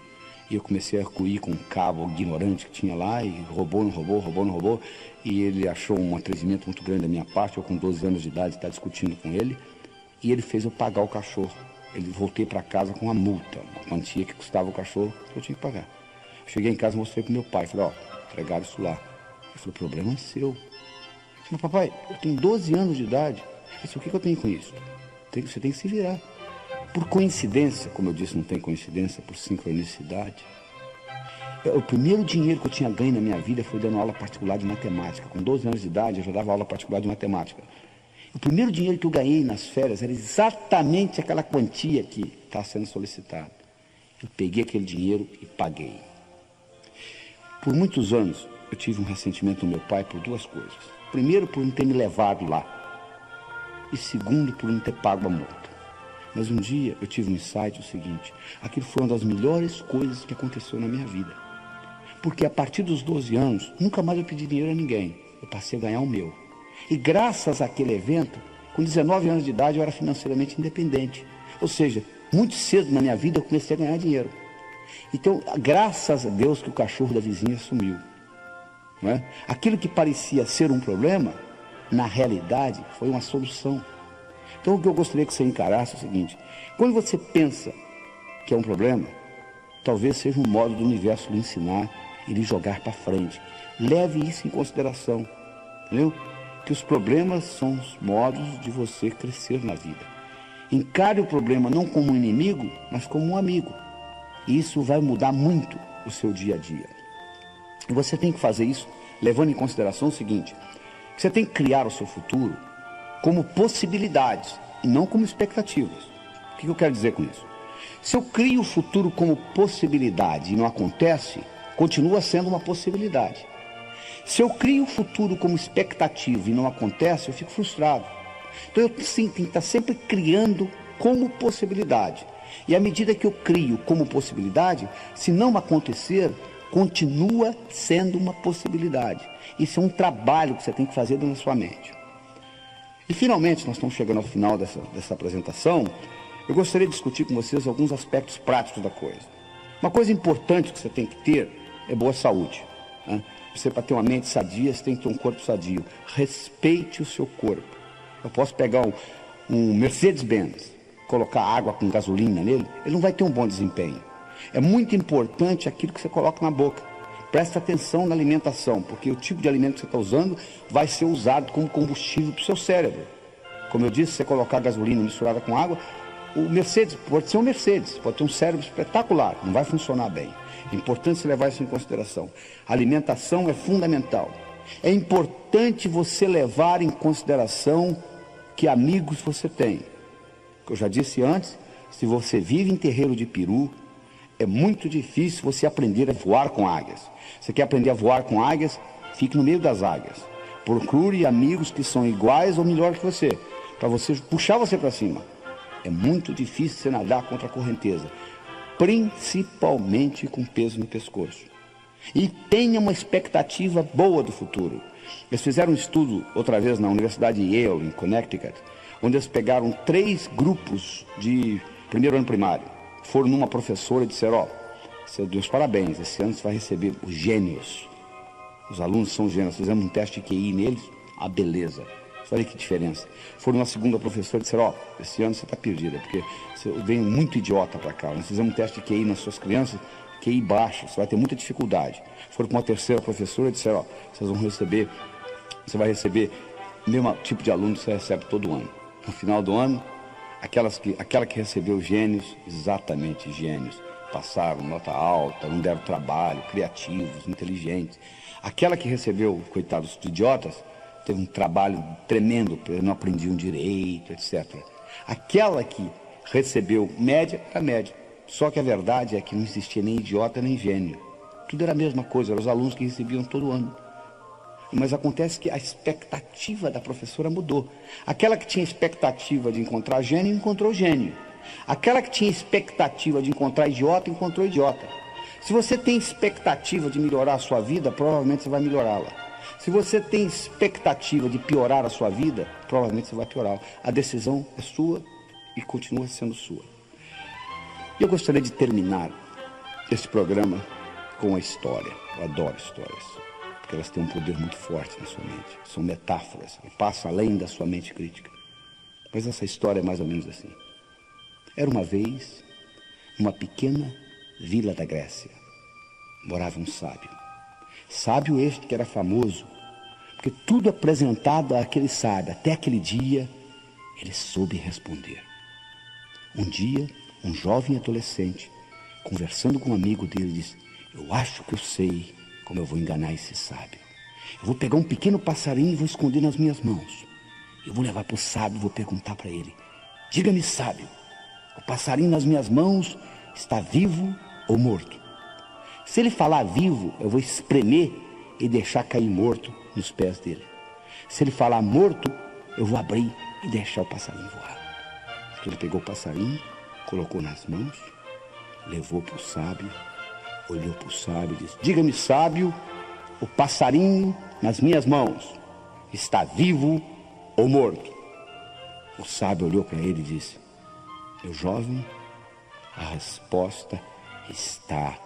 E eu comecei a arco-ir com um cabo ignorante que tinha lá, e roubou, não roubou, roubou, não roubou. E ele achou um atrevimento muito grande da minha parte, eu com 12 anos de idade estava discutindo com ele. E ele fez eu pagar o cachorro. Ele voltei para casa com uma multa, uma quantia que custava o cachorro, que eu tinha que pagar. Cheguei em casa e mostrei para meu pai, falei, entregaram isso lá. Ele falou, o problema é seu. Eu falei, papai, eu tenho 12 anos de idade. Eu disse, o que eu tenho com isso? Você tem que se virar. Por coincidência, como eu disse, não tem coincidência, por sincronicidade. O primeiro dinheiro que eu tinha ganho na minha vida foi dando aula particular de matemática. Com 12 anos de idade, eu já dava aula particular de matemática. O primeiro dinheiro que eu ganhei nas férias era exatamente aquela quantia que está sendo solicitada. Eu peguei aquele dinheiro e paguei. Por muitos anos, eu tive um ressentimento do meu pai por duas coisas. Primeiro, por não ter me levado lá. E segundo, por não ter pago a multa. Mas um dia eu tive um insight, o seguinte: aquilo foi uma das melhores coisas que aconteceu na minha vida. Porque a partir dos 12 anos, nunca mais eu pedi dinheiro a ninguém. Eu passei a ganhar o meu. E graças àquele evento, com 19 anos de idade, eu era financeiramente independente. Ou seja, muito cedo na minha vida eu comecei a ganhar dinheiro. Então, graças a Deus que o cachorro da vizinha sumiu. Não é? Aquilo que parecia ser um problema, na realidade, foi uma solução. Então, o que eu gostaria que você encarasse é o seguinte: quando você pensa que é um problema, talvez seja um modo do universo lhe ensinar e lhe jogar para frente. Leve isso em consideração, entendeu? Que os problemas são os modos de você crescer na vida. Encare o problema não como um inimigo, mas como um amigo. E isso vai mudar muito o seu dia a dia. E você tem que fazer isso levando em consideração o seguinte: você tem que criar o seu futuro como possibilidades e não como expectativas. O que eu quero dizer com isso? Se eu crio o futuro como possibilidade e não acontece, continua sendo uma possibilidade. Se eu crio o futuro como expectativa e não acontece, eu fico frustrado. Então eu sim, tenho que estar sempre criando como possibilidade. E à medida que eu crio como possibilidade, se não acontecer, continua sendo uma possibilidade. Isso é um trabalho que você tem que fazer na sua mente. E finalmente, nós estamos chegando ao final dessa apresentação. Eu gostaria de discutir com vocês alguns aspectos práticos da coisa. Uma coisa importante que você tem que ter é boa saúde, né? Você, para ter uma mente sadia, você tem que ter um corpo sadio. Respeite o seu corpo. Eu posso pegar um Mercedes-Benz, colocar água com gasolina nele, ele não vai ter um bom desempenho. É muito importante aquilo que você coloca na boca. Preste atenção na alimentação, porque o tipo de alimento que você está usando vai ser usado como combustível para o seu cérebro. Como eu disse, se você colocar gasolina misturada com água, o Mercedes pode ser um Mercedes, pode ter um cérebro espetacular, não vai funcionar bem. É importante você levar isso em consideração. A alimentação é fundamental. É importante você levar em consideração que amigos você tem. Eu já disse antes, se você vive em terreiro de peru, é muito difícil você aprender a voar com águias. Você quer aprender a voar com águias? Fique no meio das águias. Procure amigos que são iguais ou melhor que você, para você puxar você para cima. É muito difícil você nadar contra a correnteza, principalmente com peso no pescoço. E tenha uma expectativa boa do futuro. Eles fizeram um estudo outra vez na Universidade de Yale, em Connecticut, onde eles pegaram 3 grupos de primeiro ano primário. Foram numa professora e disseram: ó, seu Deus, parabéns, esse ano você vai receber os gênios. Os alunos são gênios. Fizemos um teste de QI neles, a beleza. Olha que diferença. Foram na segunda professora e disseram: ó, esse ano você está perdida, porque vem muito idiota para cá. Nós fizemos um teste de QI nas suas crianças, QI baixo, você vai ter muita dificuldade. Foram com uma terceira professora e disseram: ó, você vai receber o mesmo tipo de aluno que você recebe todo ano. No final do ano, aquela que recebeu gênios, exatamente gênios, passaram nota alta, não deram trabalho, criativos, inteligentes. Aquela que recebeu, coitados de idiotas, teve um trabalho tremendo, não aprendiam direito, etc. Aquela que recebeu média, era média. Só que a verdade é que não existia nem idiota nem gênio. Tudo era a mesma coisa, eram os alunos que recebiam todo ano. Mas acontece que a expectativa da professora mudou. Aquela que tinha expectativa de encontrar gênio, encontrou gênio. Aquela que tinha expectativa de encontrar idiota, encontrou idiota. Se você tem expectativa de melhorar a sua vida, provavelmente você vai melhorá-la. Se você tem expectativa de piorar a sua vida, provavelmente você vai piorá-la. A decisão é sua e continua sendo sua. E eu gostaria de terminar esse programa com uma história. Eu adoro histórias, porque elas têm um poder muito forte na sua mente. São metáforas, e passam além da sua mente crítica. Mas essa história é mais ou menos assim. Era uma vez, numa pequena vila da Grécia, morava um sábio. Sábio este que era famoso, porque tudo apresentado àquele sábio, até aquele dia, ele soube responder. Um dia, um jovem adolescente, conversando com um amigo dele, disse: eu acho que eu sei como eu vou enganar esse sábio. Eu vou pegar um pequeno passarinho e vou esconder nas minhas mãos. Eu vou levar para o sábio e vou perguntar para ele: diga-me, sábio, o passarinho nas minhas mãos está vivo ou morto? Se ele falar vivo, eu vou espremer e deixar cair morto nos pés dele. Se ele falar morto, eu vou abrir e deixar o passarinho voar. Ele pegou o passarinho, colocou nas mãos, levou para o sábio, olhou para o sábio e disse: diga-me, sábio, o passarinho nas minhas mãos está vivo ou morto? O sábio olhou para ele e disse: meu jovem, a resposta está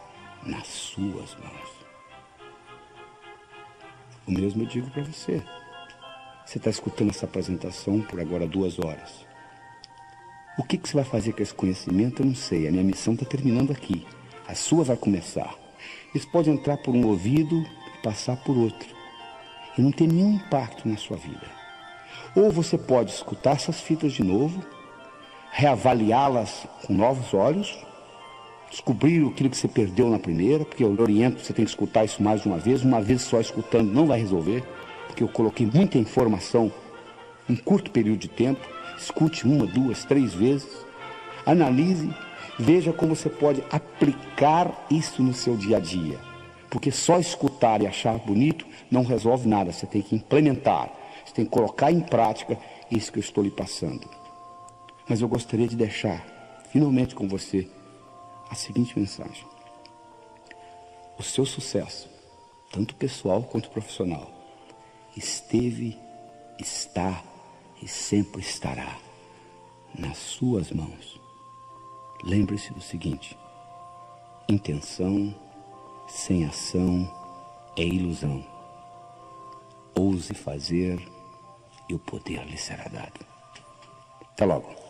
nas suas mãos. O mesmo eu digo para você. Você está escutando essa apresentação por agora 2 horas. O que você vai fazer com esse conhecimento, eu não sei. A minha missão está terminando aqui. A sua vai começar. Isso pode entrar por um ouvido e passar por outro. E não ter nenhum impacto na sua vida. Ou você pode escutar essas fitas de novo, reavaliá-las com novos olhos, descobrir aquilo que você perdeu na primeira, porque eu oriento que você tem que escutar isso mais de uma vez só escutando não vai resolver, porque eu coloquei muita informação em curto período de tempo. Escute 1, 2, 3 vezes, analise, veja como você pode aplicar isso no seu dia a dia, porque só escutar e achar bonito não resolve nada. Você tem que implementar, você tem que colocar em prática isso que eu estou lhe passando. Mas eu gostaria de deixar finalmente com você a seguinte mensagem: o seu sucesso, tanto pessoal quanto profissional, esteve, está e sempre estará nas suas mãos. Lembre-se do seguinte: intenção sem ação é ilusão. Ouse fazer e o poder lhe será dado. Até logo.